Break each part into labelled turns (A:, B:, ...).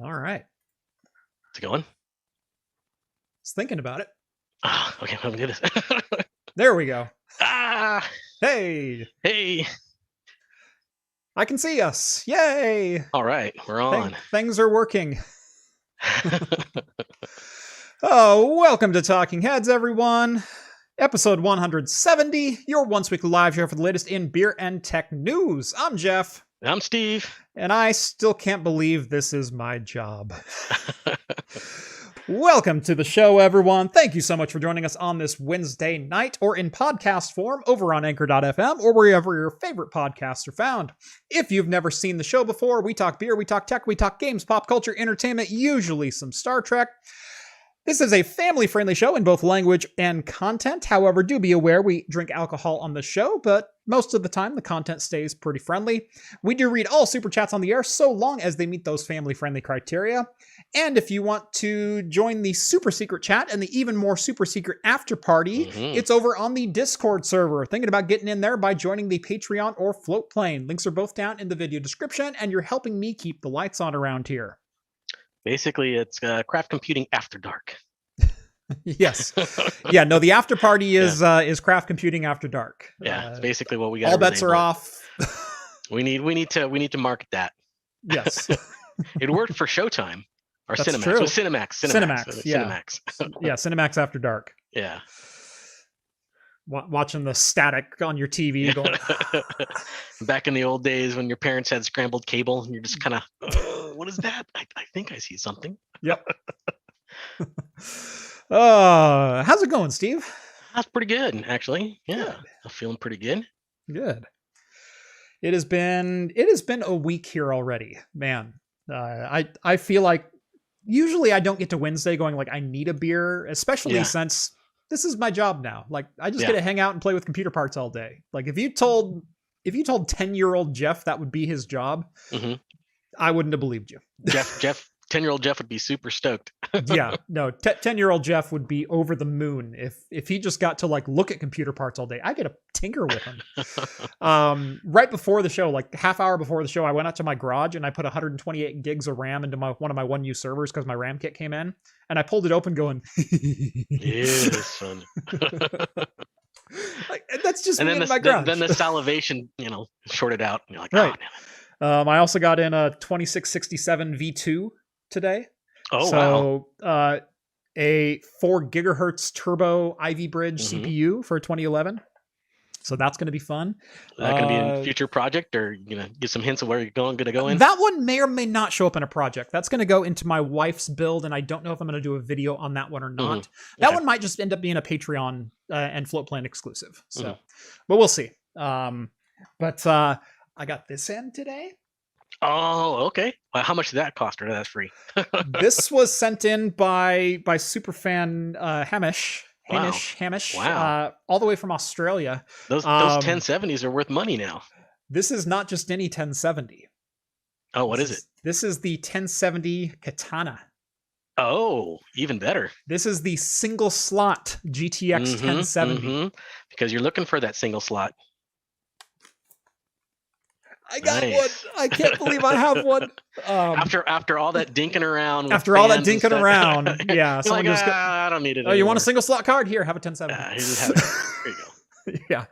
A: All right.
B: Is it going?
A: Just thinking about it.
B: Okay, let me do this.
A: There we go.
B: Hey!
A: I can see us. Yay!
B: All right, we're on.
A: Things are working. Oh, welcome to Talking Heads, everyone. Episode 170, your once-weekly live show for the latest in beer and tech news. I'm Jeff.
B: I'm Steve.
A: And I still can't believe this is my job. Welcome to the show, everyone. Thank you so much for joining us on this Wednesday night or in podcast form over on Anchor.fm or wherever your favorite podcasts are found. If you've never seen the show before, we talk beer, we talk tech, we talk games, pop culture, entertainment, usually some Star Trek. This is a family-friendly show in both language and content. However, do be aware we drink alcohol on the show, but most of the time the content stays pretty friendly. We do read all super chats on the air so long as they meet those family-friendly criteria. And if you want to join the super secret chat and the even more super secret after party, it's over on the Discord server. Thinking about getting in there by joining the Patreon or Float Plane. Links are both down in the video description, and you're helping me keep the lights on around here.
B: Basically, it's craft computing after dark.
A: Yes. Yeah, no, the after party is craft computing after dark.
B: Yeah, it's basically what we got.
A: All bets are off.
B: We need to market that.
A: Yes.
B: It worked for Showtime or
A: That's
B: Cinemax.
A: true.
B: It was Cinemax.
A: Yeah.
B: Cinemax.
A: Yeah, Cinemax after dark.
B: Yeah.
A: Watching the static on your TV going.
B: Back in the old days when your parents had scrambled cable and you're just kind of, what is that? I think I see something.
A: Yep. How's it going, Steve?
B: That's pretty good, actually. Yeah,
A: Good.
B: I'm feeling pretty good.
A: Good. It has been a week here already, man. I feel like usually I don't get to Wednesday going like I need a beer, especially since this is my job now. Like I just get to hang out and play with computer parts all day. Like if you told 10-year-old Jeff that would be his job, I wouldn't have believed you.
B: Jeff, 10-year-old Jeff would be super stoked.
A: Yeah, no, 10-year-old Jeff would be over the moon if he just got to like look at computer parts all day. I get to tinker with him. Right before the show, like half hour before the show, I went out to my garage and I put 128 gigs of RAM into one of my 1U servers because my RAM kit came in, and I pulled it open going,
B: yeah, that's fun.
A: Like, that's just
B: and
A: me
B: then
A: in my garage.
B: Then the salivation, shorted out. And you're like,
A: right.
B: Oh, damn it.
A: I also got in a 2667 V2 today.
B: Oh, wow.
A: A 4 gigahertz turbo Ivy Bridge CPU for 2011. So that's going to be fun.
B: Is that going to be in future project, or you know, give some hints of where you're going to go in?
A: That one may or may not show up in a project. That's going to go into my wife's build, and I don't know if I'm going to do a video on that one or not. That one might just end up being a Patreon and Float Plane exclusive. So, but we'll see. But I got this in today.
B: Oh, okay. Well, how much did that cost, or that's free?
A: This was sent in by superfan Hamish.
B: Wow.
A: All the way from Australia.
B: Those 1070s are worth money now.
A: This is not just any 1070.
B: Oh, what is it?
A: This is the 1070 Katana.
B: Oh, even better.
A: This is the single slot GTX 1070.
B: Because you're looking for that single slot.
A: I got one. I can't believe I have one.
B: After all that dinking around.
A: Yeah.
B: Someone like, I don't need it.
A: Oh, you want a single slot card? Here, have a 1070.
B: Here you go.
A: Yeah.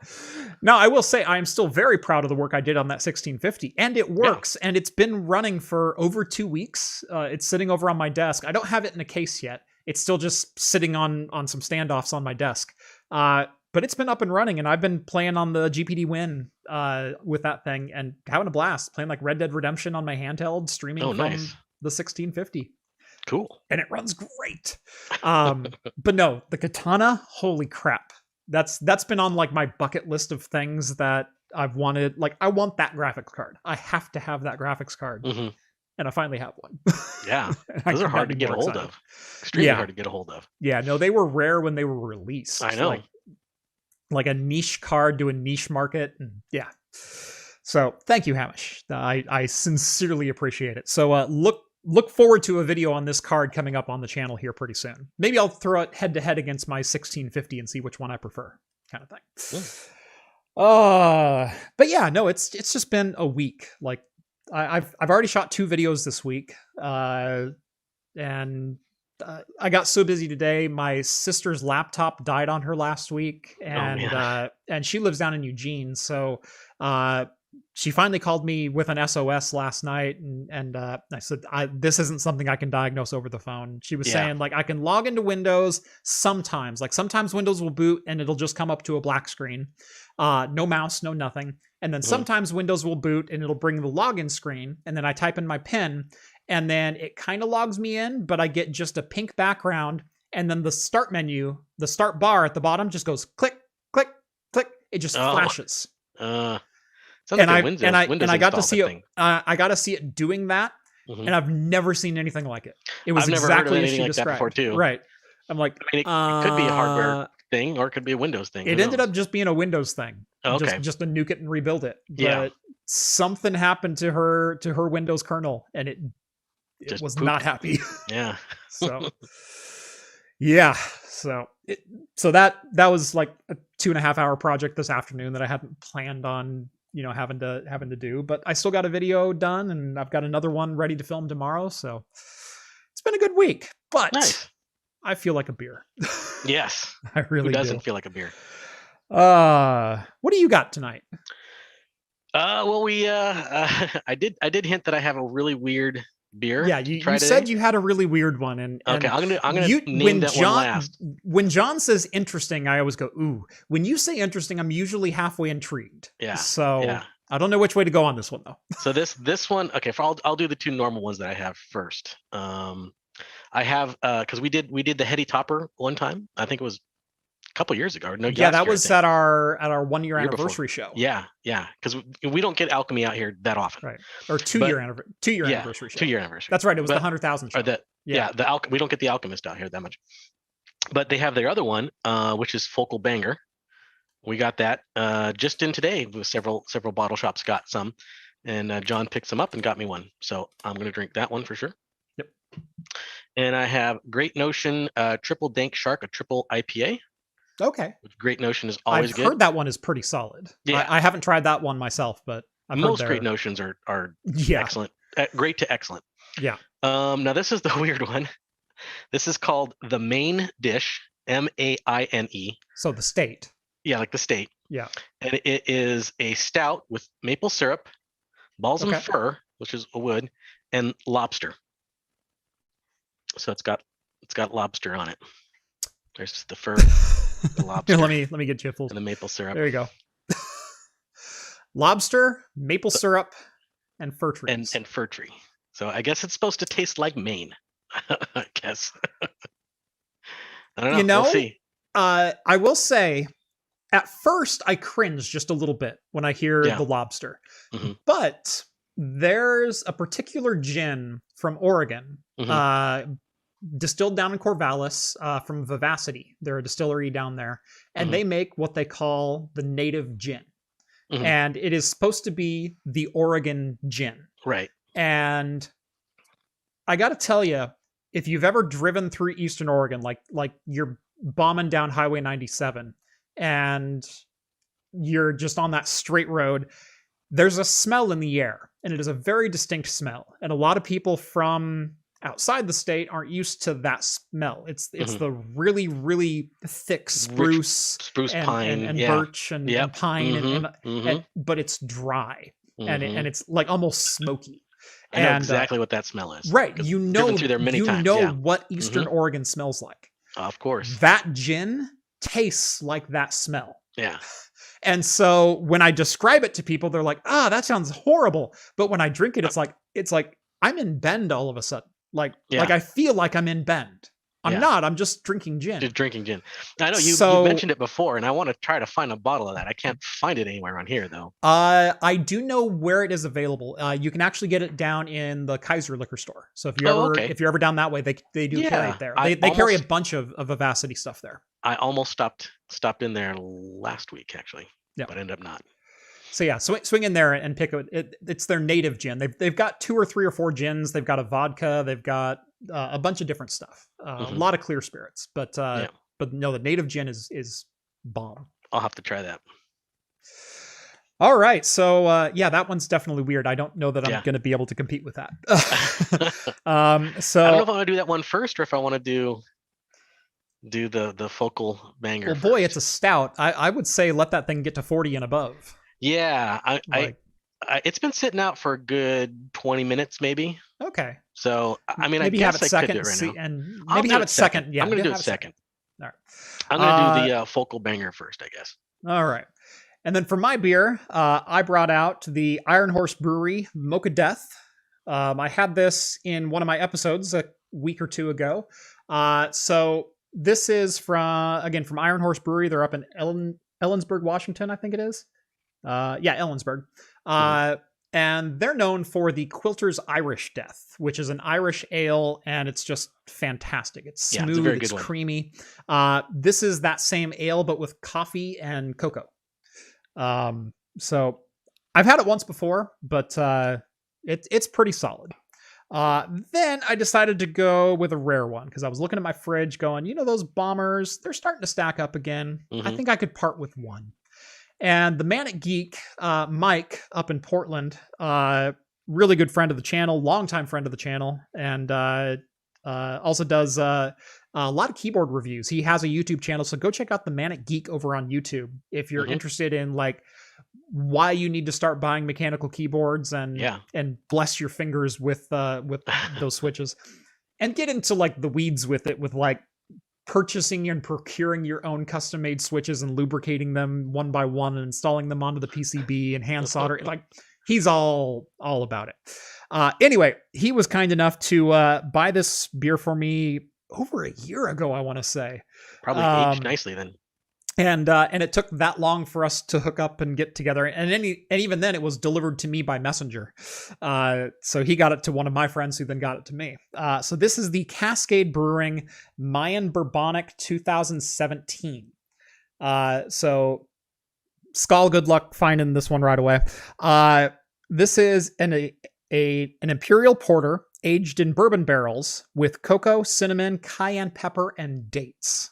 A: Now, I will say I am still very proud of the work I did on that 1650, and it works, and it's been running for over 2 weeks. It's sitting over on my desk. I don't have it in a case yet. It's still just sitting on some standoffs on my desk. But it's been up and running, and I've been playing on the GPD Win with that thing and having a blast, playing like Red Dead Redemption on my handheld, streaming from the 1650.
B: Cool.
A: And it runs great. But no, the Katana, holy crap. That's been on like my bucket list of things that I've wanted. Like, I want that graphics card. I have to have that graphics card. And I finally have one.
B: Yeah. Those are hard to get a hold of. Extremely hard to get a hold of.
A: Yeah, no, they were rare when they were released.
B: I know.
A: Like a niche card to a niche market. And yeah. So thank you, Hamish. I sincerely appreciate it. So look forward to a video on this card coming up on the channel here pretty soon. Maybe I'll throw it head to head against my 1650 and see which one I prefer, kind of thing. But yeah, no, it's just been a week. Like I've already shot 2 videos this week, and I got so busy today. My sister's laptop died on her last week, and she lives down in Eugene, so she finally called me with an SOS last night, and I said, this isn't something I can diagnose over the phone. She was saying, like, I can log into Windows sometimes. Like, sometimes Windows will boot and it'll just come up to a black screen. No mouse, no nothing. And then sometimes Windows will boot and it'll bring the login screen. And then I type in my PIN, and then it kind of logs me in, but I get just a pink background. And then the start menu, the start bar at the bottom just goes click, click, click. It just flashes.
B: And
A: I got to see it. I got to see it doing that, and I've never seen anything like it. It was exactly as she described. That before too. Right. I'm like,
B: I mean, it could be a hardware thing, or it could be a Windows thing.
A: It ended up just being a Windows thing.
B: Okay.
A: Just to nuke it and rebuild it. But something happened to her Windows kernel, and it was not happy.
B: Yeah.
A: So. Yeah. So that was like a 2.5 hour project this afternoon that I hadn't planned on, having to do, but I still got a video done, and I've got another one ready to film tomorrow. So it's been a good week, but
B: nice.
A: I feel like a beer.
B: Yes.
A: I really
B: Who doesn't
A: do.
B: feel like a beer?
A: What do you got tonight?
B: Well, I did hint that I have a really weird beer.
A: Yeah, you said you had a really weird one, and
B: okay, I'm gonna name that one last.
A: When John says interesting, I always go ooh. When you say interesting, I'm usually halfway intrigued.
B: Yeah.
A: So I don't know which way to go on this one though.
B: So this one, okay. I'll do the 2 normal ones that I have first. I have because we did the Heady Topper one time. I think it was a couple years ago. No,
A: yeah, that was at our 1 year anniversary show.
B: Yeah, because we don't get alchemy out here that often.
A: Right. Or 2 year anniversary show.
B: 2 year anniversary.
A: That's right. It was the 100,000 show.
B: We don't get the alchemist out here that much. But they have their other one, which is Focal Banger. We got that just in today. With several bottle shops got some, and John picked some up and got me one. So I'm going to drink that one for sure.
A: Yep.
B: And I have Great Notion Triple Dank Shark, a triple IPA.
A: Okay.
B: Which Great Notion is always good.
A: I've heard that one is pretty solid. Yeah. I haven't tried that one myself, but
B: most Great Notions are excellent. Great to excellent.
A: Yeah.
B: Now this is the weird one. This is called the Main Dish, MAINE.
A: So the state.
B: Yeah, like the state.
A: Yeah.
B: And it is a stout with maple syrup, balsam fir, which is a wood, and lobster. So it's got lobster on it. There's the fir, the lobster.
A: Here, let me get you a full.
B: And the maple syrup.
A: There you go. Lobster, maple syrup, and fir trees.
B: And fir tree. So I guess it's supposed to taste like Maine. I guess. I don't know. We'll see.
A: I will say, at first I cringe just a little bit when I hear the lobster. Mm-hmm. But there's a particular gin from Oregon, distilled down in Corvallis, from Vivacity. They're a distillery down there, and they make what they call the native gin. And it is supposed to be the Oregon gin.
B: Right.
A: And I got to tell you, if you've ever driven through Eastern Oregon, like you're bombing down Highway 97 and you're just on that straight road, there's a smell in the air, and it is a very distinct smell. And a lot of people from outside the state aren't used to that smell. It's the really, really thick spruce and,
B: pine
A: and birch and pine, but it's dry and it's like almost smoky.
B: I know exactly what that smell is.
A: Right. You know
B: times,
A: what Eastern Oregon smells like.
B: Of course.
A: That gin tastes like that smell.
B: Yeah.
A: And so when I describe it to people, they're like, that sounds horrible. But when I drink it, it's like I'm in Bend all of a sudden. Like I feel like I'm in Bend. I'm not. I'm just drinking gin.
B: Just drinking gin. I know you mentioned it before, and I want to try to find a bottle of that. I can't find it anywhere around here, though.
A: I do know where it is available. You can actually get it down in the Kaiser liquor store. So if you're ever down that way, they do carry it there. They carry a bunch of Vivacity stuff there.
B: I almost stopped in there last week, actually, but ended up not.
A: So yeah, swing in there and pick it. It's their native gin. They've got 2 or 3 or 4 gins. They've got a vodka. They've got a bunch of different stuff. A lot of clear spirits. But no, the native gin is bomb.
B: I'll have to try that.
A: All right. So yeah, that one's definitely weird. I don't know that I'm
B: Yeah.
A: going to be able to compete with that.
B: I don't know
A: So
B: if I want to do that one first or if I want to do the focal banger
A: well, boy, it's
B: first.
A: a stout. I would say let that thing get to 40 and above.
B: Yeah,
A: Like,
B: it's been sitting out for a good 20 minutes maybe.
A: okay.
B: So I mean, I
A: Maybe have
B: guess
A: it
B: I could do
A: second,
B: it right
A: see,
B: now.
A: and
B: I'll
A: maybe
B: do
A: have
B: it
A: it
B: second.
A: second. Yeah,
B: I'm gonna do
A: have
B: it
A: it second.
B: second.
A: All right.
B: I'm gonna do the focal banger first, I guess.
A: All right. And then for my beer, I brought out the Iron Horse Brewery Mocha Death. I had this in one of my episodes a week or two ago. So this is from Iron Horse Brewery. They're up in Ellensburg, Washington, I think it is. Yeah, Ellensburg.
B: Mhm.
A: And they're known for the Quilter's Irish Death, which is an Irish ale, and it's just fantastic. It's
B: Yeah, it's a
A: smooth,
B: very
A: it's
B: good one.
A: creamy. This is that same ale, but with coffee and cocoa. So I've had it once before, but it's pretty solid. Then I decided to go with a rare one because I was looking at my fridge going, those bombers, they're starting to stack up again. I
B: Hmm.
A: think I could part with one. And the Manic Geek, Mike up in Portland, really good friend of the channel, longtime friend of the channel, and also does a lot of keyboard reviews. He has a YouTube channel, so go check out the Manic Geek over on YouTube if you're
B: Hmm.
A: interested in like why you need to start buying mechanical keyboards
B: Yeah.
A: and bless your fingers with those switches, and get into like the weeds with it, with like purchasing and procuring your own custom made switches and lubricating them one by one and installing them onto the PCB and hand solder. Like he's all about it. Anyway, he was kind enough to buy this beer for me over a year ago, I want to say.
B: Probably aged nicely then.
A: And it took that long for us to hook up and get together, and even then it was delivered to me by messenger. So he got it to one of my friends, who then got it to me. So this is the Cascade Brewing Mayan Bourbonic 2017. So Skull, good luck finding this one right away. This is an imperial porter aged in bourbon barrels with cocoa, cinnamon, cayenne pepper, and dates.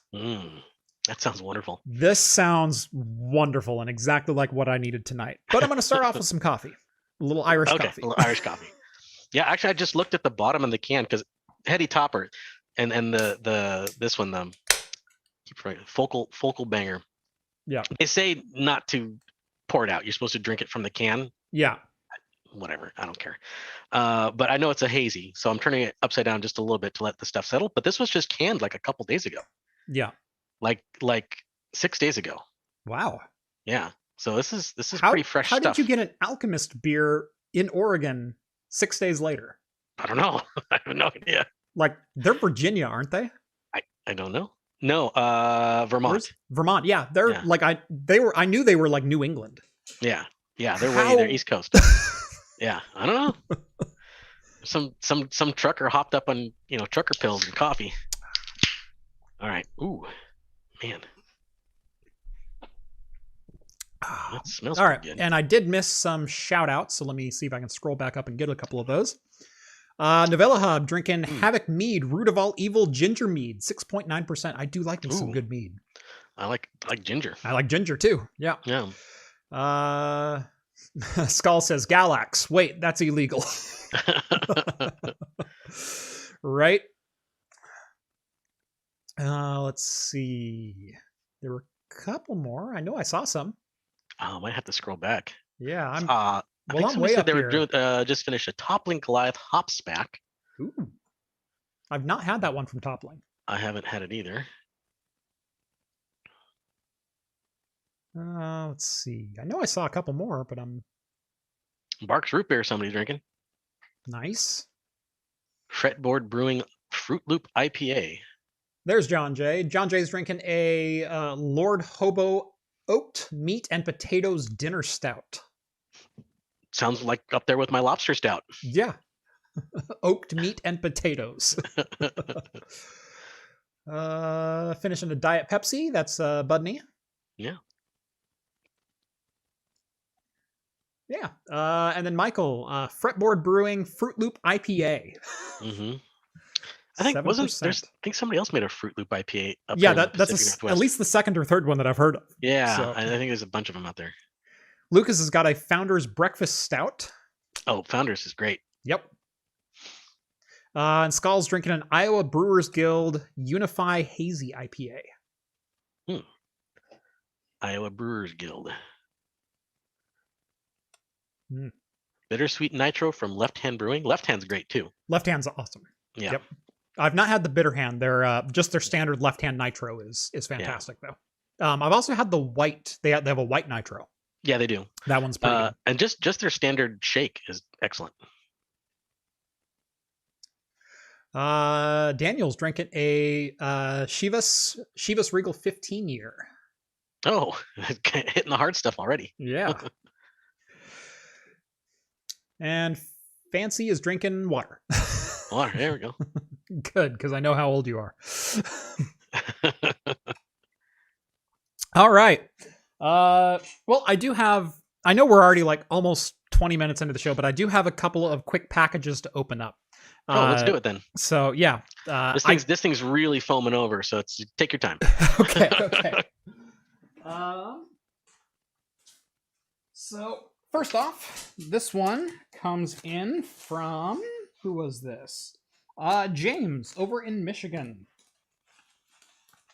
B: That sounds wonderful.
A: This sounds wonderful and exactly like what I needed tonight. But I'm going to start off with some coffee. A little Irish coffee.
B: A little Irish coffee. Yeah, actually, I just looked at the bottom of the can because heady topper, and this one focal banger.
A: Yeah.
B: They say not to pour it out. You're supposed to drink it from the can.
A: Yeah.
B: Whatever, I don't care. But I know it's a hazy, so I'm turning it upside down just a little bit to let the stuff settle. But this was just canned like a couple days ago.
A: Yeah.
B: Like 6 days ago.
A: Wow.
B: Yeah. So this is pretty fresh stuff.
A: How did you get an Alchemist beer in Oregon 6 days later?
B: I don't know. I have no idea.
A: Like, they're Virginia, aren't they?
B: I don't know. No, Vermont.
A: Vermont. Yeah, they're like I knew they were like New England.
B: Yeah. They're East Coast. Yeah, I don't know. Some trucker hopped up on trucker pills and coffee. All right. Ooh, man. That smells
A: all right.
B: good.
A: And I did miss some shout outs, so let me see if I can scroll back up and get a couple of those. Novella Hub drinking Havoc Mead, Root of All Evil Ginger Mead, 6.9%. I do like me some good mead.
B: I like ginger.
A: I like ginger too. Yeah.
B: Yeah.
A: Skull says Galax. Wait, that's illegal. Right. Let's see. There were a couple more. I know I saw some.
B: I might have to scroll back.
A: Yeah,
B: I think somebody said they were doing just finished a Toppling Goliath hop spack.
A: Ooh. I've not had that one from Toppling.
B: I haven't had it either.
A: Let's see. I know I saw a couple more, but I'm
B: Barks Root Beer somebody drinking.
A: Nice.
B: Fretboard Brewing Fruit Loop IPA.
A: There's John Jay. John Jay's drinking a Lord Hobo Oaked Meat and Potatoes Dinner Stout.
B: Sounds like up there with my lobster stout.
A: Yeah. Oaked meat and potatoes. Finishing a Diet Pepsi. That's Budney.
B: Yeah.
A: Yeah. And then Michael, Fretboard Brewing Fruit Loop IPA.
B: Mm-hmm. I think
A: 7%.
B: I think somebody else made a Fruit Loop IPA.
A: Yeah, that's at least the second or third one that I've heard of.
B: Yeah,
A: so.
B: I think there's a bunch of them out there.
A: Lucas has got a Founder's Breakfast Stout.
B: Oh, Founders is great.
A: Yep. And Skull's drinking an Iowa Brewers Guild Unify Hazy IPA.
B: Iowa Brewers Guild.
A: Mm.
B: Bittersweet Nitro from Left Hand Brewing. Left Hand's great too.
A: Left Hand's awesome.
B: Yeah.
A: Yep. I've not had the Bitter Hand. They're just their standard Left Hand Nitro is fantastic though. I've also had the white. They have a white Nitro.
B: Yeah, they do.
A: That one's pretty good.
B: And just their standard shake is excellent.
A: Daniel's drinking a Chivas Regal 15 year.
B: Oh, hitting the hard stuff already.
A: Yeah. And Fancy is drinking water.
B: Water, there we go.
A: Good, because I know how old you are. All right. Well, I know we're already like almost 20 minutes into the show, but I do have a couple of quick packages to open up.
B: Let's do it then.
A: So yeah.
B: This thing's really foaming over, so take your time.
A: Okay. So first off, this one comes in from, who was this? James over in Michigan.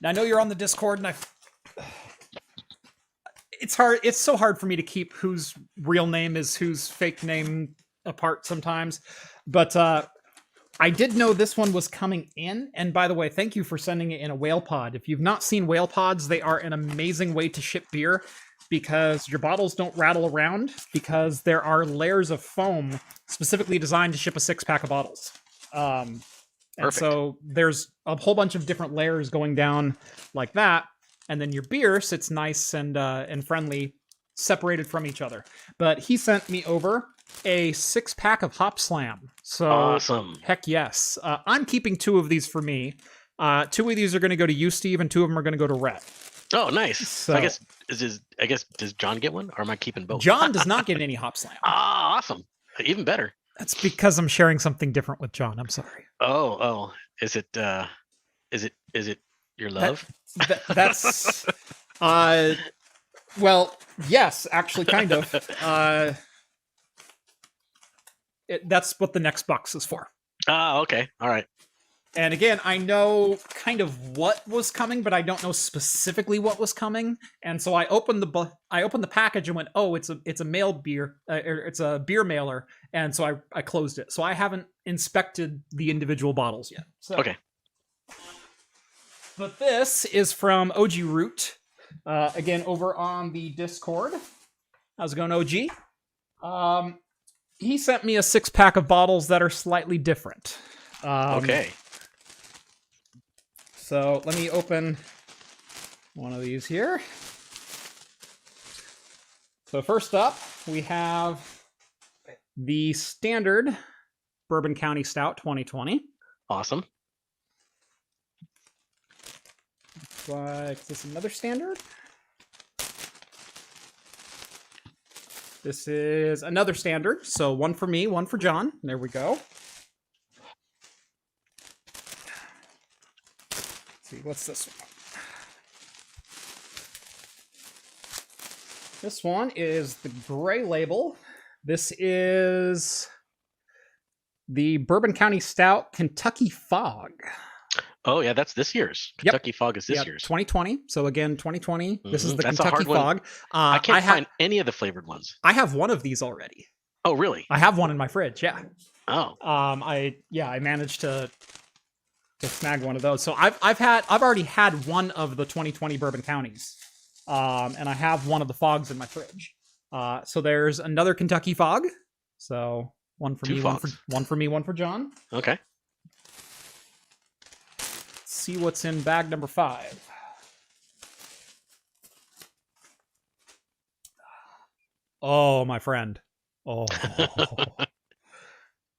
A: Now, I know you're on the Discord, and it's hard. It's so hard for me to keep whose real name is whose fake name apart sometimes. But I did know this one was coming in. And by the way, thank you for sending it in a whale pod. If you've not seen whale pods, they are an amazing way to ship beer because your bottles don't rattle around because there are layers of foam specifically designed to ship a 6-pack of bottles. And so there's a whole bunch of different layers going down like that. And then your beer sits nice and friendly, separated from each other. But he sent me over a 6-pack of Hop Slam. So
B: awesome.
A: Heck yes. I'm keeping 2 of these for me. 2 of these are going to go to you, Steve, and 2 of them are going to go to Rhett.
B: Oh, nice.
A: So,
B: I guess does John get one, or am I keeping both?
A: John does not get any Hop Slam.
B: Awesome. Even better.
A: That's because I'm sharing something different with John. I'm sorry.
B: Oh. Is it your love?
A: That's well, yes, actually, kind of. That's what the next box is for.
B: Okay. All right.
A: And again, I know kind of what was coming, but I don't know specifically what was coming. And so I opened the package and went, "Oh, it's a mail beer, it's a beer mailer." And so I closed it. So I haven't inspected the individual bottles yet. So.
B: Okay.
A: But this is from OG Root, again over on the Discord. How's it going, OG? He sent me a 6-pack of bottles that are slightly different.
B: Okay.
A: So let me open one of these here. So first up, we have the standard Bourbon County Stout 2020.
B: Awesome.
A: Looks like, is this another standard? This is another standard. So 1 for me, 1 for John. There we go. See, what's this one? This one is the gray label. This is the Bourbon County Stout Kentucky Fog.
B: Oh, yeah, that's this year's. Kentucky Fog is this year's.
A: 2020. So again, 2020. Mm-hmm. This is the
B: that's
A: Kentucky Fog.
B: I can't find any of the flavored ones.
A: I have one of these already.
B: Oh, really?
A: I have one in my fridge, yeah.
B: Oh.
A: I managed to snag one of those. So I've already had one of the 2020 Bourbon Counties. And I have one of the fogs in my fridge. So there's another Kentucky Fog. So 1 for me, one for me, 1 for John.
B: Okay.
A: Let's see what's in bag number 5. Oh, my friend. Oh.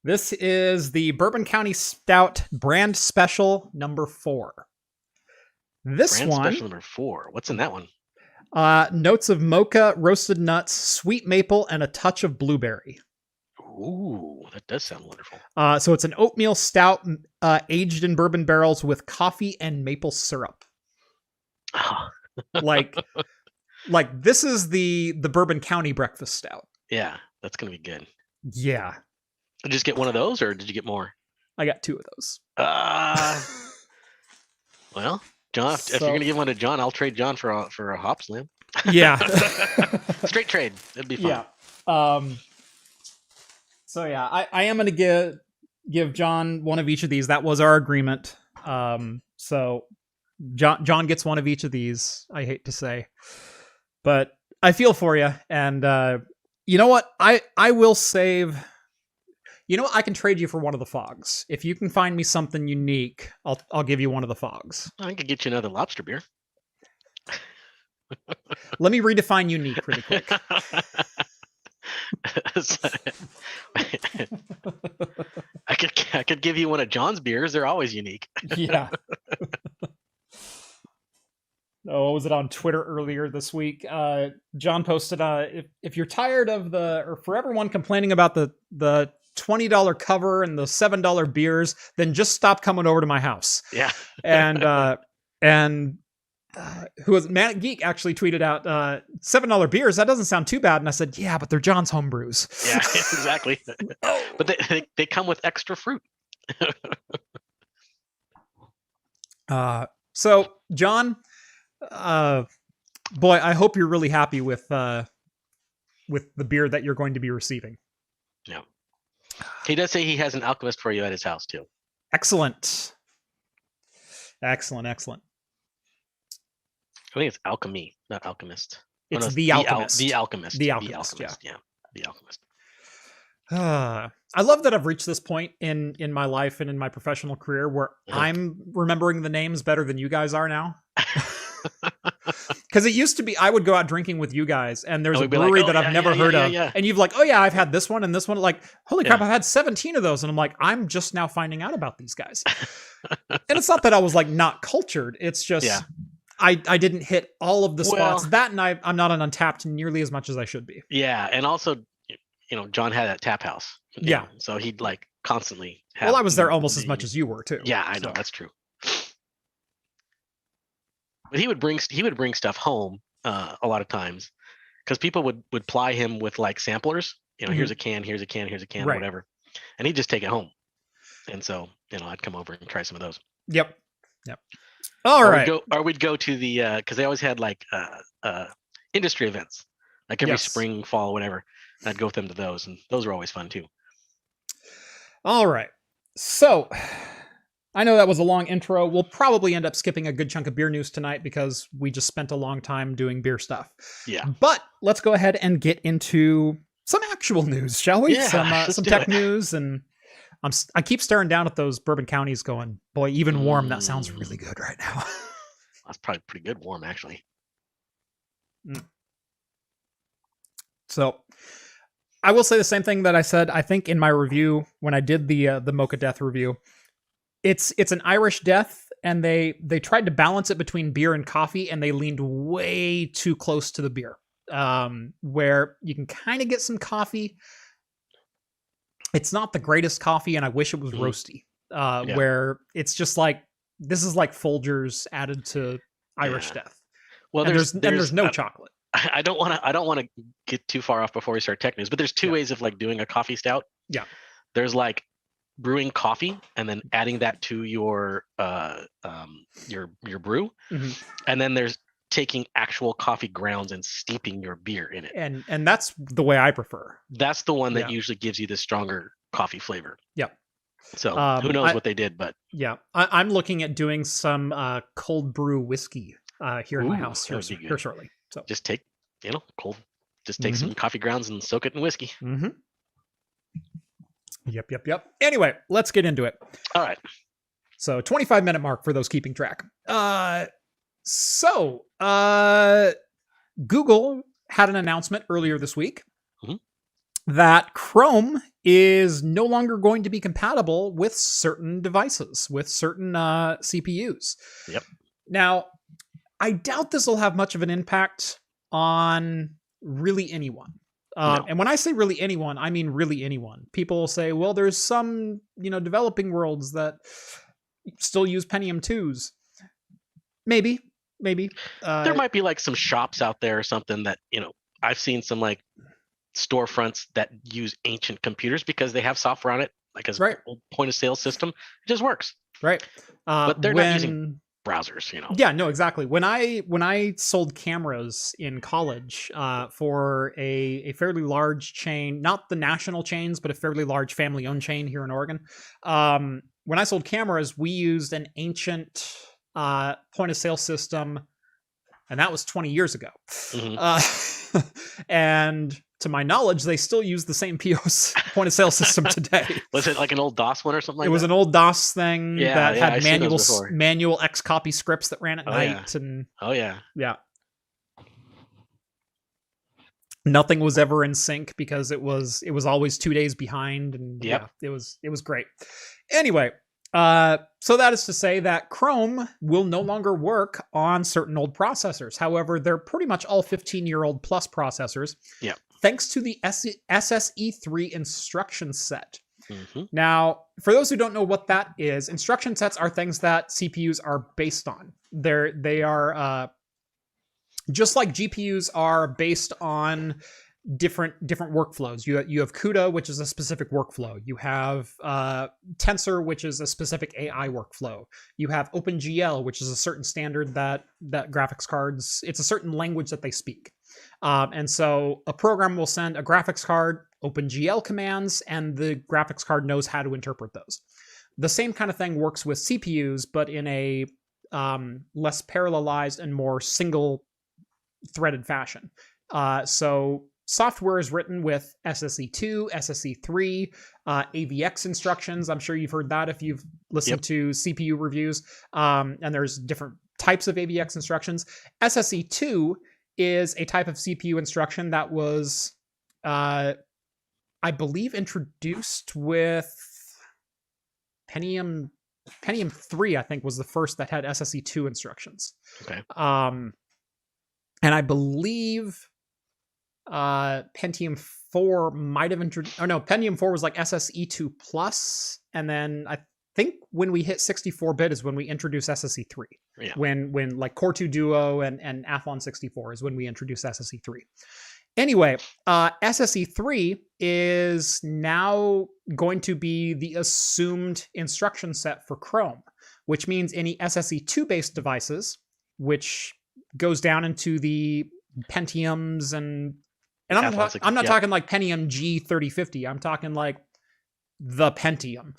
A: This is the Bourbon County Stout Brand Special number 4. This
B: Brand
A: one.
B: Special number 4. What's in that one?
A: Notes of mocha, roasted nuts, sweet maple, and a touch of blueberry.
B: Ooh, that does sound wonderful.
A: So it's an oatmeal stout aged in bourbon barrels with coffee and maple syrup. Like, Like, this is the Bourbon County breakfast stout.
B: Yeah, that's gonna be good.
A: Yeah.
B: Did you just get one of those, or did you get more?
A: I got 2 of those.
B: Well, John, if you're gonna give one to John, I'll trade John for a hop slam.
A: Yeah.
B: Straight trade. It'd be fun.
A: Yeah. So yeah, I am gonna give John one of each of these. That was our agreement. So John gets one of each of these. I hate to say, but I feel for you. And you know what? I will save. You know what? I can trade you for one of the fogs. If you can find me something unique, I'll give you one of the fogs.
B: I could get you another lobster beer.
A: Let me redefine unique really quick.
B: I could give you one of John's beers. They're always unique.
A: Yeah. Oh, was it on Twitter earlier this week? John posted, if you're tired of or for everyone complaining about the $20 cover and the $7 beers, then just stop coming over to my house.
B: Yeah.
A: And who was Manic Geek actually tweeted out, $7 beers, that doesn't sound too bad. And I said, yeah, but they're John's home brews.
B: Yeah, exactly. But they come with extra fruit.
A: So John, boy, I hope you're really happy with the beer that you're going to be receiving.
B: Yeah. He does say he has an alchemist for you at his house too.
A: Excellent. Excellent.
B: I think it's alchemy, not alchemist.
A: It's the alchemist.
B: The alchemist.
A: The alchemist.
B: Yeah. The alchemist.
A: I love that I've reached this point in my life and in my professional career where I'm remembering the names better than you guys are now. Because it used to be I would go out drinking with you guys and there's a brewery that I've never heard of. And you've like, oh yeah, I've had this one and this one. Like, holy crap, I've had 17 of those. And I'm like, I'm just now finding out about these guys. And it's not that I was like not cultured. It's just I didn't hit all of the spots. That and I'm not on Untapped nearly as much as I should be.
B: Yeah. And also, John had that tap house.
A: Yeah.
B: So he'd like constantly
A: have. Well, I was there almost as much as you were too.
B: Yeah, I know. That's true. But he would bring stuff home a lot of times because people would ply him with like samplers. Here's a can, here's a can, here's a can, or whatever, and he'd just take it home. And so I'd come over and try some of those.
A: Yep. All right.
B: Or we'd go to the because they always had like industry events, like every spring, fall, whatever. And I'd go with them to those, and those were always fun too.
A: All right. So I know that was a long intro. We'll probably end up skipping a good chunk of beer news tonight because we just spent a long time doing beer stuff.
B: Yeah.
A: But let's go ahead and get into some actual news, shall we?
B: Yeah,
A: some tech news. And I keep staring down at those Bourbon counties going, boy, even warm, that sounds really good right now.
B: That's probably pretty good warm, actually.
A: So I will say the same thing that I said, I think, in my review when I did the Mocha Death review. It's an Irish Death, and they tried to balance it between beer and coffee, and they leaned way too close to the beer, where you can kind of get some coffee. It's not the greatest coffee, and I wish it was roasty, where it's just like, this is like Folgers added to Irish Death. Well, there's no chocolate.
B: I don't want to get too far off before we start tech news, but there's two ways of like doing a coffee stout.
A: Yeah.
B: There's like brewing coffee and then adding that to your brew. Mm-hmm. And then there's taking actual coffee grounds and steeping your beer in it.
A: And that's the way I prefer.
B: That's the one that usually gives you the stronger coffee flavor.
A: Yeah.
B: So who knows what they did, but
A: yeah, I'm looking at doing some cold brew whiskey here in my house here shortly. So
B: just take, take some coffee grounds and soak it in whiskey.
A: Mm-hmm. Yep. Anyway, let's get into it.
B: All right.
A: So 25-minute mark for those keeping track. Google had an announcement earlier this week that Chrome is no longer going to be compatible with certain devices, with certain CPUs.
B: Yep.
A: Now, I doubt this will have much of an impact on really anyone. No. And when I say really anyone, I mean really anyone. People will say, well, there's some, developing worlds that still use Pentium 2s. Maybe. maybe.
B: There might be like some shops out there or something that, I've seen some like storefronts that use ancient computers because they have software on it, like as
A: Right.
B: a point of sale system. It just works.
A: Right.
B: But they're not using browsers,
A: Yeah, no, exactly. When I sold cameras in college for a fairly large chain, not the national chains, but a fairly large family-owned chain here in Oregon. When I sold cameras, we used an ancient point of sale system, and that was 20 years ago. And to my knowledge, they still use the same POS point of sale system today.
B: Was it like an old DOS one or something like that?
A: It was an old DOS thing that had manual XCopy scripts that ran at night. And yeah. Nothing was ever in sync because it was always 2 days behind. And it was great. Anyway, so that is to say that Chrome will no longer work on certain old processors. However, they're pretty much all 15-year-old plus processors.
B: Yeah.
A: Thanks to the SSE3 instruction set. Now, for those who don't know what that is, instruction sets are things that CPUs are based on. They are just like GPUs are based on different workflows. You have CUDA, which is a specific workflow. You have Tensor, which is a specific AI workflow. You have OpenGL, which is a certain standard that graphics cards, it's a certain language that they speak. And so a program will send a graphics card OpenGL commands, and the graphics card knows how to interpret those. The same kind of thing works with CPUs, but in a less parallelized and more single-threaded fashion. So software is written with SSE2, SSE3, AVX instructions. I'm sure you've heard that if you've listened to CPU reviews. And there's different types of AVX instructions. SSE2 is a type of CPU instruction that was, I believe, introduced with Pentium 3, I think, was the first that had SSE2 instructions.
B: Okay.
A: And I believe Pentium 4 might have introduced... Oh, no, Pentium 4 was like SSE2 plus, and then I think when we hit 64-bit is when we introduced SSE3.
B: Yeah.
A: When like Core 2 Duo and Athlon 64 is when we introduced SSE3. Anyway, SSE3 is now going to be the assumed instruction set for Chrome, which means any SSE2 based devices, which goes down into the Pentiums and I'm not talking like Pentium G3050. I'm talking like the Pentium,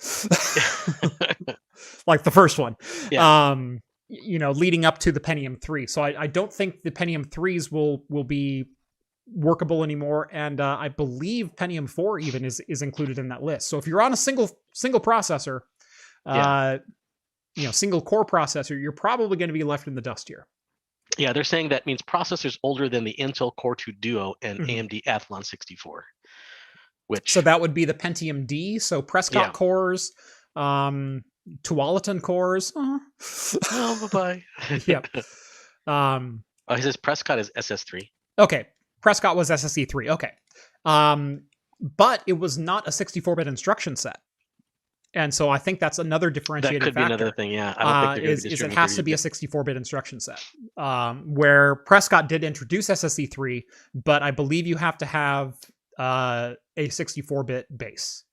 A: like the first one. Yeah. Leading up to the Pentium 3. So I don't think the Pentium 3s will be workable anymore, and I believe Pentium 4 even is included in that list. So if you're on a single processor, single core processor, you're probably going to be left in the dust here.
B: Yeah, they're saying that means processors older than the Intel Core 2 Duo and AMD Athlon 64.
A: So that would be the Pentium D, so Prescott cores, Tualatin cores.
B: Oh, bye-bye.
A: Yep.
B: He says Prescott is SS3.
A: Okay. Prescott was SSE3. Okay. But it was not a 64-bit instruction set. And so I think that's another differentiating factor. That could be another
B: thing, yeah. I don't think
A: is it has to be a 64-bit instruction set. Where Prescott did introduce SSE3, but I believe you have to have a 64-bit base.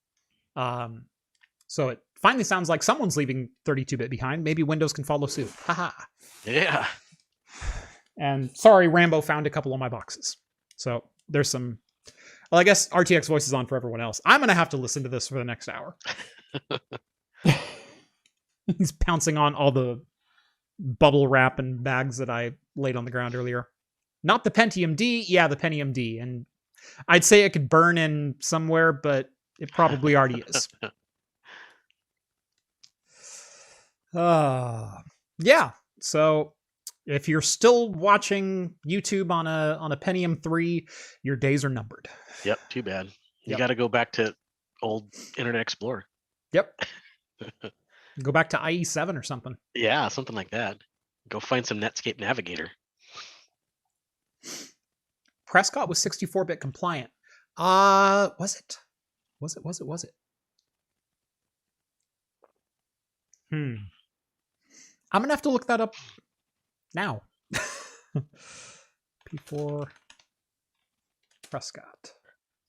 A: So it finally sounds like someone's leaving 32-bit behind. Maybe Windows can follow suit. Haha.
B: Yeah.
A: And sorry, Rambo found a couple of my boxes. So there's some... Well, I guess RTX voice is on for everyone else. I'm going to have to listen to this for the next hour. He's pouncing on all the bubble wrap and bags that I laid on the ground earlier. Not the Pentium D. Yeah, the Pentium D. And I'd say it could burn in somewhere, but it probably already is. Yeah. So if you're still watching YouTube on a Pentium 3, your days are numbered.
B: Yep, too bad. You got to go back to old Internet Explorer.
A: Yep. Go back to IE7 or something.
B: Yeah, something like that. Go find some Netscape Navigator.
A: Prescott was 64-bit compliant. Was it? I'm going to have to look that up now. P4 Prescott.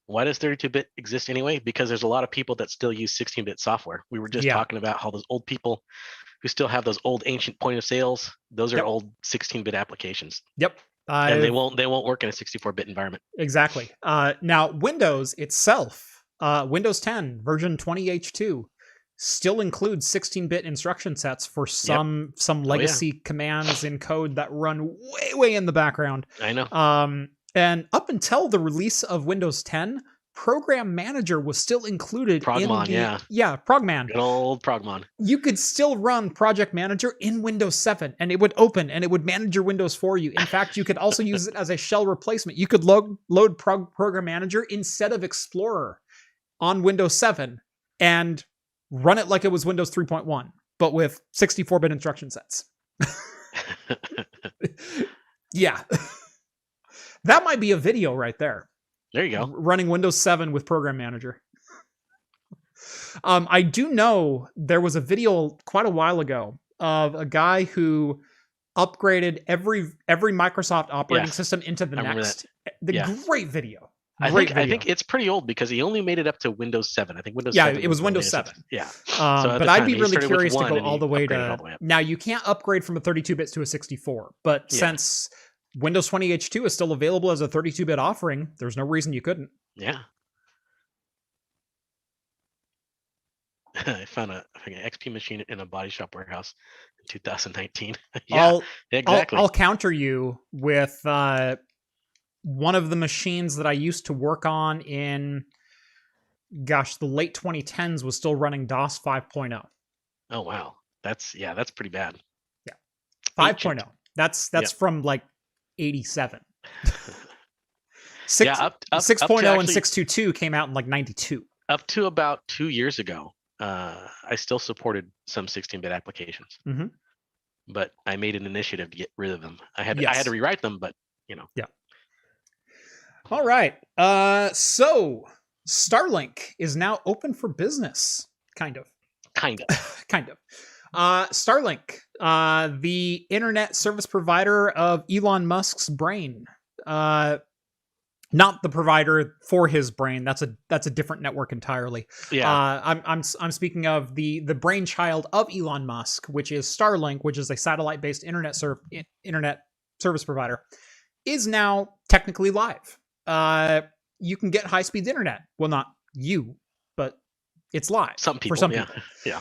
B: Why does 32-bit exist anyway? Because there's a lot of people that still use 16-bit software. We were just talking about how those old people who still have those old ancient point of sales, those are old 16-bit applications.
A: Yep.
B: And they won't work in a 64-bit environment.
A: Exactly. Now, Windows itself, Windows 10 version 20H2 still includes 16-bit instruction sets for some legacy commands in code that run way in the background.
B: I know.
A: And up until the release of Windows 10, Program Manager was still included
B: Progmon,
A: Progman.
B: Good old Progmon.
A: You could still run Project Manager in Windows 7, and it would open, and it would manage your Windows for you. In fact, you could also use it as a shell replacement. You could load Program Manager instead of Explorer on Windows 7 and run it like it was Windows 3.1, but with 64-bit instruction sets. Yeah. That might be a video right there.
B: There you go.
A: Running Windows 7 with Program Manager. I do know there was a video quite a while ago of a guy who upgraded every Microsoft operating system into the next. Great video.
B: I think it's pretty old because he only made it up to Windows 7. I think Windows 7.
A: Yeah, it was Windows 7.
B: Yeah.
A: But I'd be really curious to go all the way to... Now, you can't upgrade from a 32-bit to a 64, but since Windows 20 H2 is still available as a 32-bit offering, there's no reason you couldn't.
B: Yeah. I found an XP machine in a body shop warehouse in 2019. Exactly.
A: I'll counter you with one of the machines that I used to work on in, the late 2010s was still running DOS 5.0.
B: Oh, wow. That's pretty bad.
A: Yeah. 5.0. That's from like 87. 6.0 and 6.2.2 came out in like 92.
B: Up to about 2 years ago, I still supported some 16-bit applications, but I made an initiative to get rid of them. I had to rewrite them, but Yeah.
A: All right. So Starlink is now open for business. Kind of. Starlink, the internet service provider of Elon Musk's brain. Not the provider for his brain. That's a different network entirely.
B: Yeah.
A: I'm speaking of the brainchild of Elon Musk, which is Starlink, which is a satellite-based internet service provider, is now technically live. You can get high-speed internet. Well, not you, but it's live.
B: Some people.
A: Yeah.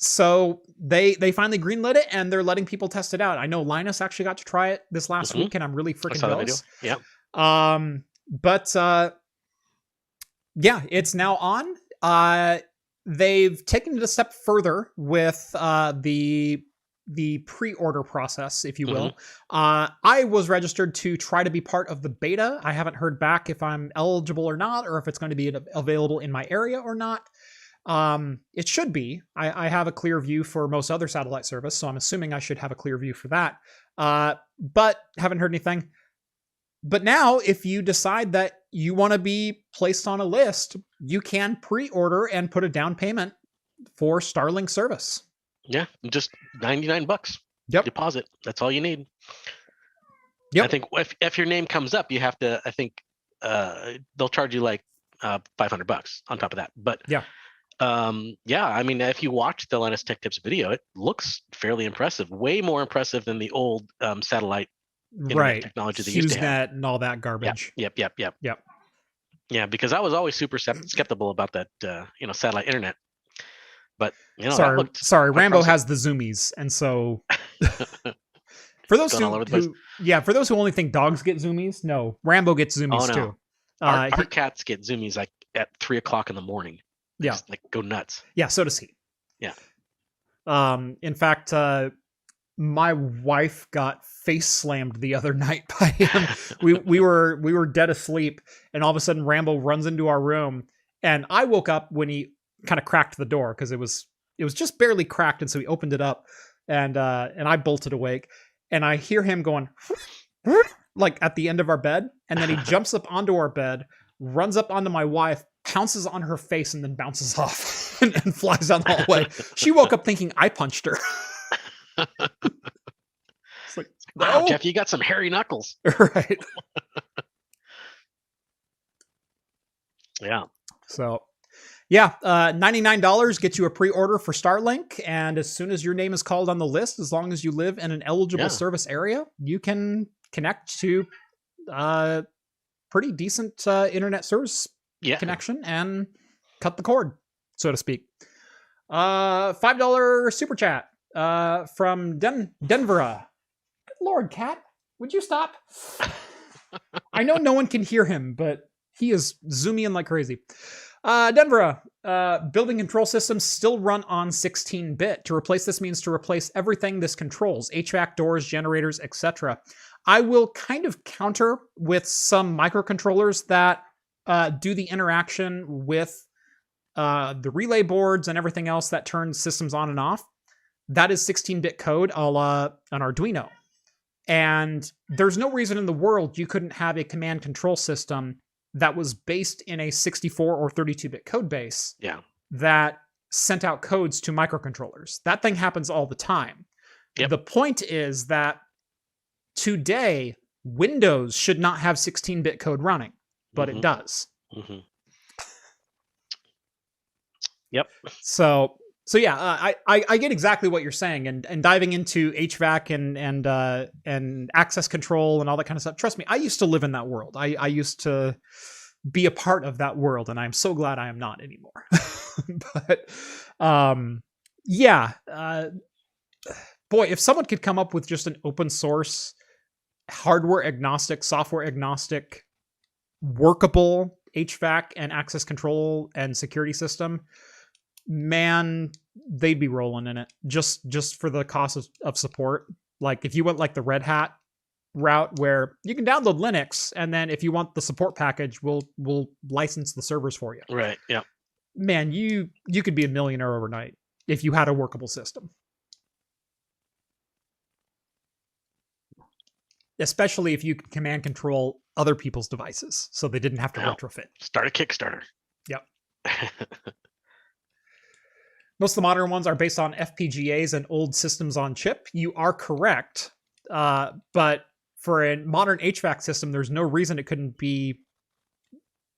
A: So they finally greenlit it, and they're letting people test it out. I know Linus actually got to try it this last week, and I'm really freaking jealous.
B: Yeah.
A: It's now on. They've taken it a step further with the pre-order process, if you will. I was registered to try to be part of the beta. I haven't heard back if I'm eligible or not, or if it's going to be available in my area or not. It should be. I have a clear view for most other satellite service, so I'm assuming I should have a clear view for that. But haven't heard anything. But now, if you decide that you want to be placed on a list, you can pre-order and put a down payment for Starlink service.
B: Yeah, just $99.
A: Yep.
B: Deposit. That's all you need.
A: Yep.
B: I think if your name comes up, you have to. I think they'll charge you like $500 on top of that. But I mean, if you watch the Linus Tech Tips video, it looks fairly impressive. Way more impressive than the old satellite internet technology they used to have.
A: HughesNet and all that garbage.
B: Yep. Yeah, because I was always super skeptical about that, satellite internet. But
A: sorry, Rambo has the zoomies, and so for those who only think dogs get zoomies, no, Rambo gets zoomies too.
B: Our cats get zoomies like at 3:00 in the morning. They just, like, go nuts.
A: Yeah, so does he.
B: Yeah.
A: In fact, my wife got face slammed the other night by him. we were dead asleep, and all of a sudden Rambo runs into our room, and I woke up when he kind of cracked the door because it was just barely cracked, and so he opened it up, and I bolted awake, and I hear him going like at the end of our bed, and then he jumps up onto our bed, runs up onto my wife, pounces on her face, and then bounces off and flies down the hallway. She woke up thinking I punched her. It's like,
B: Wow,
A: no.
B: Jeff, you got some hairy knuckles.
A: Right.
B: Yeah.
A: So, yeah, $99 gets you a pre-order for Starlink, and as soon as your name is called on the list, as long as you live in an eligible
B: Yeah.
A: service area, you can connect to pretty decent internet service connection and cut the cord, so to speak. $5 super chat from Denver. Good Lord, Cat, would you stop? I know no one can hear him, but he is zooming in like crazy. Denver, building control systems still run on 16-bit. To replace this means to replace everything this controls, HVAC, doors, generators, etc. I will kind of counter with some microcontrollers that do the interaction with the relay boards and everything else that turns systems on and off. That is 16-bit code a la an Arduino. And there's no reason in the world you couldn't have a command control system that was based in a 64 or 32-bit code base that sent out codes to microcontrollers. That thing happens all the time. Yep. The point is that today, Windows should not have 16-bit code running, but it does.
B: Yep.
A: So yeah, I get exactly what you're saying, and diving into HVAC and access control and all that kind of stuff. Trust me, I used to live in that world. I used to be a part of that world, and I'm so glad I am not anymore. But boy, if someone could come up with just an open source, hardware agnostic, software agnostic, workable HVAC and access control and security system, man, they'd be rolling in it just for the cost of support. Like if you went like the Red Hat route where you can download Linux, and then if you want the support package, we'll license the servers for you.
B: Right. Yeah.
A: Man, you could be a millionaire overnight if you had a workable system. Especially if you could command control other people's devices so they didn't have to retrofit.
B: Start a Kickstarter.
A: Yep. Most of the modern ones are based on FPGAs and old systems on chip. You are correct. But for a modern HVAC system, there's no reason it couldn't be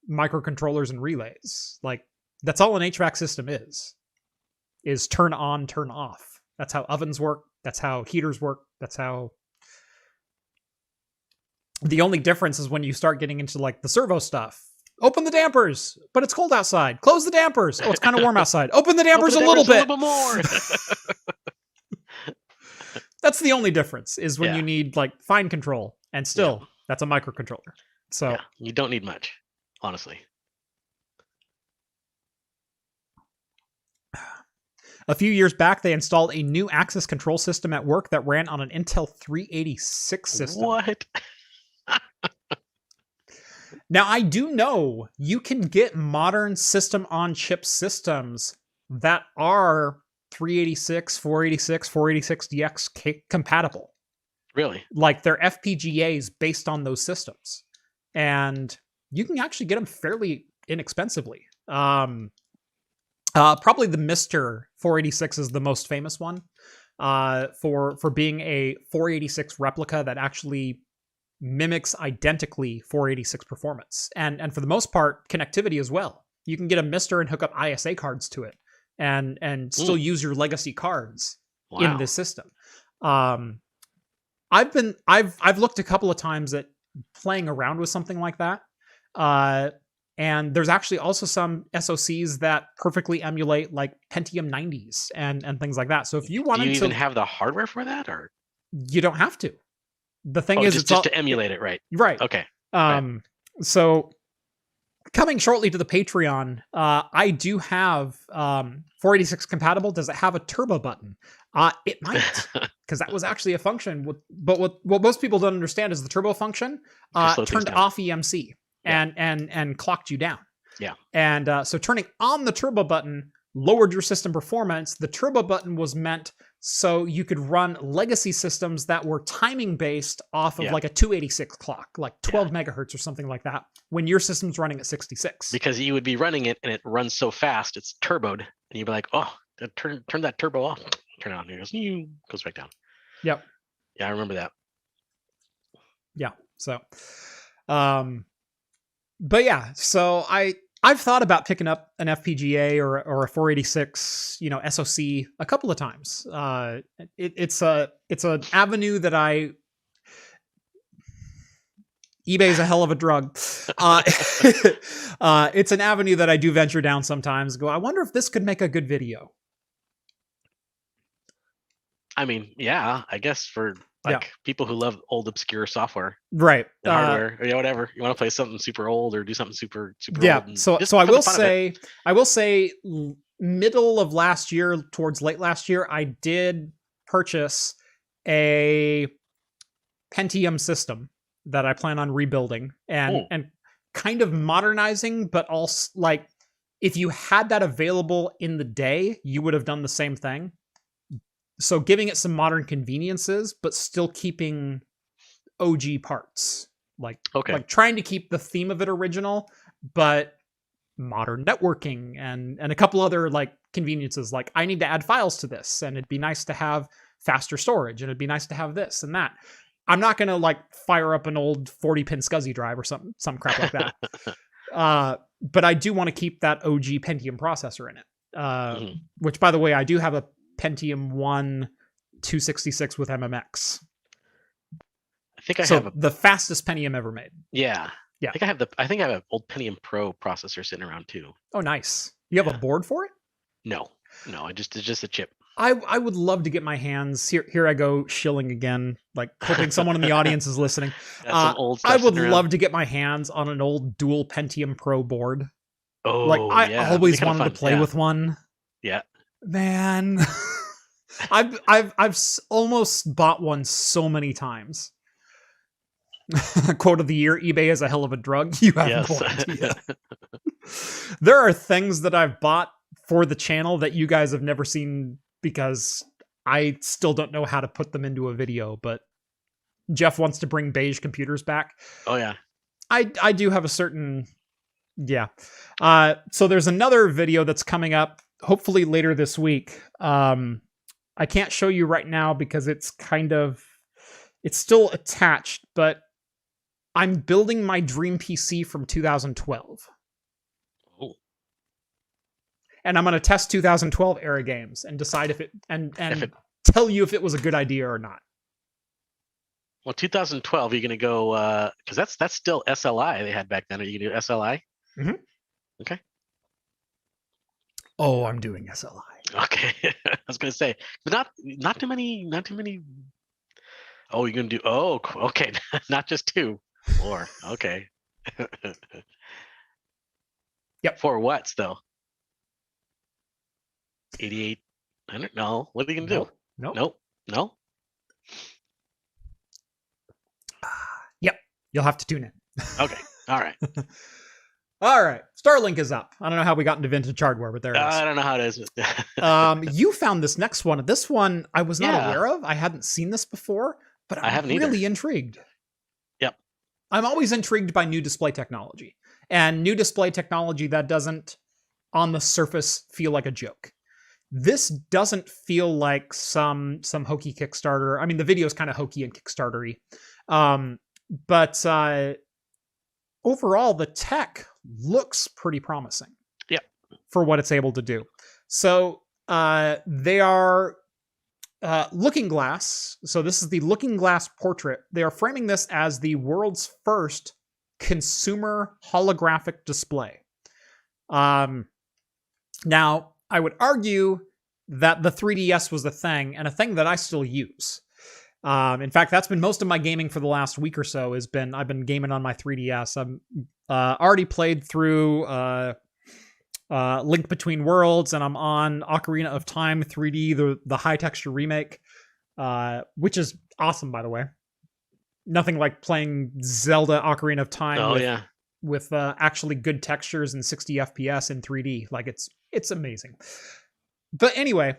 A: microcontrollers and relays. Like, that's all an HVAC system is turn on, turn off. That's how ovens work. That's how heaters work. That's how... The only difference is when you start getting into like the servo stuff. Open the dampers, but it's cold outside. Close the dampers. Oh, it's kind of warm outside. Open the dampers a little bit.
B: A little bit more.
A: That's the only difference is when you need like fine control, and still that's a microcontroller. So
B: you don't need much, honestly.
A: A few years back, they installed a new access control system at work that ran on an Intel 386 system.
B: What?
A: Now, I do know you can get modern system-on-chip systems that are 386, 486, 486DX compatible.
B: Really?
A: Like they're FPGAs based on those systems. And you can actually get them fairly inexpensively. Probably the Mr. 486 is the most famous one for being a 486 replica that actually mimics identically 486 performance, and for the most part connectivity as well. You can get a Mister and hook up ISA cards to it and still use your legacy cards in this system. I've looked a couple of times at playing around with something like that, and there's actually also some SoCs that perfectly emulate like Pentium 90s and things like that. So if you wanted
B: to even have the hardware for that, or
A: you don't have to. The thing is,
B: it's just to emulate it, right?
A: Right.
B: Okay.
A: So coming shortly to the Patreon, I do have 486 compatible. Does it have a turbo button? It might, because that was actually a function. But what most people don't understand is the turbo function turned off EMC and clocked you down.
B: Yeah.
A: And so turning on the turbo button lowered your system performance. The turbo button was meant so you could run legacy systems that were timing based off of like a 286 clock, like 12 megahertz or something like that, when your system's running at 66.
B: Because you would be running it and it runs so fast, it's turboed, and you'd be like, oh, turn that turbo off. Turn it on. It goes back down.
A: Yep.
B: Yeah, I remember that.
A: Yeah. So, but yeah, so I've thought about picking up an FPGA or a 486, SoC a couple of times. It's an avenue that eBay is a hell of a drug. It's an avenue that I do venture down sometimes. I wonder if this could make a good video.
B: I mean, yeah, I guess for like people who love old obscure software,
A: right?
B: And hardware, or whatever. You want to play something super old or do something super
A: old. So I will say, middle of last year, towards late last year, I did purchase a Pentium system that I plan on rebuilding and kind of modernizing, but also like if you had that available in the day, you would have done the same thing. So giving it some modern conveniences, but still keeping OG parts, like trying to keep the theme of it original, but modern networking and a couple other like conveniences. Like I need to add files to this, and it'd be nice to have faster storage, and it'd be nice to have this and that. I'm not going to like fire up an old 40-pin SCSI drive or some crap like that. But I do want to keep that OG Pentium processor in it. Which, by the way, I do have a Pentium 1 266 with MMX.
B: I think I have the
A: fastest Pentium ever made.
B: Yeah. I think I have an old Pentium Pro processor sitting around too.
A: Oh, nice. You have a board for it?
B: No, it's just a chip.
A: I would love to get my hands here. I go shilling again, like hoping someone in the audience is listening.
B: Some old stuff
A: I would love to get my hands on an old dual Pentium Pro board.
B: Oh,
A: like I always wanted to play with one.
B: Yeah,
A: man, I've almost bought one so many times. Quote of the year: eBay is a hell of a drug. You have no idea. There are things that I've bought for the channel that you guys have never seen, because I still don't know how to put them into a video, but Jeff wants to bring beige computers back.
B: Oh yeah.
A: I do have a certain, so there's another video that's coming up hopefully later this week. I can't show you right now because it's still attached, but I'm building my dream PC from 2012. And I'm going to test 2012 era games and decide if it tell you if it was a good idea or not.
B: Well, 2012, you're going to go because that's still SLI they had back then. Are you going to do SLI?
A: Mm-hmm.
B: Okay.
A: Oh, I'm doing SLI.
B: Okay, I was going to say, but not too many. Oh, you're going to do? Oh, okay, not just 2, 4. Okay.
A: Yep.
B: 4 watts though. 8800? No. What are you gonna do? Nope. No.
A: Yep. You'll have to tune in.
B: Okay. All right.
A: All right. Starlink is up. I don't know how we got into vintage hardware, but there it is.
B: I don't know how it is.
A: You found this next one. This one I was not aware of. I hadn't seen this before, but I'm really intrigued.
B: Yep.
A: I'm always intrigued by new display technology, and new display technology that doesn't, on the surface, feel like a joke. This doesn't feel like some hokey Kickstarter. I mean, the video is kind of hokey and Kickstarter-y. But overall, the tech looks pretty promising.
B: Yep.
A: For what it's able to do. So they are Looking Glass. So this is the Looking Glass portrait. They are framing this as the world's first consumer holographic display. Now, I would argue that the 3DS was a thing, and a thing that I still use. In fact, that's been most of my gaming for the last week or so. I've been gaming on my 3DS. I'm already played through Link Between Worlds, and I'm on Ocarina of Time 3D, the high texture remake, which is awesome, by the way. Nothing like playing Zelda Ocarina of Time with actually good textures and 60 FPS in 3D. Like it's amazing. But anyway,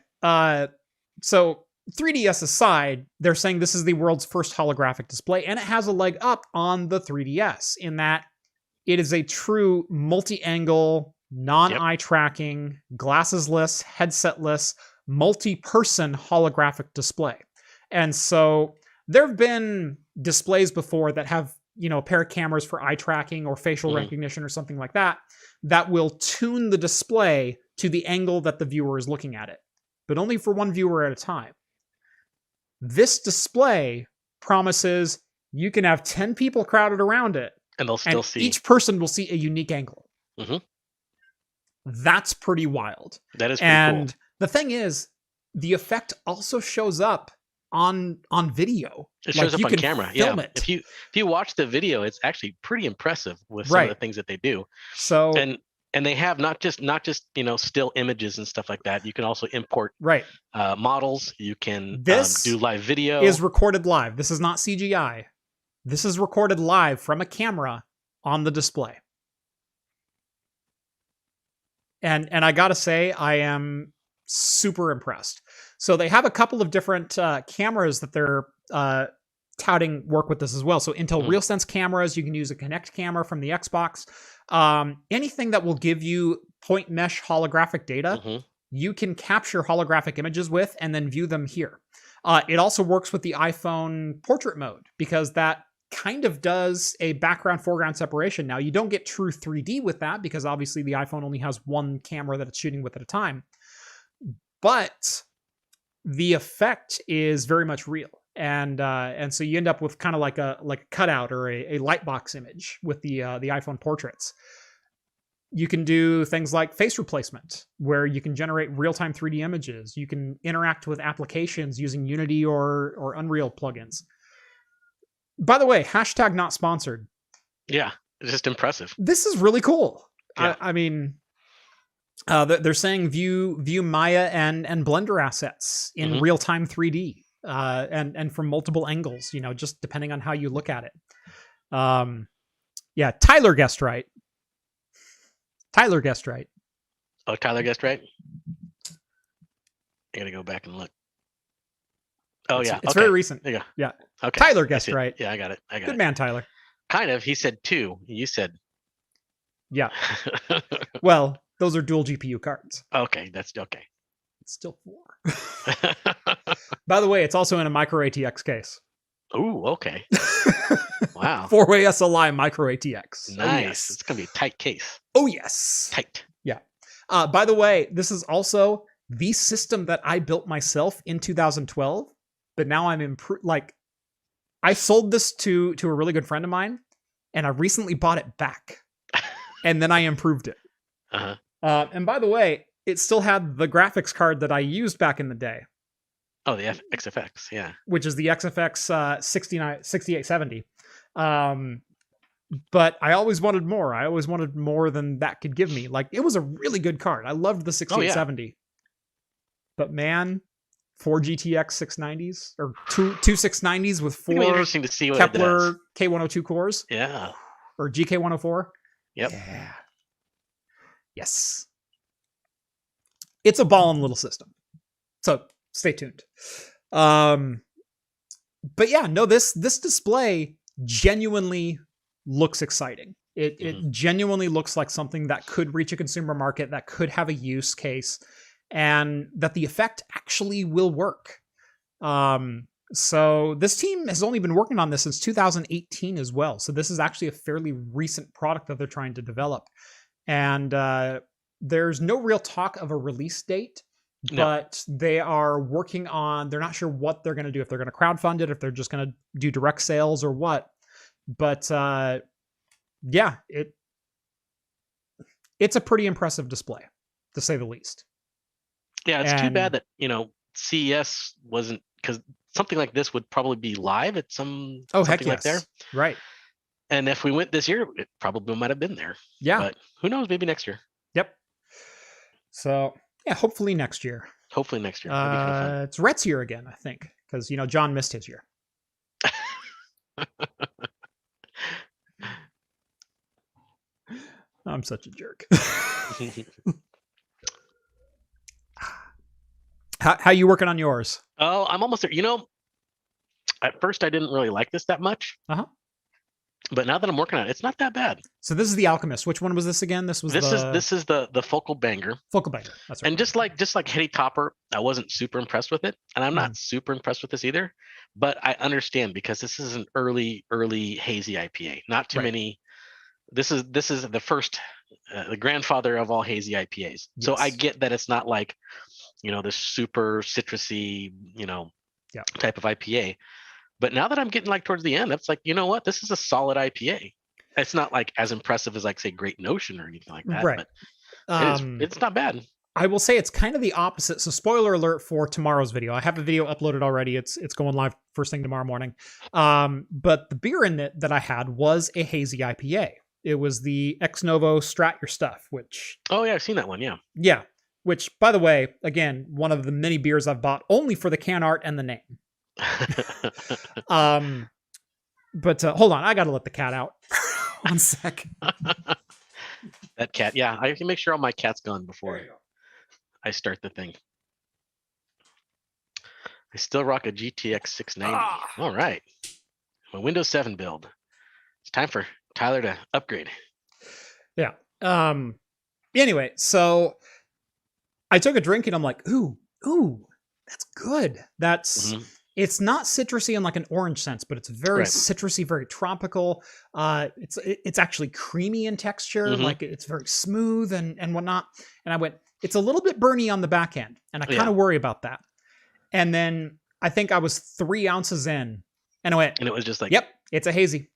A: so 3DS aside, they're saying this is the world's first holographic display, and it has a leg up on the 3DS in that it is a true multi-angle, non-eye tracking, glassesless, headsetless, multi-person holographic display. And so There have been displays before that have, a pair of cameras for eye tracking or facial recognition or something like that, that will tune the display to the angle that the viewer is looking at it, but only for one viewer at a time. This display promises you can have 10 people crowded around it,
B: and they'll still see.
A: Each person will see a unique angle.
B: Mm-hmm.
A: That's pretty wild.
B: That is pretty cool.
A: The thing is, the effect also shows up on video.
B: It shows up on camera. Yeah. If you watch the video, it's actually pretty impressive with some of the things that they do.
A: So
B: and they have not just still images and stuff like that. You can also import models. You can do live video.
A: Is recorded live. This is not CGI. This is recorded live from a camera on the display. And I gotta say, I am super impressed. So they have a couple of different cameras that they're touting work with this as well. So Intel RealSense cameras, you can use a Kinect camera from the Xbox. Anything that will give you point mesh holographic data, you can capture holographic images with and then view them here. It also works with the iPhone portrait mode, because that kind of does a background-foreground separation. Now, you don't get true 3D with that, because obviously the iPhone only has one camera that it's shooting with at a time. But the effect is very much real. And so you end up with kind of like a cutout or a lightbox image with the iPhone portraits. You can do things like face replacement, where you can generate real-time 3D images. You can interact with applications using Unity or Unreal plugins. By the way, hashtag not sponsored.
B: Yeah, it's just impressive.
A: This is really cool.
B: Yeah.
A: I mean, they're saying view Maya and Blender assets in real-time 3D. And from multiple angles, just depending on how you look at it. Tyler guessed right.
B: Oh, Tyler guessed right? I gotta go back and look. Oh,
A: it's very recent.
B: There you go.
A: Yeah.
B: Okay.
A: Tyler guessed right.
B: Yeah, I got it.
A: Good man, Tyler.
B: Kind of. He said 2. You said.
A: Yeah. Well, those are dual GPU cards.
B: Okay, that's okay.
A: It's still 4. By the way, it's also in a micro ATX case.
B: Ooh, okay. Wow.
A: 4-way SLI micro ATX.
B: Nice.
A: Oh, yes.
B: It's going to be a tight case.
A: Oh, yes.
B: Tight.
A: Yeah. By the way, this is also the system that I built myself in 2012, but now I'm I sold this to a really good friend of mine, and I recently bought it back, and then I improved it. And by the way, it still had the graphics card that I used back in the day.
B: Oh, the XFX, yeah.
A: Which is the XFX 6870. But I always wanted more. I always wanted more than that could give me. Like, it was a really good card. I loved the 6870. Oh, yeah. But man, 4 GTX 690s, or two 690s with 4
B: interesting to see what
A: Kepler K102 cores.
B: Yeah.
A: Or GK104.
B: Yep.
A: Yeah. Yes. It's a ballin' little system. So stay tuned. But yeah, no, this display genuinely looks exciting. It genuinely looks like something that could reach a consumer market, that could have a use case, and that the effect actually will work. So this team has only been working on this since 2018 as well. So this is actually a fairly recent product that they're trying to develop. And there's no real talk of a release date, but they are working on, they're not sure what they're going to do, if they're going to crowdfund it, if they're just going to do direct sales or what. But yeah, it's a pretty impressive display, to say the least.
B: Yeah, it's too bad that, CES wasn't, because something like this would probably be live at something like there.
A: Right.
B: And if we went this year, it probably might have been there.
A: Yeah.
B: But who knows, maybe next year.
A: Yep. So, yeah, hopefully next year.
B: Hopefully next year. That'd be kind of fun.
A: It's Rhett's year again, I think, because, John missed his year. I'm such a jerk. How you working on yours?
B: Oh, I'm almost there. At first I didn't really like this that much. But now that I'm working on it, it's not that bad.
A: So this is the Alchemist. Which one was this again? This is
B: the focal banger.
A: Focal banger. That's right.
B: And just like Hetty Topper, I wasn't super impressed with it, and I'm not super impressed with this either. But I understand because this is an early hazy IPA. Not too many. This is the first, the grandfather of all hazy IPAs. Yes. So I get that it's not like, this super citrusy, type of IPA. But now that I'm getting like towards the end, it's like, you know what? This is a solid IPA. It's not like as impressive as like say Great Notion or anything like that.
A: Right.
B: But it's not bad.
A: I will say it's kind of the opposite. So spoiler alert for tomorrow's video. I have a video uploaded already. It's going live first thing tomorrow morning. But the beer in it that I had was a hazy IPA. It was the Ex Novo Strat Your Stuff, which...
B: Oh, yeah, I've seen that one, yeah.
A: Yeah, which, by the way, again, one of the many beers I've bought only for the can art and the name. But hold on, I gotta let the cat out. 1 sec.
B: That cat, yeah, I can make sure all my cat's gone before I start the thing. I still rock a GTX 690. All right, my Windows 7 build. It's time for Tyler to upgrade.
A: Yeah. Anyway, so I took a drink and I'm like, ooh, that's good. That's it's not citrusy in like an orange sense, but it's very citrusy, very tropical. It's actually creamy in texture, like it's very smooth and whatnot. And I went, it's a little bit burny on the back end, and I kind of worry about that. And then I think I was 3 ounces in, and I went,
B: and it was just like,
A: yep, it's a hazy.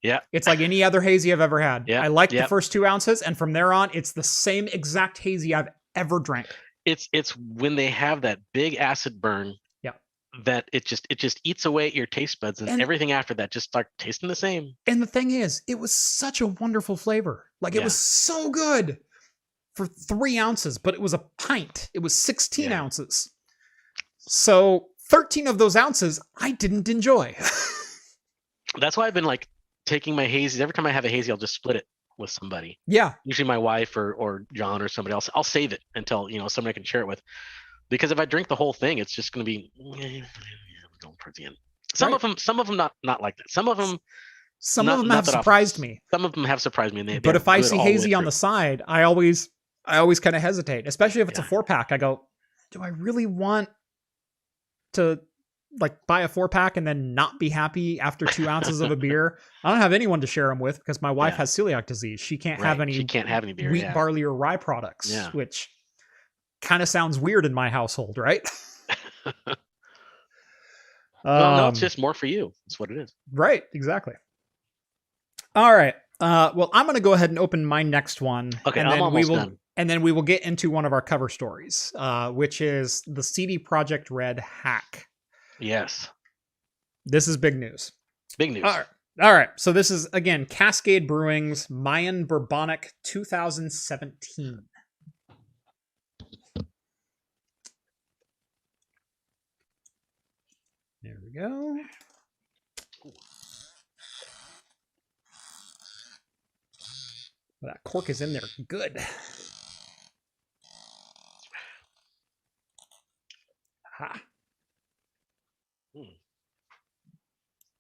B: Yeah.
A: It's like any other hazy I've ever had.
B: Yeah.
A: I like the first 2 ounces, and from there on, it's the same exact hazy I've ever drank.
B: It's when they have that big acid burn that it just eats away at your taste buds, and everything after that just start tasting the same.
A: And the thing is, it was such a wonderful flavor. Like it was so good for 3 ounces, but it was a pint. It was 16 ounces. So 13 of those ounces I didn't enjoy.
B: That's why I've been like taking my hazies. Every time I have a hazy, I'll just split it with somebody.
A: Yeah.
B: Usually my wife or John or somebody else. I'll save it until, somebody I can share it with. Because if I drink the whole thing, it's just going to be going towards the end. Some of them not like that. Some of them
A: have surprised me.
B: Some of them have surprised me.
A: But if I see hazy on the side, I always kind of hesitate, especially if it's a 4-pack. I go, do I really want to like buy a 4-pack and then not be happy after 2 ounces of a beer? I don't have anyone to share them with because my wife has celiac disease. She can't have any.
B: She can't have any beer,
A: wheat, barley, or rye products, which kind of sounds weird in my household, right?
B: Well, no, it's just more for you. That's what it is.
A: Right, exactly. All right. Well, I'm going to go ahead and open my next one.
B: Okay,
A: and
B: I'm almost done.
A: And then we will get into one of our cover stories, which is the CD Projekt Red hack.
B: Yes.
A: This is big news.
B: Big news.
A: All right. So this is, again, Cascade Brewing's Mayan Bourbonic 2017. There we go. Well, that cork is in there. Good. Ha.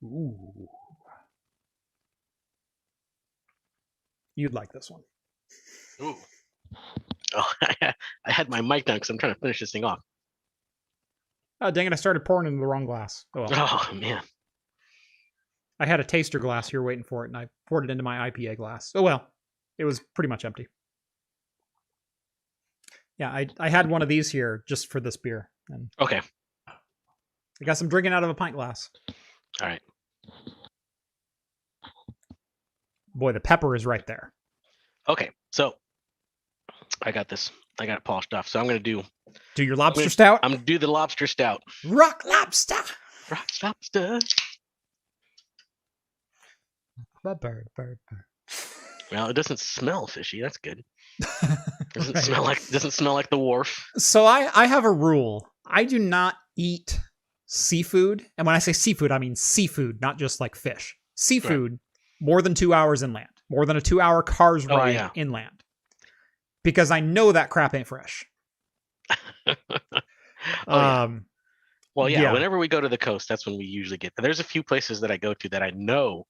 A: Ooh. You'd like this one.
B: Ooh. Oh, I had my mic down because I'm trying to finish this thing off.
A: Oh, dang it. I started pouring into the wrong glass. Oh, well.
B: Oh, man.
A: I had a taster glass here waiting for it, and I poured it into my IPA glass. Oh, well. It was pretty much empty. Yeah, I had one of these here just for this beer. And
B: okay.
A: I guess I'm drinking out of a pint glass.
B: All right.
A: Boy, the pepper is right there.
B: Okay, so I got this. I got it polished off. So I'm going to
A: do your lobster stout?
B: I'm going to do the lobster stout.
A: Rock lobster.
B: Rock lobster.
A: Bird.
B: Well, it doesn't smell fishy. That's good. Doesn't smell like the wharf.
A: So I have a rule. I do not eat seafood, and when I say seafood, I mean seafood, not just like fish. Seafood more than 2 hours inland, more than a 2-hour car's ride inland, because I know that crap ain't fresh.
B: Well, yeah. Whenever we go to the coast, that's when we usually get. There's a few places that I go to that I know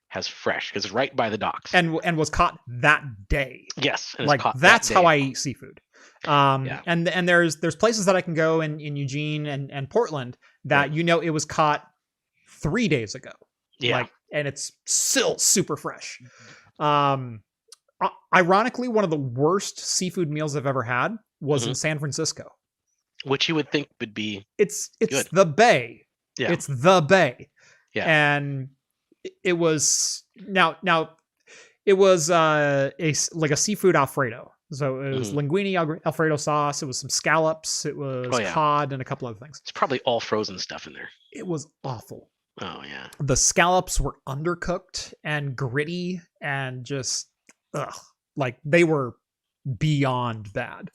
B: has fresh because it's right by the docks.
A: and was caught that day.
B: Yes, and
A: Like
B: it's caught
A: that's
B: that
A: how
B: day.
A: I eat seafood. And there's places that I can go in Eugene and Portland that it was caught 3 days ago.
B: Yeah.
A: Like, and it's still super fresh. Ironically, one of the worst seafood meals I've ever had was in San Francisco.
B: Which you would think would be
A: it's
B: good.
A: the Bay.
B: Yeah.
A: It's the Bay.
B: Yeah.
A: And it was now it was a seafood Alfredo. So it was linguine Alfredo sauce. It was some scallops. It was cod and a couple other things.
B: It's probably all frozen stuff in there.
A: It was awful.
B: Oh yeah.
A: The scallops were undercooked and gritty and just like they were beyond bad.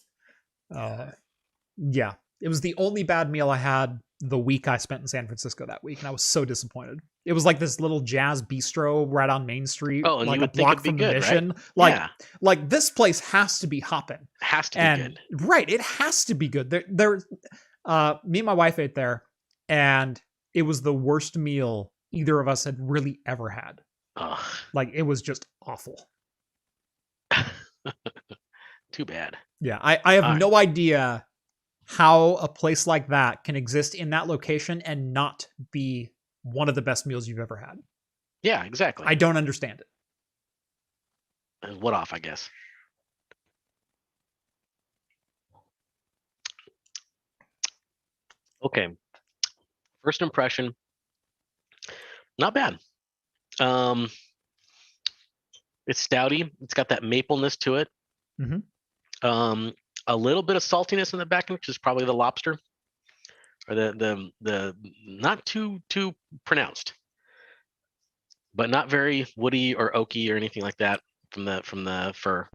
A: Yeah, it was the only bad meal I had the week I spent in San Francisco that week, and I was so disappointed. It was like this little jazz bistro right on Main Street,
B: and
A: like
B: you would
A: a block
B: think it'd
A: from
B: be
A: the
B: good,
A: Mission.
B: Right?
A: Like this place has to be hopping.
B: Has to be good.
A: Right, it has to be good. There, me and my wife ate there, and it was the worst meal either of us had really ever had.
B: Ugh.
A: Like it was just awful.
B: Too bad.
A: Yeah, I have no idea how a place like that can exist in that location and not be one of the best meals you've ever had.
B: Yeah, exactly.
A: I don't understand it.
B: What off, I guess. Okay. First impression, not bad. It's stouty. It's got that mapleness to it. A little bit of saltiness in the back, which is probably the lobster, or the not too pronounced, but not very woody or oaky or anything like that from the fur.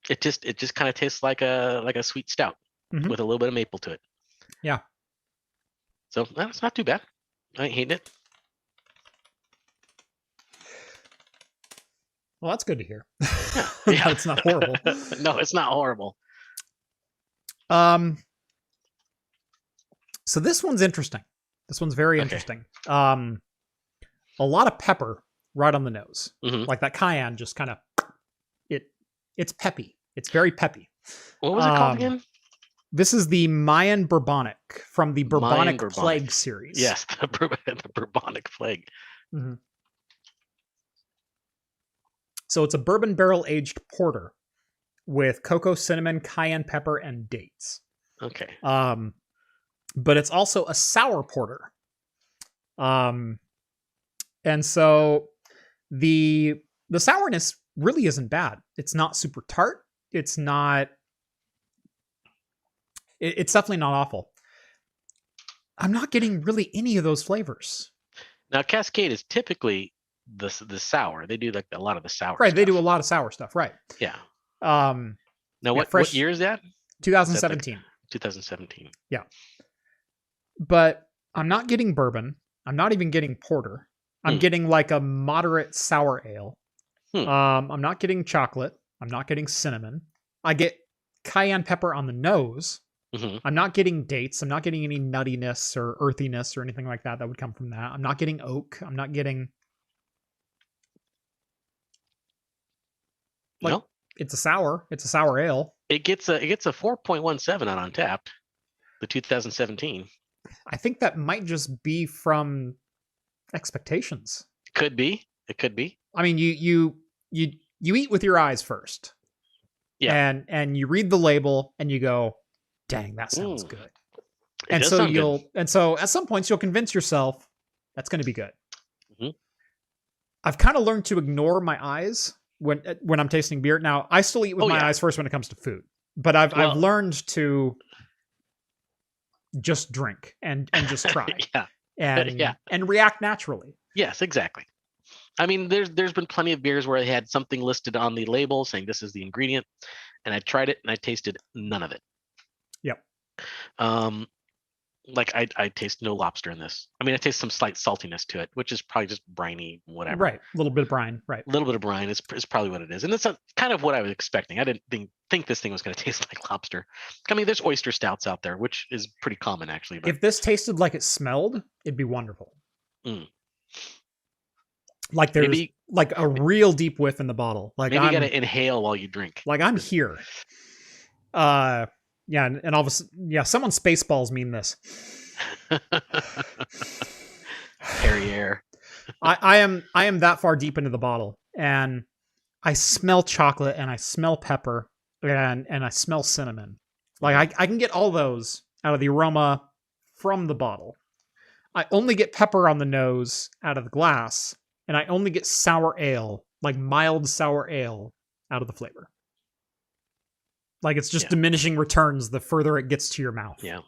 B: It just kind of tastes like a sweet stout with a little bit of maple to it.
A: Yeah.
B: So that's not too bad. I ain't hating it.
A: Well, that's good to hear.
B: Yeah.
A: It's not horrible.
B: No, it's not horrible.
A: So this one's interesting. This one's very interesting. A lot of pepper right on the nose. Like that cayenne just kind of it's peppy. It's very peppy.
B: What was it called again?
A: This is the Mayan Bourbonic from the Bourbonic Plague series.
B: Yes, the Bourbonic Plague.
A: So it's a bourbon barrel aged porter with cocoa, cinnamon, cayenne pepper, and dates.
B: Okay.
A: But it's also a sour porter. And so the sourness really isn't bad. It's not super tart. It's not. It's definitely not awful. I'm not getting really any of those flavors.
B: Now, Cascade is typically the sour. They do like a lot of the sour.
A: Right,
B: stuff.
A: they do a lot of sour stuff. Right.
B: Yeah.
A: Now,
B: what year is that?
A: 2017.
B: 2017.
A: Yeah. But I'm not getting bourbon. I'm not even getting porter. I'm getting like a moderate sour ale. I'm not getting chocolate. I'm not getting cinnamon. I get cayenne pepper on the nose. I'm not getting dates. I'm not getting any nuttiness or earthiness or anything like that would come from that. I'm not getting oak. I'm not getting... It's a sour. It's a sour ale.
B: It gets a 4.17 on Untapped, the 2017.
A: I think that might just be from expectations.
B: Could be. It could be.
A: I mean, you eat with your eyes first. Yeah. And you read the label and you go, "Dang, that sounds good." And so at some points you'll convince yourself that's going to be good. I've kind of learned to ignore my eyes when I'm tasting beer. Now, I still eat with my eyes first when it comes to food, but I've learned to just drink and just try and react naturally.
B: Yes, exactly. I mean, there's been plenty of beers where they had something listed on the label saying this is the ingredient, and I tried it and I tasted none of it.
A: Yep.
B: Like I taste no lobster in this. I mean, I taste some slight saltiness to it, which is probably just briny, whatever.
A: Right. A little bit of brine. Right.
B: A little bit of brine is probably what it is. And that's kind of what I was expecting. I didn't think this thing was going to taste like lobster. I mean, there's oyster stouts out there, which is pretty common actually. But
A: if this tasted like it smelled, it'd be wonderful. Like there's
B: Maybe
A: like a real deep whiff in the bottle. Like
B: maybe you gotta inhale while you drink.
A: Like I'm here. Yeah, and all of a sudden, yeah, someone Spaceballs mean this.
B: Perrier.
A: I am that far deep into the bottle, and I smell chocolate, and I smell pepper, and I smell cinnamon. Like I can get all those out of the aroma from the bottle. I only get pepper on the nose out of the glass, and I only get sour ale, like mild sour ale, out of the flavor. Like it's just diminishing returns the further it gets to your mouth.
B: Yeah.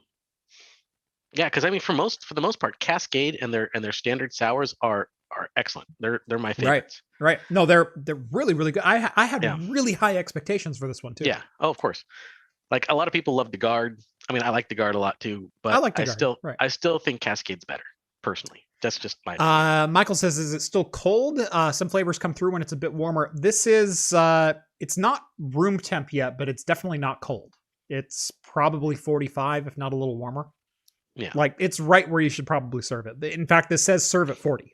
B: Yeah, because I mean, for the most part, Cascade and their standard sours are excellent. They're my favorites.
A: Right. No, they're really, really good. I had really high expectations for this one too.
B: Yeah. Oh, of course. Like a lot of people love the Guard. I mean, I like the Guard a lot too, but I still think Cascade's better personally. That's just my opinion.
A: Michael says, is it still cold? Some flavors come through when it's a bit warmer. This is it's not room temp yet, but it's definitely not cold. It's probably 45, if not a little warmer.
B: Yeah.
A: Like it's right where you should probably serve it. In fact, this says serve at 40.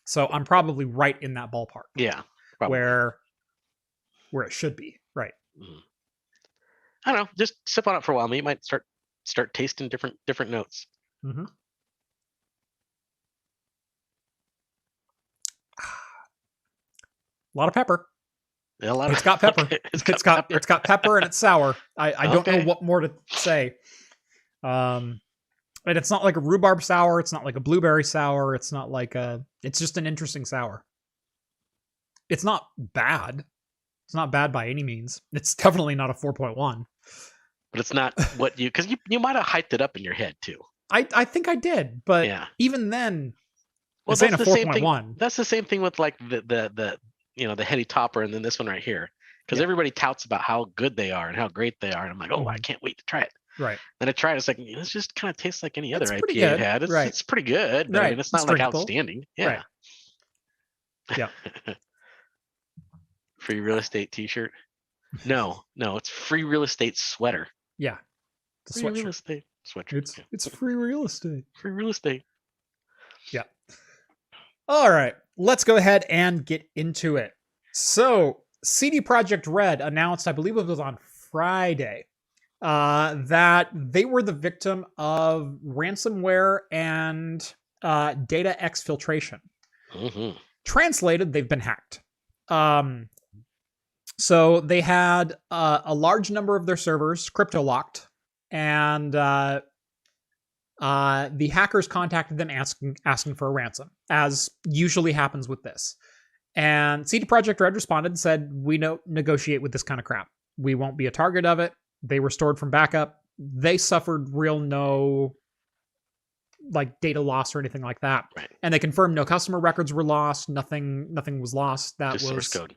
A: So I'm probably right in that ballpark.
B: Yeah. Probably.
A: Where it should be. Right.
B: Mm-hmm. I don't know. Just sip on it for a while. You might start tasting different notes.
A: Mm-hmm. A lot of pepper.
B: Yeah,
A: it's got pepper.
B: Okay.
A: It's got pepper and it's sour. I don't know what more to say. And it's not like a rhubarb sour. It's not like a blueberry sour. It's not like it's just an interesting sour. It's not bad. It's not bad by any means. It's definitely not a 4.1.
B: But it's not what because you might have hyped it up in your head too.
A: I think I did, but even then,
B: well,
A: that's
B: the
A: 4.1.
B: That's the same thing with like the the heady topper and then this one right here. Because everybody touts about how good they are and how great they are. And I'm like, oh, I can't wait to try it.
A: Right.
B: Then I tried it. It's like, it just kind of tastes like any other IPA
A: I've
B: had. It's pretty good. But I mean, it's not like
A: drinkable.
B: Outstanding. Yeah.
A: Right. Yeah.
B: Free real estate t-shirt. No, it's free real estate sweater.
A: Yeah.
B: Free real estate sweatshirt.
A: It's free real estate.
B: Free real estate.
A: Yeah. All right. Let's go ahead and get into it. So CD Projekt Red announced, I believe it was on Friday, that they were the victim of ransomware and data exfiltration.
B: Mm-hmm.
A: Translated, they've been hacked. So they had a large number of their servers crypto locked, and the hackers contacted them asking for a ransom, as usually happens with this. And CD Projekt Red responded and said, we don't negotiate with this kind of crap. We won't be a target of it. They were stored from backup. They suffered no like data loss or anything like that.
B: Right.
A: And they confirmed no customer records were lost. Nothing was lost. That
B: just
A: was
B: source code.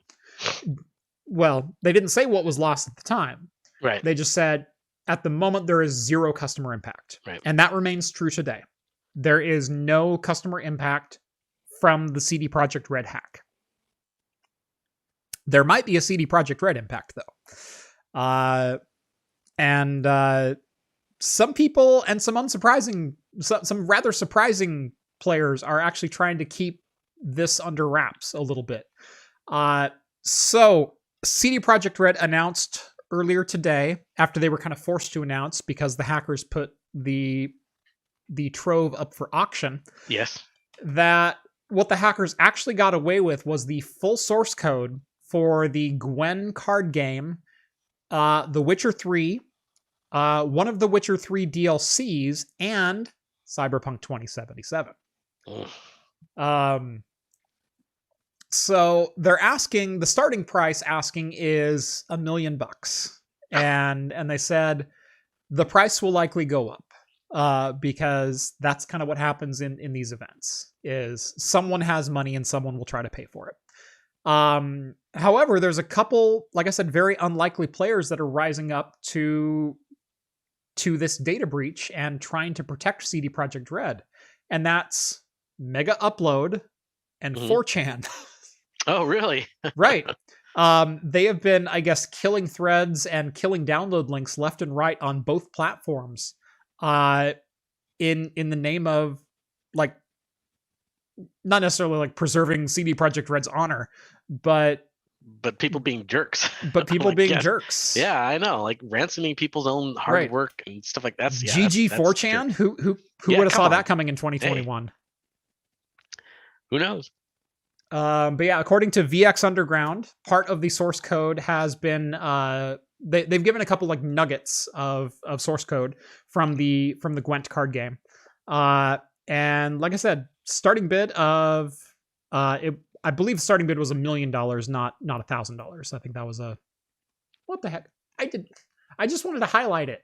A: Well, they didn't say what was lost at the time.
B: Right.
A: They just said at the moment there is zero customer impact.
B: Right.
A: And that remains true today. There is no customer impact from the CD Projekt Red hack. There might be a CD Projekt Red impact, though. And some people and some rather surprising players are actually trying to keep this under wraps a little bit. So CD Projekt Red announced earlier today, after they were kind of forced to announce because the hackers put the trove up for auction.
B: Yes.
A: That what the hackers actually got away with was the full source code for the Gwen card game, The Witcher 3, one of the Witcher 3 DLCs, and Cyberpunk 2077. So they're asking, the starting price asking is $1 million. And they said the price will likely go up because that's kind of what happens in these events is someone has money and someone will try to pay for it. However, there's a couple, like I said, very unlikely players that are rising up to this data breach and trying to protect CD Projekt Red. And that's Mega Upload and 4chan.
B: Oh, really?
A: Right. They have been, I guess, killing threads and killing download links left and right on both platforms in the name of like not necessarily like preserving CD Projekt Red's honor, but
B: people being jerks.
A: But people
B: like,
A: being jerks.
B: Yeah, I know. Like ransoming people's own hard work and stuff like that.
A: GG 4chan? Who would have saw that coming in 2021?
B: Hey. Who knows?
A: But yeah, according to VX Underground, part of the source code has been they've given a couple like nuggets of source code from the Gwent card game. And like I said, starting bid of I believe starting bid was $1 million, not $1,000. I think that was what the heck? I just wanted to highlight it.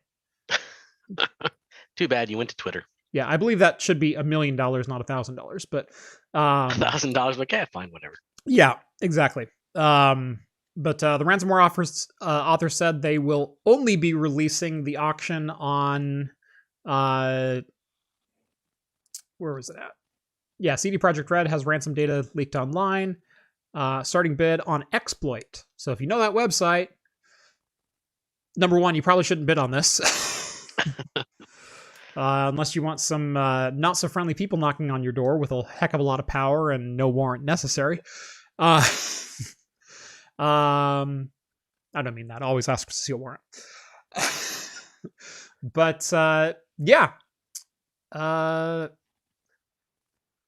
B: Too bad you went to Twitter.
A: Yeah, I believe that should be $1 million, not $1,000. But
B: $1,000, okay, fine, whatever.
A: Yeah, exactly. But the ransomware author said they will only be releasing the auction on where was it at? Yeah, CD Projekt Red has ransom data leaked online. Starting bid on Exploit. So if you know that website, number one, you probably shouldn't bid on this. Unless you want some not so friendly people knocking on your door with a heck of a lot of power and no warrant necessary. I don't mean that. Always ask to see a warrant. But yeah.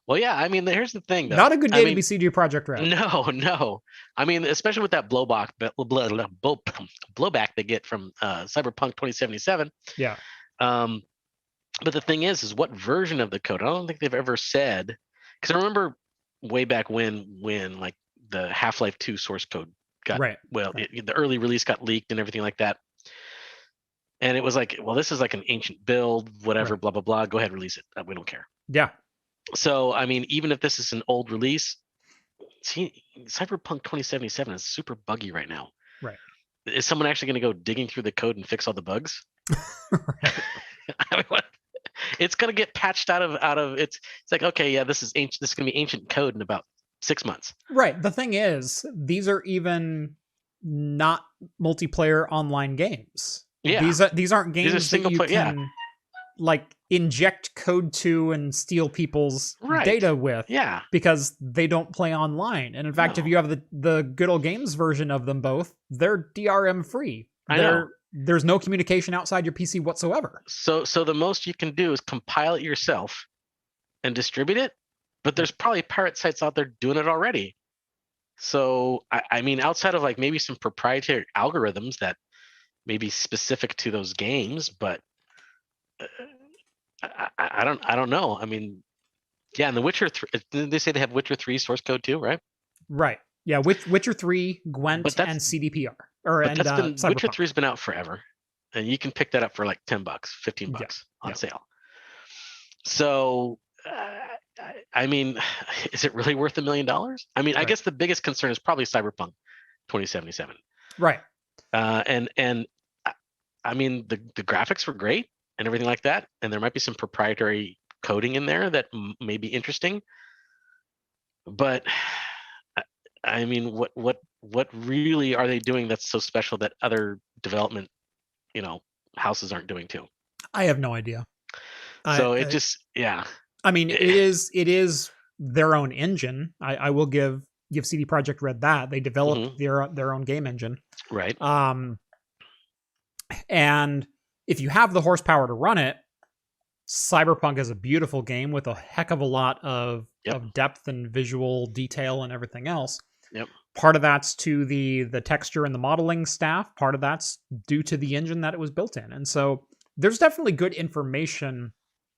B: Well, yeah. I mean, here's the thing. Though.
A: Not a good day to be CD Projekt Red.
B: No. I mean, especially with that blowback they get from Cyberpunk 2077.
A: Yeah.
B: But the thing is what version of the code? I don't think they've ever said, because I remember way back when like the Half-Life 2 source code got the early release got leaked and everything like that, and it was like, well, this is like an ancient build, whatever, blah blah blah. Go ahead, release it. We don't care.
A: Yeah.
B: So I mean, even if this is an old release, see, Cyberpunk 2077 is super buggy right now.
A: Right.
B: Is someone actually going to go digging through the code and fix all the bugs? I mean, what? It's going to get patched out of it's like, okay, yeah, this is ancient. This is going to be ancient code in about 6 months.
A: Right. The thing is, these are even not multiplayer online games.
B: Yeah.
A: These aren't games that you can like inject code to and steal people's data with.
B: Yeah.
A: Because they don't play online. And in fact, if you have the good old games version of them both, they're DRM free.
B: I know.
A: There's no communication outside your PC whatsoever.
B: So the most you can do is compile it yourself and distribute it, but there's probably pirate sites out there doing it already. So I mean, outside of like maybe some proprietary algorithms that may be specific to those games, but I don't know. I mean, yeah, and the Witcher 3, didn't they say they have Witcher 3 source code too, right?
A: Right. Yeah, Witcher 3, Gwent, and CDPR.
B: Witcher 3's been out forever, and you can pick that up for like $10, $15 on sale. So, I mean, is it really worth $1 million? I mean, I guess the biggest concern is probably Cyberpunk 2077.
A: Right.
B: And I mean, the graphics were great and everything like that, and there might be some proprietary coding in there that may be interesting, but I mean, what really are they doing that's so special that other development, houses aren't doing too?
A: I have no idea.
B: So
A: I mean, it is their own engine. I will give CD Projekt Red that they developed their own game engine,
B: right?
A: And if you have the horsepower to run it, Cyberpunk is a beautiful game with a heck of a lot of depth and visual detail and everything else.
B: Yep.
A: Part of that's to the texture and the modeling staff. Part of that's due to the engine that it was built in. And so there's definitely good information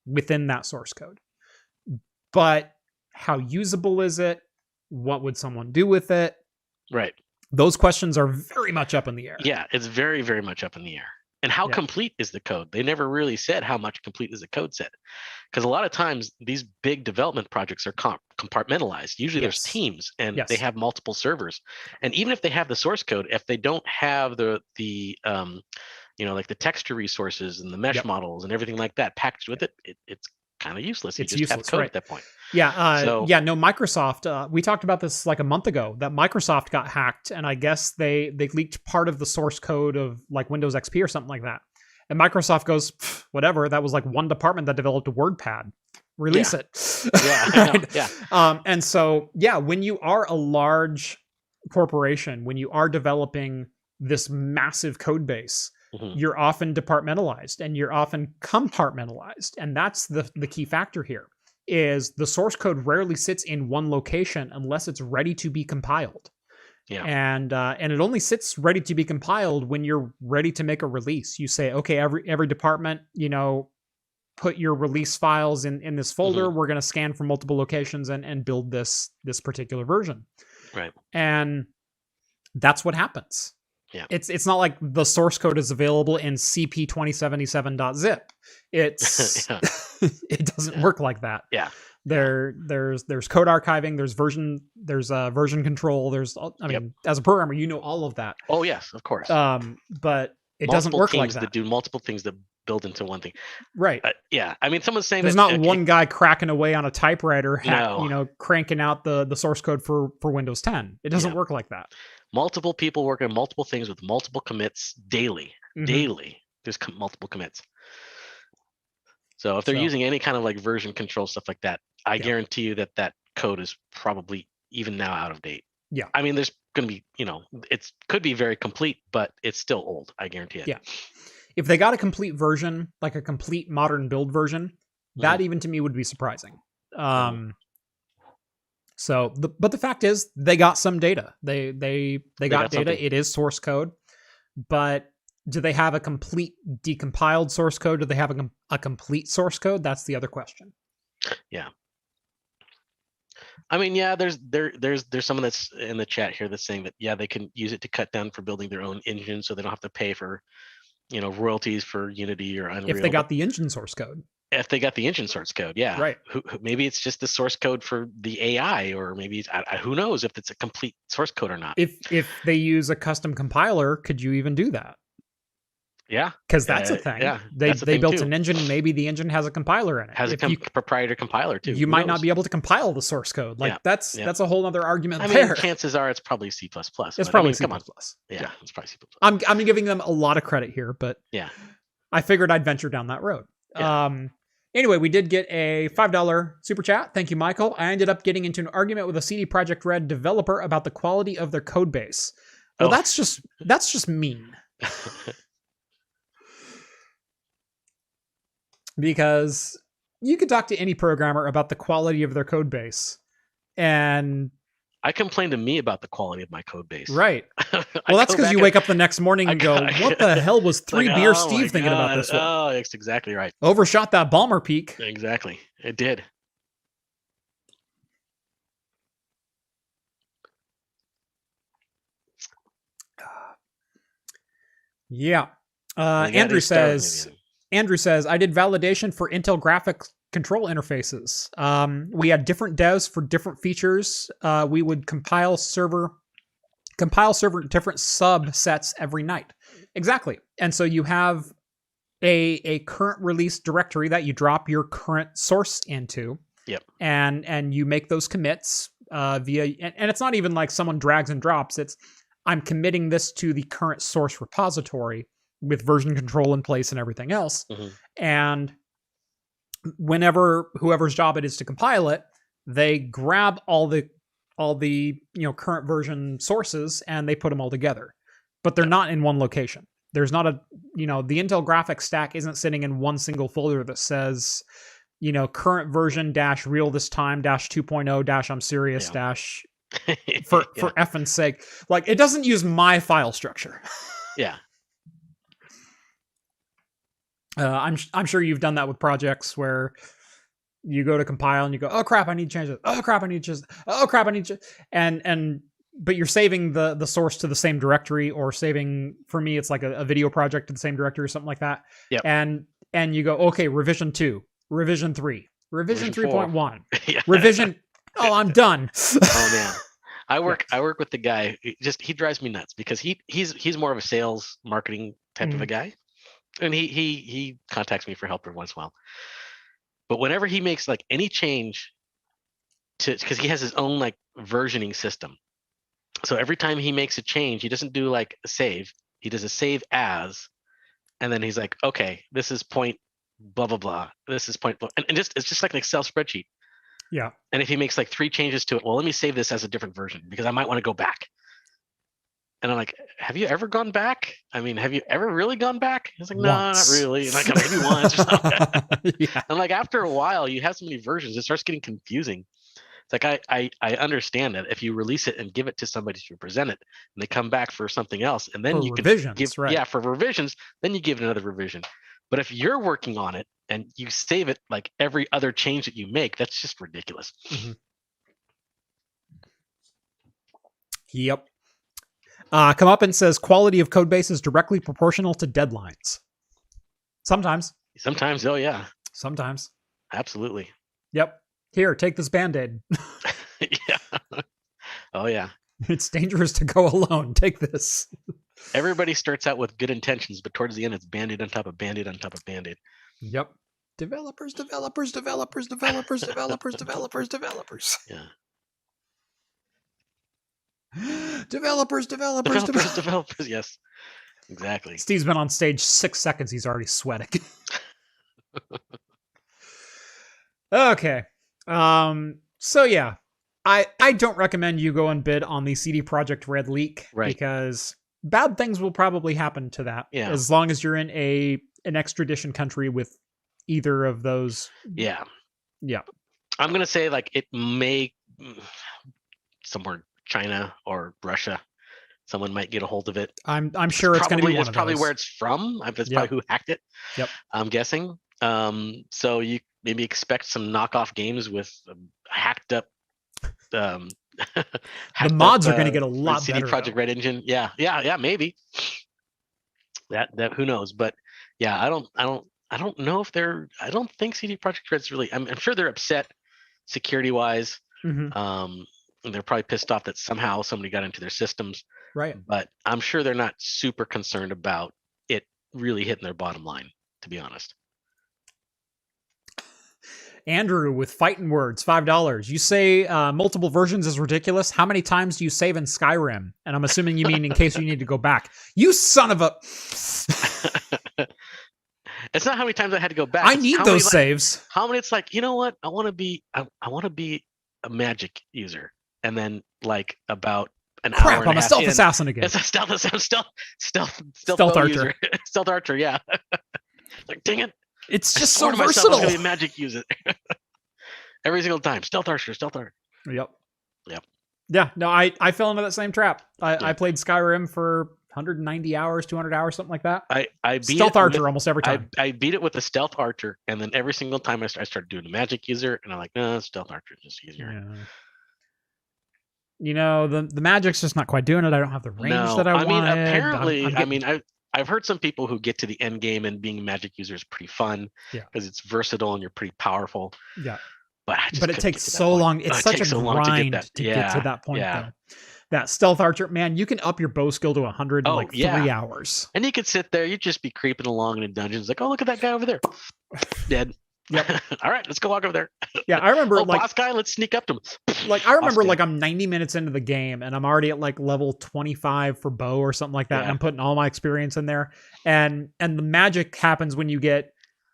A: within that source code. But how usable is it? What would someone do with it?
B: Right.
A: Those questions are very much up in the air.
B: Yeah, it's very, very much up in the air. And how complete is the code? They never really said how much complete is the code set. Because a lot of times these big development projects are compartmentalized. Usually there's teams and they have multiple servers. And even if they have the source code, if they don't have the like the texture resources and the mesh models and everything like that packaged with it, it's kind of useless. You just have code at that point.
A: Yeah. Microsoft, we talked about this like a month ago, that Microsoft got hacked, and I guess they leaked part of the source code of like Windows XP or something like that. And Microsoft goes, whatever, that was like one department that developed a WordPad. release it.
B: Yeah, I know. Yeah.
A: And so, yeah, when you are a large corporation, when you are developing this massive code base,
B: Mhm.
A: you're often departmentalized and you're often compartmentalized. And that's the key factor here is the source code rarely sits in one location unless it's ready to be compiled.
B: Yeah.
A: And it only sits ready to be compiled when you're ready to make a release. You say, okay, every department, put your release files in this folder. We're going to scan from multiple locations and build this particular version.
B: Right.
A: And that's what happens.
B: Yeah.
A: It's not like the source code is available in cp2077.zip. It's it doesn't work like that.
B: Yeah.
A: There's code archiving, there's version control, there's as a programmer, all of that.
B: Oh yes, of course.
A: But it doesn't work like that.
B: That do multiple things that build into one thing.
A: Right.
B: Yeah. I mean, someone's saying
A: there's not one guy cracking away on a typewriter, cranking out the source code for Windows 10. It doesn't work like that.
B: Multiple people working on multiple things with multiple commits daily. Daily, there's multiple commits. So if they're using any kind of like version control stuff like that, I guarantee you that code is probably even now out of date.
A: Yeah.
B: I mean, there's going to be, it could be very complete, but it's still old. I guarantee it.
A: Yeah. If they got a complete version, like a complete modern build version, that even to me would be surprising. So, but the fact is, they got some data. They got data. Something. It is source code, but do they have a complete decompiled source code? Do they have a complete source code? That's the other question.
B: Yeah. I mean, yeah, there's someone that's in the chat here that's saying that they can use it to cut down for building their own engine, so they don't have to pay for royalties for Unity or Unreal.
A: If they got the engine source code.
B: If they got the engine source code, yeah.
A: Right.
B: Maybe it's just the source code for the AI, or maybe who knows if it's a complete source code or not.
A: If they use a custom compiler, could you even do that?
B: Yeah,
A: because that's a thing.
B: Yeah,
A: they built an engine, and maybe the engine has a compiler in it.
B: Has a proprietary compiler too.
A: You might not be able to compile the source code. Like that's a whole other argument.
B: I mean, chances are it's probably C++.
A: It's probably C++.
B: Yeah, it's probably C++.
A: I'm giving them a lot of credit here, but I figured I'd venture down that road. Yeah. Anyway, we did get a $5 super chat. Thank you, Michael. I ended up getting into an argument with a CD Projekt Red developer about the quality of their code base. Well, that's just mean. Because you could talk to any programmer about the quality of their code base, and
B: I complained to me about the quality of my code base.
A: Right. Well, that's because you wake up the next morning and go, "What the hell was Three Beer Steve thinking about this one?"
B: Oh, it's exactly right.
A: Overshot that Balmer peak.
B: Exactly, it did.
A: Yeah. Andrew says, I did validation for Intel graphics control interfaces. We had different devs for different features. We would compile server different subsets every night. Exactly. And so you have a current release directory that you drop your current source into.
B: Yep.
A: And you make those commits via, and it's not even like someone drags and drops. It's, I'm committing this to the current source repository with version control in place and everything else. Mm-hmm. And whenever whoever's job it is to compile it, they grab all the current version sources and they put them all together. But they're not in one location. There's not the Intel graphics stack isn't sitting in one single folder that says, current version - real this time - 2.0 - I'm serious - for effing sake. Like, it doesn't use my file structure.
B: Yeah.
A: I'm sure you've done that with projects where you go to compile and you go, oh crap, I need to change it. Oh crap, I need to change it. Oh crap, I need to, but you're saving the source to the same directory, or saving, for me, it's like a video project to the same directory or something like that.
B: Yep.
A: And you go, okay, revision 2, revision 3, revision 3.1,
B: yeah.
A: Revision. Oh, I'm done.
B: Oh man. I work with the guy. He drives me nuts because he's more of a sales marketing type of a guy. And he contacts me for help every once in a while. But whenever he makes like any change because he has his own like versioning system. So every time he makes a change, he doesn't do like a save. He does a save as, and then he's like, okay, this is point blah blah blah. This is point, and just it's just like an Excel spreadsheet.
A: Yeah.
B: And if he makes like 3 changes to it, well, let me save this as a different version because I might want to go back. And I'm like, have you ever gone back? I mean, have you ever really gone back? He's like, no, not really. And like, maybe once or something.
A: Yeah.
B: And like after a while, you have so many versions, it starts getting confusing. It's like I understand that if you release it and give it to somebody to present it, and they come back for something else, and then
A: For
B: you
A: revisions,
B: can give
A: right.
B: for revisions, then you give it another revision. But if you're working on it and you save it like every other change that you make, that's just ridiculous.
A: Mm-hmm. Yep. Come up and says quality of code base is directly proportional to deadlines. Sometimes.
B: Sometimes, oh yeah.
A: Sometimes.
B: Absolutely.
A: Yep. Here, take this Band-Aid.
B: Yeah. Oh yeah.
A: It's dangerous to go alone. Take this.
B: Everybody starts out with good intentions, but towards the end, it's Band-Aid on top of Band-Aid on top of Band-Aid.
A: Yep. Developers.
B: Yeah. Developers. Yes. Exactly.
A: Steve's been on stage 6 seconds. He's already sweating. Okay. So yeah, I don't recommend you go and bid on the CD Projekt Red leak,
B: right?
A: Because bad things will probably happen to that.
B: Yeah.
A: As long as you're in an extradition country with either of those.
B: Yeah.
A: Yeah.
B: I'm gonna say like it may somewhere China or Russia. Someone might get a hold of it.
A: I'm sure it's going to be one of those.
B: It's probably where it's from. That's probably who hacked it.
A: Yep.
B: I'm guessing. So you maybe expect some knockoff games with hacked up. The
A: mods are going to get a lot
B: CD
A: better.
B: CD Projekt Red engine. Yeah, maybe. That who knows? But yeah, I don't know if they're. I don't think CD Projekt Red's really. I'm sure they're upset security wise.
A: Mm-hmm.
B: And they're probably pissed off that somehow somebody got into their systems.
A: Right.
B: But I'm sure they're not super concerned about it really hitting their bottom line, to be honest.
A: Andrew with Fighting Words, $5. You say multiple versions is ridiculous. How many times do you save in Skyrim? And I'm assuming you mean in case you need to go back. You son of a...
B: It's not how many times I had to go back.
A: I need those saves.
B: How many? It's like, you know what? I want to be a magic user, and then like about an hour. And
A: I'm a stealth assassin again.
B: It's a stealth assassin, stealth
A: archer.
B: User. Stealth archer, yeah. Like, dang it!
A: It's just so versatile.
B: I was gonna be a magic user every single time. Stealth archer.
A: Yep. Yeah. No, I fell into that same trap. I played Skyrim for 190 hours, 200 hours, something like that.
B: I beat
A: stealth archer almost every time.
B: I beat it with the stealth archer, and then every single time I started doing the magic user, and I'm like, no, stealth archer is just easier.
A: Yeah. You know, the magic's just not quite doing it. I don't have the range that I wanted.
B: Mean, apparently, I've heard some people who get to the end game and being a magic user is pretty fun because it's versatile and you're pretty powerful.
A: Yeah.
B: But
A: it takes so long. It's such a grind to get to that point, though. That stealth archer, man, you can up your bow skill to 100 in 3 hours.
B: And you could sit there, you'd just be creeping along in a dungeon. It's like, oh, look at that guy over there. Dead.
A: Yep.
B: All right, let's go walk over there.
A: Yeah, I remember
B: boss guy, let's sneak up to him.
A: Like I remember I'm 90 minutes into the game and I'm already at like level 25 for bow or something like that. And I'm putting all my experience in there. And the magic happens when you get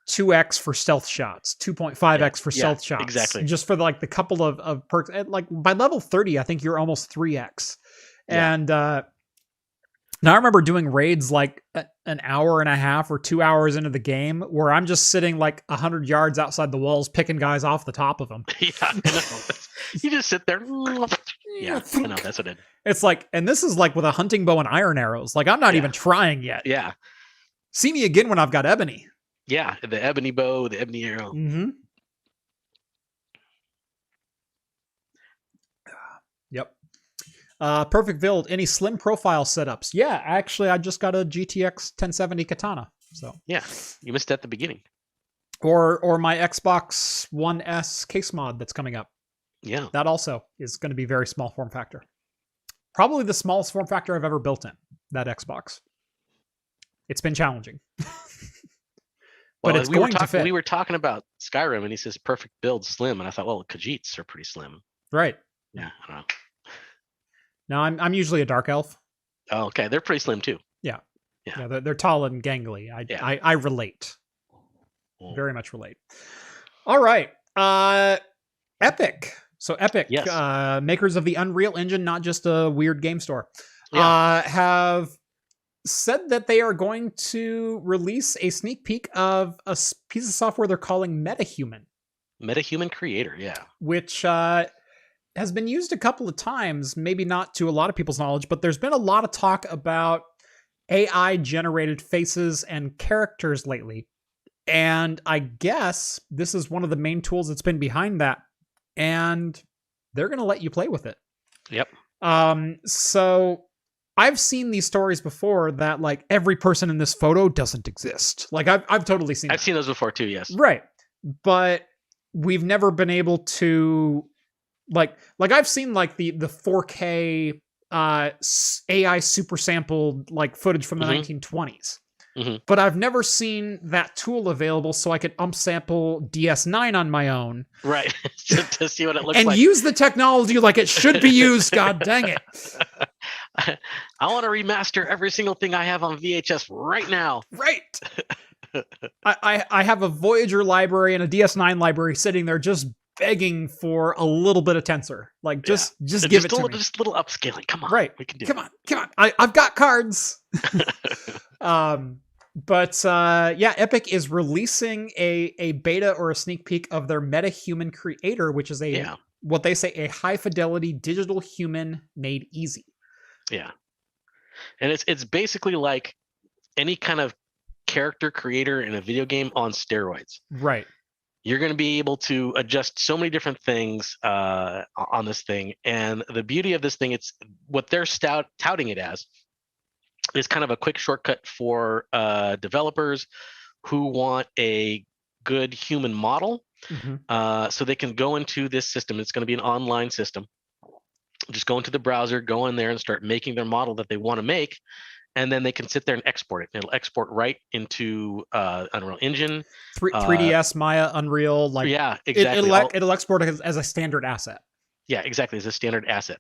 A: 2x for stealth shots, 2.5x for stealth shots.
B: Exactly.
A: Just for the couple of perks. And like by level 30, I think you're almost 3x. Yeah. And now I remember doing raids like an hour and a half or 2 hours into the game where I'm just sitting like 100 yards outside the walls picking guys off the top of them.
B: Yeah, I know. You just sit there. Yeah, I know. That's what it is.
A: It's like, and this is like with a hunting bow and iron arrows. Like I'm not even trying yet.
B: Yeah.
A: See me again when I've got ebony.
B: Yeah, the ebony bow, the ebony arrow.
A: Mm-hmm. Yep. Perfect build. Any slim profile setups? Yeah, actually, I just got a GTX 1070 katana. So
B: yeah, you missed at the beginning.
A: Or my Xbox One S case mod that's coming up.
B: Yeah,
A: that also is going to be very small form factor. Probably the smallest form factor I've ever built in that Xbox. It's been challenging. But it's going to fit.
B: We were talking about Skyrim, and he says perfect build, slim, and I thought, well, Khajiits are pretty slim.
A: Right.
B: Yeah, I don't know.
A: No, I'm usually a dark elf.
B: Oh, okay. They're pretty slim too.
A: Yeah. They're tall and gangly. I relate. Very much relate. All right. Epic. So Epic,
B: Yes.
A: makers of the Unreal Engine, not just a weird game store,
B: Yeah.
A: have said that they are going to release a sneak peek of a piece of software they're calling Metahuman.
B: Metahuman creator, yeah.
A: Which has been used a couple of times, maybe not to a lot of people's knowledge, but there's been a lot of talk about AI generated faces and characters lately. And I guess this is one of the main tools that's been behind that. And they're going to let you play with it.
B: Yep.
A: So I've seen these stories before that like every person in this photo doesn't exist. Like I've totally seen
B: I've seen those before too, yes.
A: Right. But we've never been able to like I've seen like the 4K AI super sampled like footage from the 1920s. But I've never seen that tool available so I could upsample DS9 on my own.
B: Right. to see what it looks
A: like. And use the technology like it should be used. God dang it.
B: I want to remaster every single thing I have on VHS right now.
A: Right. I have a Voyager library and a DS9 library sitting there just begging for a little bit of tensor. Like just give it to me.
B: Just a little upscaling. Come on.
A: Right.
B: We can do
A: Come on. I've got cards. But Epic is releasing a beta or a sneak peek of their Metahuman creator, which is what they say a high fidelity digital human made easy.
B: Yeah. And it's basically like any kind of character creator in a video game on steroids.
A: Right.
B: You're going to be able to adjust so many different things on this thing. And the beauty of this thing, it's what they're touting it as, is kind of a quick shortcut for developers who want a good human model. So they can go into this system. It's going to be an online system. Just go into the browser, go in there and start making their model that they want to make. And then they can sit there and export it. It'll export right into Unreal Engine.
A: 3ds, Maya, Unreal. Like,
B: yeah, exactly.
A: It'll export it as a standard asset.
B: Yeah, exactly. As a standard asset.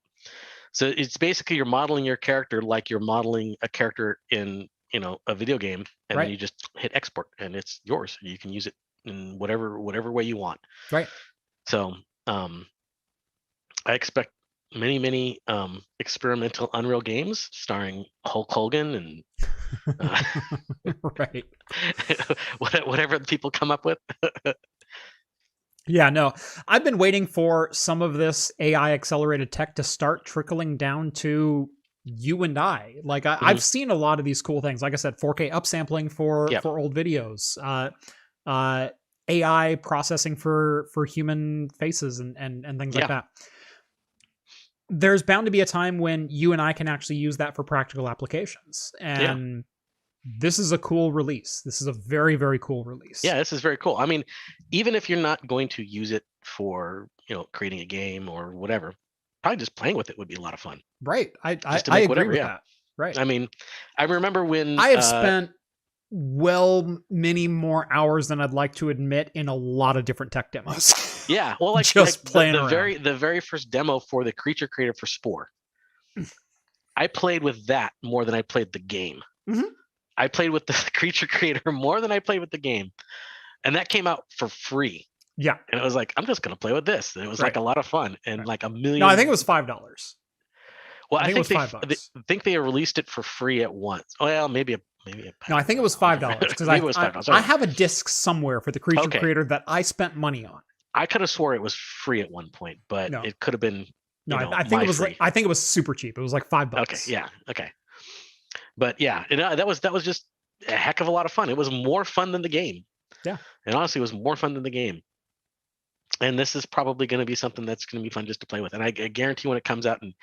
B: So it's basically you're modeling your character like you're modeling a character in, a video game, and then you just hit export and it's yours. You can use it in whatever way you want.
A: Right.
B: So I expect many experimental Unreal games starring Hulk Hogan and
A: right.
B: whatever people come up with.
A: Yeah, no, I've been waiting for some of this AI accelerated tech to start trickling down to you and I. Like I've seen a lot of these cool things. Like I said, 4K upsampling for old videos, AI processing for human faces and things like that. There's bound to be a time when you and I can actually use that for practical applications. And this is a cool release. This is a very, very cool release.
B: Yeah, this is very cool. I mean, even if you're not going to use it for, creating a game or whatever, probably just playing with it would be a lot of fun.
A: Right. I agree with that. Right.
B: I mean, I remember when
A: I have spent many more hours than I'd like to admit in a lot of different tech demos.
B: Yeah. Well, like
A: playing
B: the very first demo for the creature creator for Spore, I played with that more than I played the game. I played with the creature creator more than I played with the game. And that came out for free.
A: Yeah.
B: And it was like, I'm just going to play with this. And it was like a lot of fun. And like a million.
A: No, I think it was $5.
B: Well, I think
A: it was $5.
B: I think they released it for free at once. Well, maybe
A: no, I think it was $5 because I have a disc somewhere for the creature creator that I spent money on.
B: I could have swore it was free at one point, but it could have been.
A: I think it was free. I think it was super cheap. It was like $5.
B: Okay, yeah, okay. But yeah, that was just a heck of a lot of fun. It was more fun than the game.
A: Yeah,
B: and honestly, it was more fun than the game. And this is probably going to be something that's going to be fun just to play with. And I guarantee when it comes out, and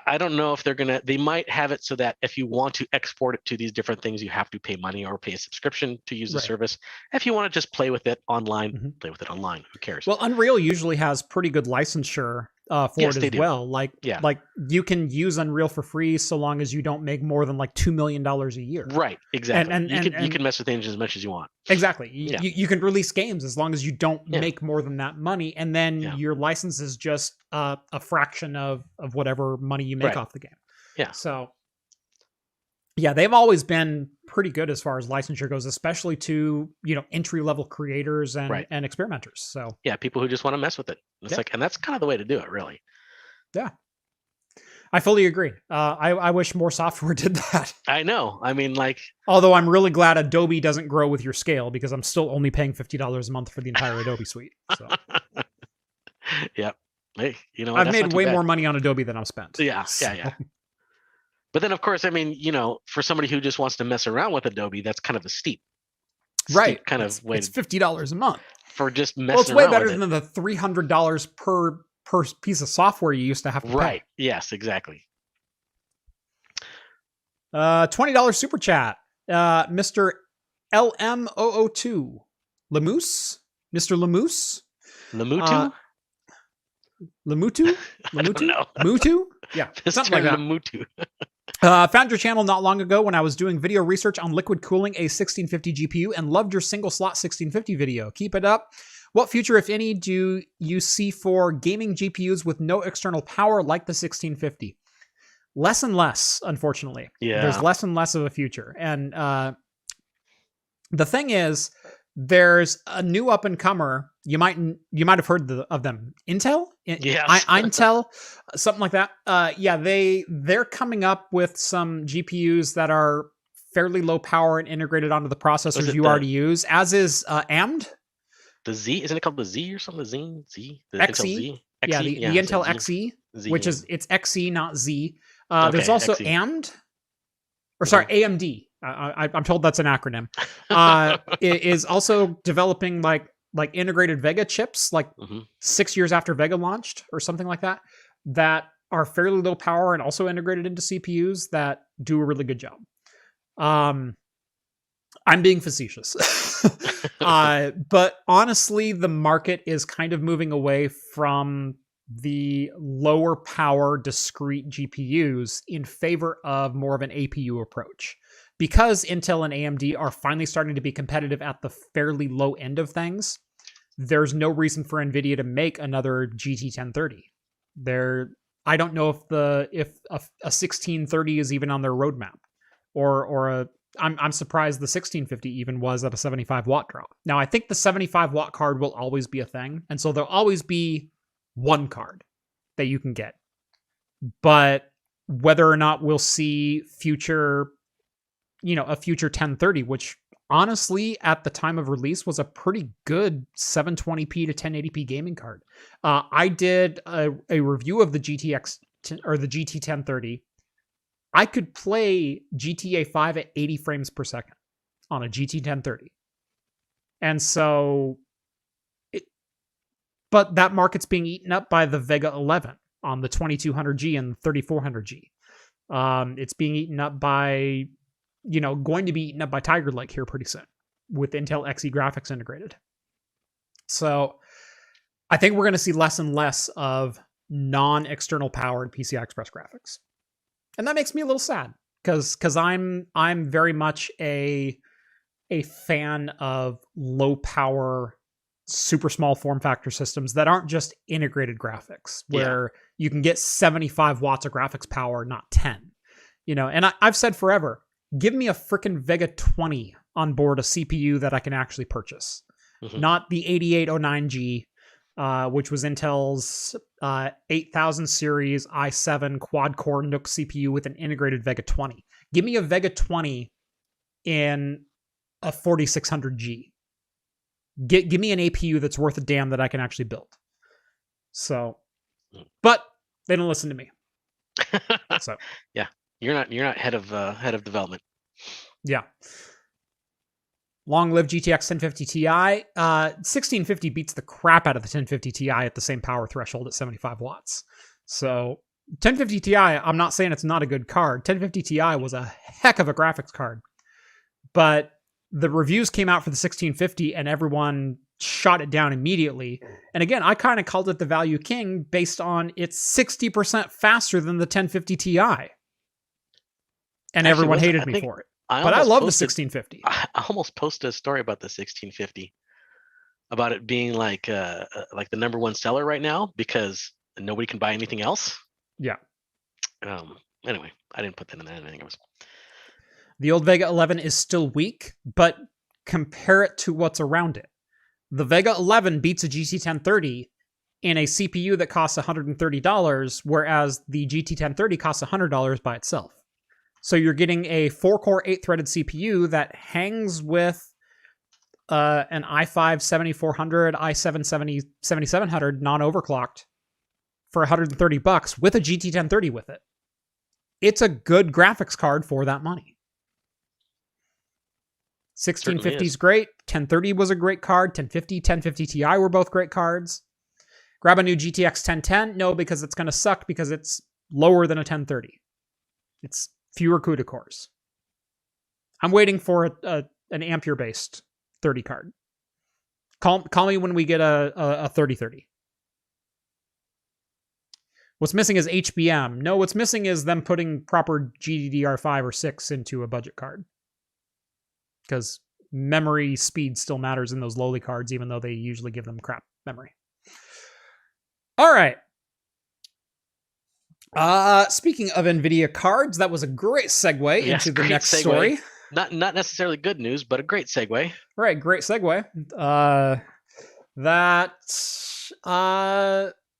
B: I don't know if they might have it so that if you want to export it to these different things, you have to pay money or pay a subscription to use the service. If you want to just play with it online, play with it online. Who cares?
A: Well, Unreal usually has pretty good licensure for it as well. Like you can use Unreal for free so long as you don't make more than like $2 million a year.
B: Right. Exactly. And you can mess with engines as much as you want.
A: Exactly. You can release games as long as you don't make more than that money. And then your license is just a fraction of whatever money you make off the game.
B: Yeah.
A: So Yeah, they've always been pretty good as far as licensure goes, especially to, entry level creators
B: Right.
A: and experimenters. So
B: Yeah, people who just want to mess with it. It's
A: yeah,
B: like, and that's kind of the way to do it, really.
A: yeah, I fully agree. I wish more software did that.
B: I know. I mean, like,
A: Although I'm really glad Adobe doesn't grow with your scale, because I'm still only paying $50 a month for the entire Adobe suite. So
B: yeah. Hey, you know what?
A: I've
B: That's
A: made
B: not too
A: way
B: bad.
A: more money on Adobe than I've spent.
B: Yeah,
A: So,
B: yeah. But then, of course, I mean, for somebody who just wants to mess around with Adobe, that's kind of a steep
A: right.
B: kind of way
A: It's $50 a month.
B: for just messing
A: Well, it's way
B: around
A: better
B: with it.
A: than the $300 per piece of software you used to have to pay.
B: Right. Yes, exactly.
A: $20 super chat. Mr. LM002. Lemoose? Mr. Lemoose?
B: Lamutu?
A: Lemutu?
B: I don't know.
A: Mutu? Yeah, something like that.
B: Lamutu.
A: Found your channel not long ago when I was doing video research on liquid cooling a 1650 GPU and loved your single slot 1650 video. Keep it up. What future, if any, do you see for gaming GPUs with no external power like the 1650? Less and less, unfortunately.
B: Yeah.
A: There's less and less of a future. And the thing is, there's a new up and comer. You might have heard of them. Intel?
B: Yes.
A: Intel, something like that. Yeah, they're coming up with some GPUs that are fairly low power and integrated onto the processors you already use, as is AMD.
B: The Z, isn't it called the Z or something? The Z? The
A: XE?
B: Intel Z?
A: Yeah,
B: XE?
A: the Intel XE,
B: Z,
A: which
B: yeah.
A: is it's XE, not Z.
B: Okay,
A: There's also
B: XE.
A: AMD, or sorry, AMD. I'm told that's an acronym. It is also developing like integrated Vega chips, like 6 years after Vega launched or something like that, that are fairly low power and also integrated into CPUs that do a really good job. I'm being facetious. But honestly, the market is kind of moving away from the lower power discrete GPUs in favor of more of an APU approach. Because Intel and AMD are finally starting to be competitive at the fairly low end of things, there's no reason for Nvidia to make another GT 1030. I don't know if a 1630 is even on their roadmap, or I'm surprised the 1650 even was at a 75 watt drop. Now, I think the 75 watt card will always be a thing, and so there'll always be one card that you can get. But whether or not we'll see a future 1030, which honestly at the time of release was a pretty good 720p to 1080p gaming card. I did a review of the GTX or the GT 1030. I could play GTA 5 at 80 frames per second on a GT 1030. And so but that market's being eaten up by the Vega 11 on the 2200G and 3400G. It's being eaten up by, going to be eaten up by Tiger Lake here pretty soon with Intel Xe graphics integrated. So I think we're going to see less and less of non-external powered PCI Express graphics. And that makes me a little sad because I'm very much a fan of low power, super small form factor systems that aren't just integrated graphics where you can get 75 watts of graphics power, not 10. And I've said forever, give me a freaking Vega 20 on board a CPU that I can actually purchase, not the 8809G, which was Intel's 8000 series i7 quad core NUC CPU with an integrated Vega 20. Give me a Vega 20 in a 4600G. Give me an APU that's worth a damn that I can actually build. So, but they don't listen to me. So
B: yeah, you're not head of development.
A: Yeah. Long live GTX 1050 Ti. 1650 beats the crap out of the 1050 Ti at the same power threshold at 75 watts. So 1050 Ti, I'm not saying it's not a good card. 1050 Ti was a heck of a graphics card. But the reviews came out for the 1650 and everyone shot it down immediately. And again, I kind of called it the value king based on it's 60% faster than the 1050 Ti. And actually, everyone hated me for it. But I love the 1650.
B: I almost posted a story about the 1650, about it being like the number one seller right now because nobody can buy anything else.
A: Yeah.
B: Anyway, I didn't put that in there. I think it was.
A: The old Vega 11 is still weak, but compare it to what's around it. The Vega 11 beats a GT 1030 in a CPU that costs $130, whereas the GT 1030 costs $100 by itself. So you're getting a 4-core, 8-threaded CPU that hangs with an i5 7400, i7 7700 non-overclocked for $130 with a GT 1030 with it. It's a good graphics card for that money. 1650 is great. 1030 was a great card. 1050 Ti were both great cards. Grab a new GTX 1010? No, because it's going to suck because it's lower than a 1030. It's fewer CUDA cores. I'm waiting for an Ampere-based 30 card. Call me when we get a 3030. What's missing is HBM. No, what's missing is them putting proper GDDR5 or 6 into a budget card. Because memory speed still matters in those lowly cards, even though they usually give them crap memory. All right. Speaking of Nvidia cards, that was a great segue into the next story.
B: Not necessarily good news, but a great segue.
A: Right, great segue.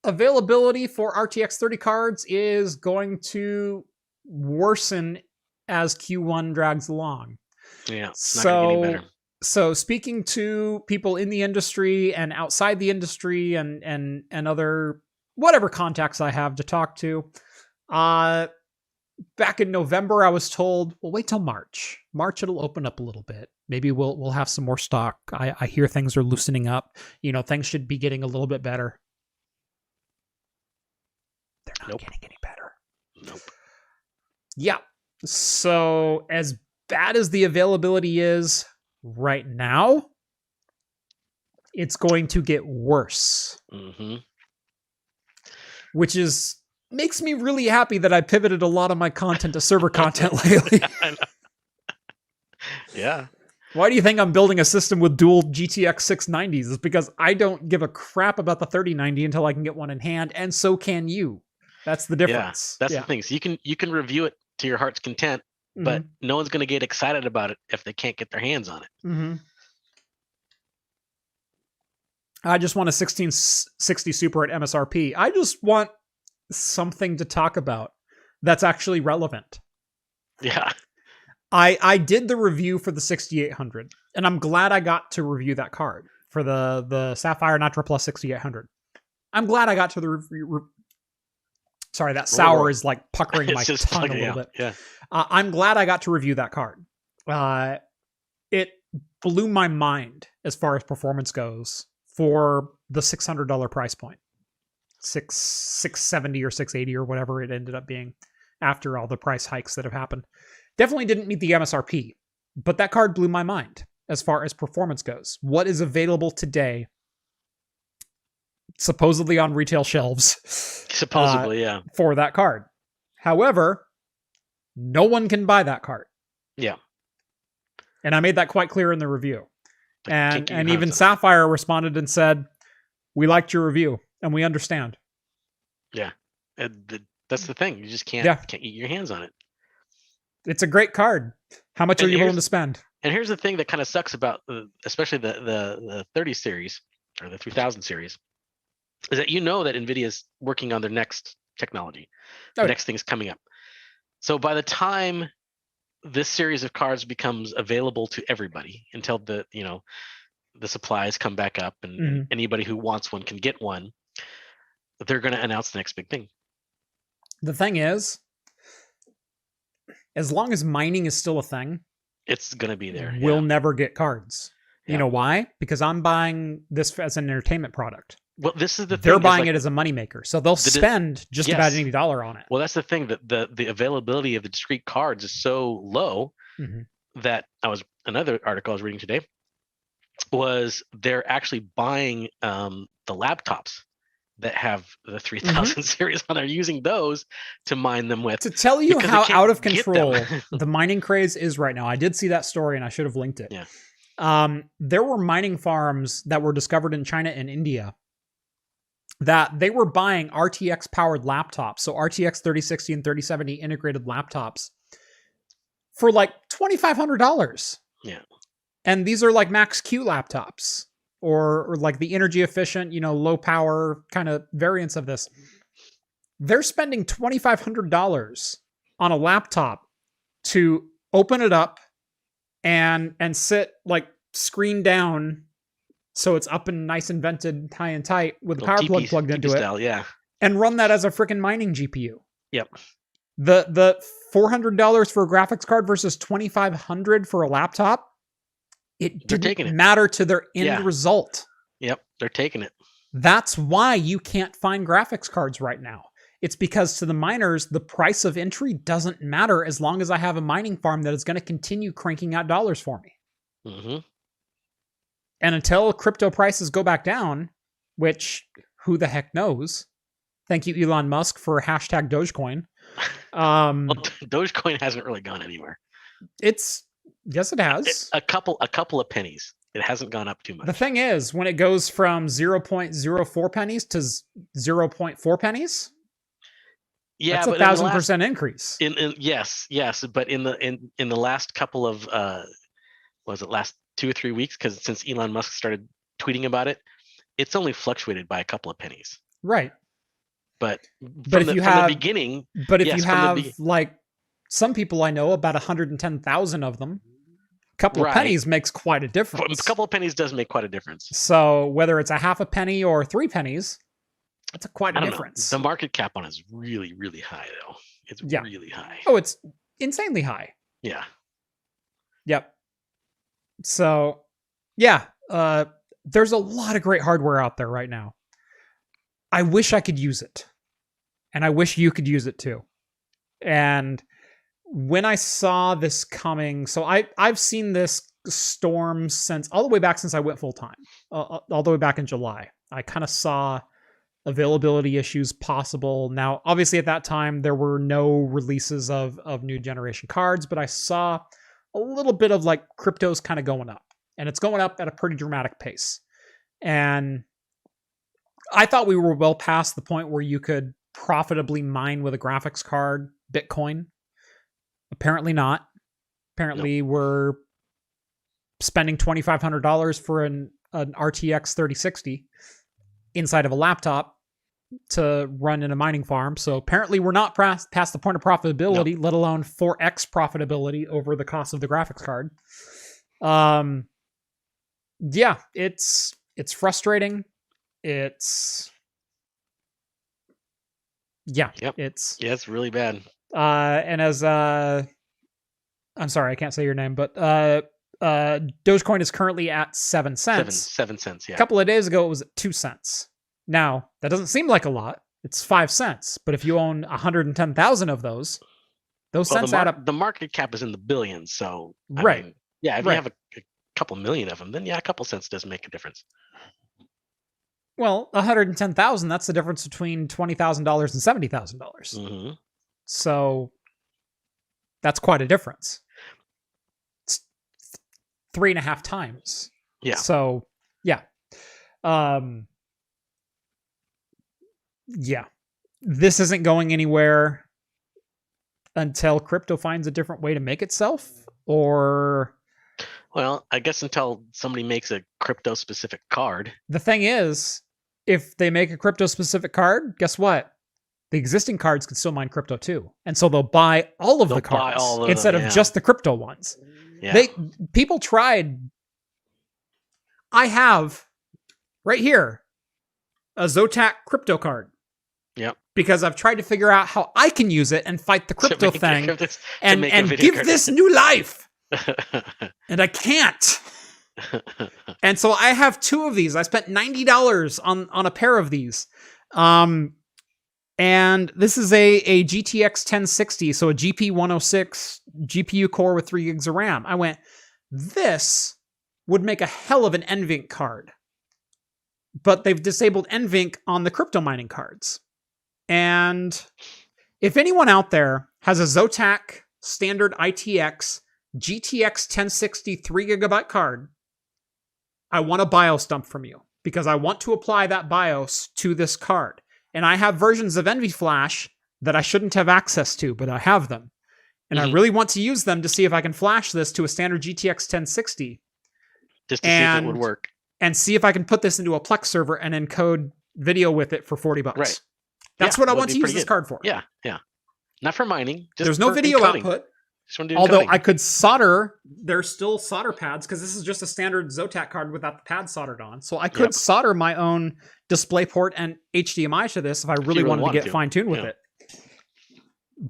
A: Availability for RTX 30 cards is going to worsen as Q1 drags along.
B: Yeah, it's not going to get any better.
A: So speaking to people in the industry and outside the industry and other whatever contacts I have to talk to, back in November I was told, well, wait till March. March it'll open up a little bit. Maybe we'll have some more stock. I hear things are loosening up. Things should be getting a little bit better. They're not getting any better.
B: Nope.
A: Yeah. So as bad as the availability is right now, it's going to get worse.
B: Mm-hmm.
A: Which makes me really happy that I pivoted a lot of my content to server content lately.
B: Yeah.
A: Why do you think I'm building a system with dual GTX 690s? It's because I don't give a crap about the 3090 until I can get one in hand, and so can you. That's the difference.
B: Yeah, that's the thing. So you can review it to your heart's content, but no one's going to get excited about it if they can't get their hands on it.
A: Mm-hmm. I just want a 1660 Super at MSRP. I just want something to talk about that's actually relevant.
B: Yeah.
A: I did the review for the 6800, and I'm glad I got to review that card for the Sapphire Nitro Plus 6800. I'm glad I got to the review. Sorry, that sour is like puckering my tongue a little bit.
B: Yeah.
A: I'm glad I got to review that card. It blew my mind as far as performance goes for the $600 price point. $670 or $680 or whatever it ended up being after all the price hikes that have happened. Definitely didn't meet the MSRP, but that card blew my mind as far as performance goes. What is available today, supposedly on retail shelves, for that card. However, no one can buy that card.
B: Yeah.
A: And I made that quite clear in the review. And even Sapphire responded and said, we liked your review and we understand.
B: Yeah. That's the thing. You just can't get your hands on it. It's
A: a great card. How much are you willing to spend?
B: And here's the thing that kind of sucks about especially the 30 series or the 3000 series is that that Nvidia is working on their next technology. The next thing's coming up. So by the time this series of cards becomes available to everybody until the supplies come back up and anybody who wants one can get one, they're going to announce the next big thing.
A: The thing is, as long as mining is still a thing,
B: it's going to be there.
A: We'll never get cards. Yeah. You know why? Because I'm buying this as an entertainment product.
B: Well, this is the thing.
A: They're buying it as a moneymaker, so they'll spend just about any dollar on it.
B: Well, that's the thing, that the availability of the discrete cards is so low that another article I was reading today was they're actually buying the laptops that have the 3000 series on. They're using those to mine them with.
A: To tell you how out of control the mining craze is right now, I did see that story and I should have linked it.
B: Yeah.
A: There were mining farms that were discovered in China and India that they were buying RTX powered laptops, so RTX 3060 and 3070 integrated laptops for like $2,500.
B: Yeah.
A: And these are like Max Q laptops or like the energy efficient, low power kind of variants of this. They're spending $2,500 on a laptop to open it up and sit like screen down so it's up and nice and vented high and tight with the power plug plugged into it.
B: Style, yeah.
A: And run that as a freaking mining GPU.
B: Yep.
A: The $400 for a graphics card versus $2,500 for a laptop, it didn't matter to their end result.
B: Yep, they're taking it.
A: That's why you can't find graphics cards right now. It's because to the miners, the price of entry doesn't matter as long as I have a mining farm that is going to continue cranking out dollars for me.
B: Mm-hmm.
A: And until crypto prices go back down, which who the heck knows? Thank you, Elon Musk, for hashtag Dogecoin.
B: Well, Dogecoin hasn't really gone anywhere.
A: Yes, it has.
B: A couple of pennies. It hasn't gone up too much.
A: The thing is, when it goes from 0.04 pennies to 0.4 pennies, that's 1,000% increase.
B: Yes, but in the last couple of last 2 or 3 weeks, because since Elon Musk started tweeting about it, it's only fluctuated by a couple of pennies.
A: Right.
B: But
A: if you have like some people I know, about 110,000 of them, a couple of pennies makes quite a difference.
B: A couple of pennies does make quite a difference.
A: So whether it's a half a penny or 3 pennies, that's quite a difference.
B: The market cap on it is really, really high, though. It's really high.
A: Oh, it's insanely high.
B: Yeah.
A: Yep. So, yeah, there's a lot of great hardware out there right now. I wish I could use it. And I wish you could use it too. And when I saw this coming, so I've seen this storm all the way back since I went full time, all the way back in July. I kind of saw availability issues possible. Now, obviously at that time, there were no releases of new generation cards, but I saw a little bit of like crypto's kind of going up, and it's going up at a pretty dramatic pace. And I thought we were well past the point where you could profitably mine with a graphics card Bitcoin. Apparently not. Apparently we're spending $2,500 for an RTX 3060 inside of a laptop to run in a mining farm. So apparently we're not past the point of profitability, let alone 4x profitability over the cost of the graphics card. Yeah, it's frustrating. It's really bad. And as I'm sorry, I can't say your name, but Dogecoin is currently at 7 cents.
B: 7 cents, yeah.
A: A couple of days ago, it was at 2 cents. Now, that doesn't seem like a lot. It's 5 cents. But if you own 110,000 of those cents add up.
B: The market cap is in the billions, so
A: right.
B: I mean, yeah, if you have a couple million of them, then yeah, a couple cents does make a difference.
A: Well, 110,000, that's the difference between $20,000 and $70,000.
B: Mm-hmm.
A: So that's quite a difference. It's 3.5 times.
B: Yeah.
A: So, yeah. Yeah. This isn't going anywhere until crypto finds a different way to make itself, or...
B: Well, I guess until somebody makes a crypto-specific card.
A: The thing is, if they make a crypto-specific card, guess what? The existing cards can still mine crypto too. And so they'll buy all of the cards instead of just the crypto ones.
B: Yeah.
A: People tried. I have, right here, a Zotac crypto card.
B: Yep.
A: Because I've tried to figure out how I can use it and fight the crypto thing and give
B: card.
A: This new life. And I can't. And so I have 2 of these. I spent $90 on a pair of these. And this is a GTX 1060, so a GP106 GPU core with 3 gigs of RAM. I went, this would make a hell of an NVENC card. But they've disabled NVENC on the crypto mining cards. And if anyone out there has a Zotac standard ITX GTX 1060 3GB card, I want a BIOS dump from you because I want to apply that BIOS to this card. And I have versions of NVFlash that I shouldn't have access to, but I have them. And I really want to use them to see if I can flash this to a standard GTX 1060.
B: Just to see if it would work.
A: And see if I can put this into a Plex server and encode video with it for $40.
B: Right.
A: That's what I want to use this card for.
B: Yeah, yeah. Not for mining. Just
A: There's no video
B: encoding.
A: output.
B: Do
A: although
B: encoding.
A: I could solder, there's still solder pads because this is just a standard Zotac card without the pad soldered on. So I could solder my own DisplayPort and HDMI to this if I really wanted to get fine-tuned with it.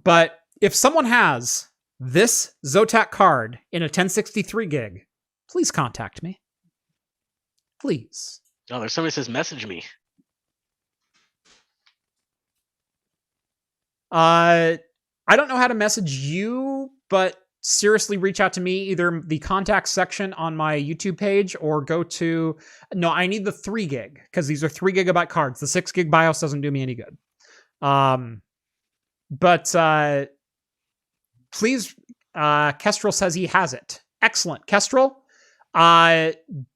A: But if someone has this Zotac card in a 1063 gig, please contact me. Please.
B: Oh, there's somebody that says message me.
A: I don't know how to message you, but seriously reach out to me, either the contact section on my YouTube page or go to... No, I need the 3 gig because these are 3 gigabyte cards. The 6 gig BIOS doesn't do me any good. But please, Kestrel says he has it. Excellent. Kestrel,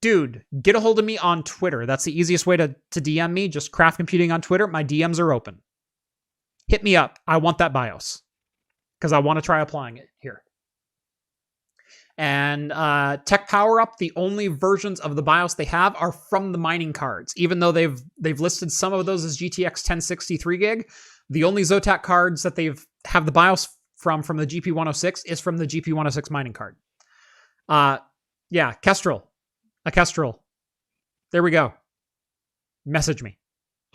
A: dude, get a hold of me on Twitter. That's the easiest way to DM me. Just Craft Computing on Twitter. My DMs are open. Hit me up. I want that BIOS because I want to try applying it here. And Tech Power Up, the only versions of the BIOS they have are from the mining cards. Even though they've listed some of those as GTX 1063 gig, the only Zotac cards that have the BIOS from the GP106 is from the GP106 mining card. Yeah, Kestrel. A Kestrel. There we go. Message me.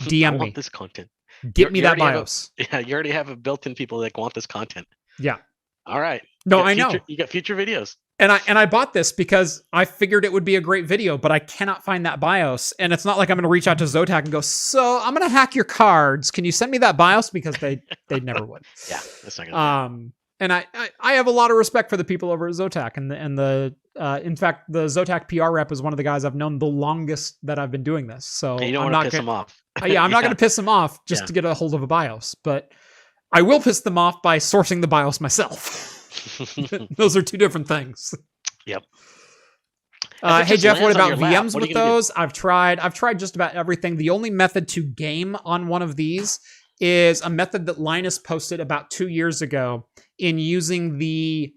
A: DM
B: I want
A: me.
B: this content.
A: Get me that BIOS.
B: You already have a built-in people that want this content.
A: Yeah.
B: All right.
A: No, I know.
B: You got future videos.
A: And I bought this because I figured it would be a great video, but I cannot find that BIOS. And it's not like I'm going to reach out to Zotac and go, so I'm going to hack your cards. Can you send me that BIOS? Because they never would.
B: Yeah, that's not gonna
A: and I have a lot of respect for the people over at Zotac, and in fact, the Zotac PR rep is one of the guys I've known the longest that I've been doing this. So
B: you don't want to piss them off.
A: Yeah, I'm not going to piss them off just to get a hold of a BIOS, but I will piss them off by sourcing the BIOS myself. Those are two different things.
B: Yep.
A: Hey Jeff, what about VMs with those? I've tried just about everything. The only method to game on one of these is a method that Linus posted about 2 years ago in using the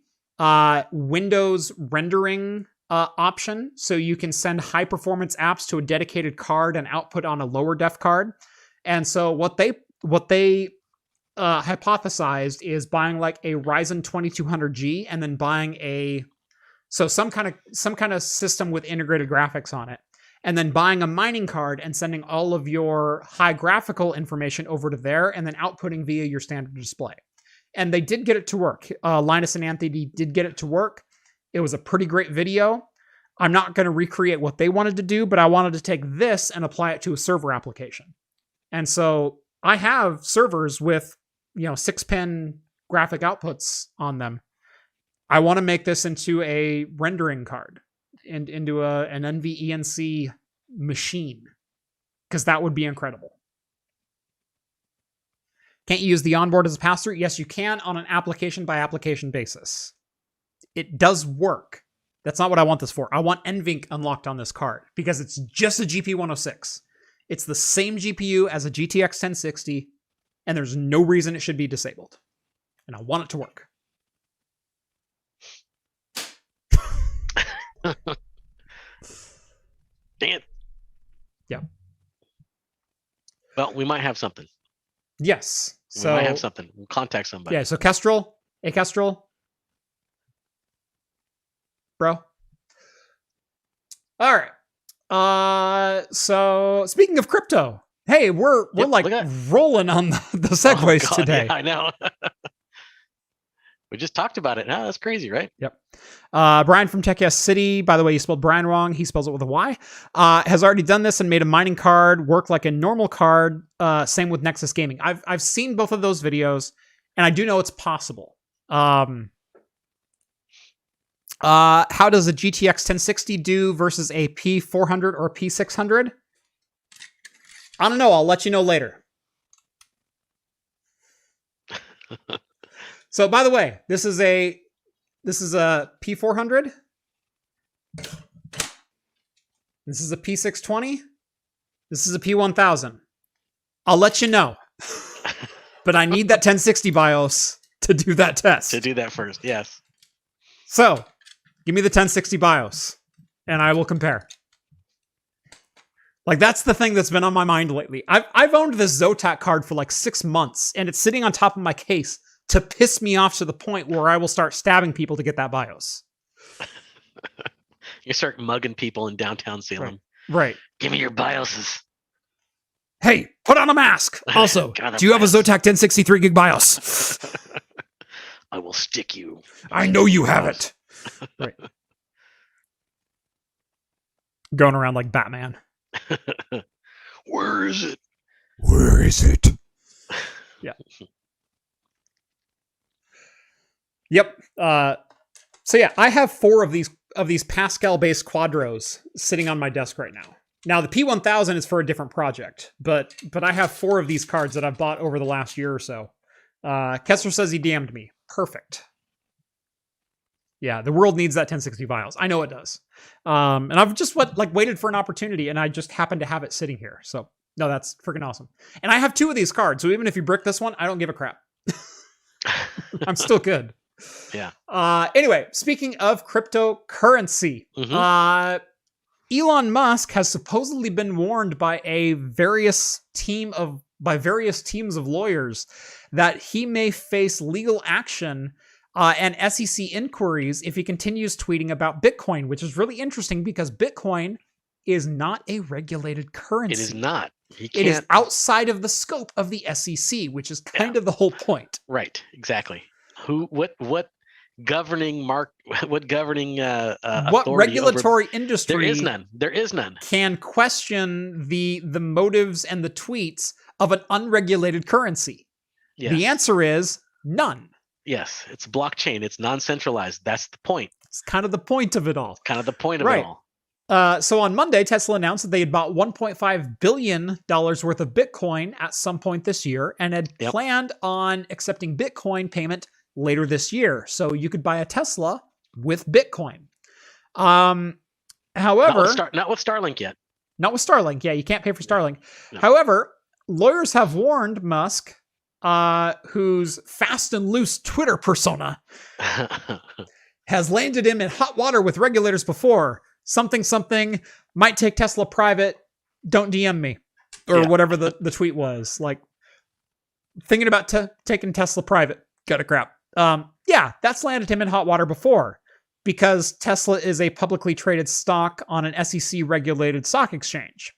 A: Windows rendering option. So you can send high performance apps to a dedicated card and output on a lower def card. And so what they hypothesized is buying like a Ryzen 2200G and then buying some kind of system with integrated graphics on it, and then buying a mining card and sending all of your high graphical information over to there and then outputting via your standard display. And they did get it to work. Linus and Anthony did get it to work. It was a pretty great video. I'm not going to recreate what they wanted to do, but I wanted to take this and apply it to a server application. And so I have servers with 6-pin graphic outputs on them. I want to make this into a rendering card and into an NVENC machine, because that would be incredible. Can't you use the onboard as a pass-through? Yes, you can on an application by application basis. It does work. That's not what I want this for. I want NVENC unlocked on this card because it's just a GP106. It's the same GPU as a GTX 1060, and there's no reason it should be disabled. And I want it to work.
B: Dang it.
A: Yeah.
B: Well, we might have something.
A: Yes.
B: We might have something. We'll contact somebody.
A: Yeah, so Kestrel. Hey, Kestrel. Bro. All right. So speaking of crypto, hey, we're rolling on the segues today.
B: Yeah, I know. We just talked about it. That's crazy, right?
A: Yep. Brian from Tech City, by the way, you spelled Brian wrong. He spells it with a Y. Has already done this and made a mining card work like a normal card. Same with Nexus Gaming. I've seen both of those videos, and I do know it's possible. How does a GTX 1060 do versus a P400 or a P600? I don't know. I'll let you know later. So, by the way, this is a P400. This is a P620. This is a P1000. I'll let you know. But I need that 1060 BIOS to do that test.
B: To do that first, yes.
A: So, give me the 1060 BIOS, and I will compare. Like, that's the thing that's been on my mind lately. I've owned this Zotac card for like 6 months, and it's sitting on top of my case to piss me off to the point where I will start stabbing people to get that BIOS.
B: You start mugging people in downtown Salem.
A: Right.
B: Give me your BIOSes.
A: Hey, put on a mask. Also, do you have a Zotac 1063 gig BIOS?
B: I will stick you.
A: I know you have it. Right. Going around like Batman.
B: Where is it?
A: Where is it? Yeah. Yep. So yeah, I have 4 of these Pascal-based Quadros sitting on my desk right now. Now the P1000 is for a different project, but I have 4 of these cards that I've bought over the last year or so. Kessler says he DM'd me. Perfect. Yeah, the world needs that 1060 BIOS. I know it does. And I've just waited for an opportunity, and I just happen to have it sitting here. So no, that's freaking awesome. And I have 2 of these cards, so even if you brick this one, I don't give a crap. I'm still good.
B: Yeah.
A: Anyway, speaking of cryptocurrency, Elon Musk has supposedly been warned by various teams of lawyers that he may face legal action and SEC inquiries if he continues tweeting about Bitcoin, which is really interesting because Bitcoin is not a regulated currency.
B: It is not.
A: It is outside of the scope of the SEC, which is kind of the whole point.
B: Right. Exactly. What governing what
A: regulatory industry?
B: There is none.
A: Can question the motives and the tweets of an unregulated currency? Yes. The answer is none.
B: Yes, it's blockchain. It's non-centralized. That's the point.
A: It's kind of the point of it all.
B: Kind of the point of it all.
A: So on Monday, Tesla announced that they had bought $1.5 billion worth of Bitcoin at some point this year and had planned on accepting Bitcoin payment later this year. So you could buy a Tesla with Bitcoin. However,
B: not with Starlink yet.
A: Not with Starlink. Yeah, you can't pay for Starlink.
B: No.
A: However, lawyers have warned Musk, whose fast and loose Twitter persona has landed him in hot water with regulators before. Something might take Tesla private. Don't DM me, or whatever the tweet was. Like, thinking about taking Tesla private. Got a crap. That's landed him in hot water before because Tesla is a publicly traded stock on an SEC regulated stock exchange.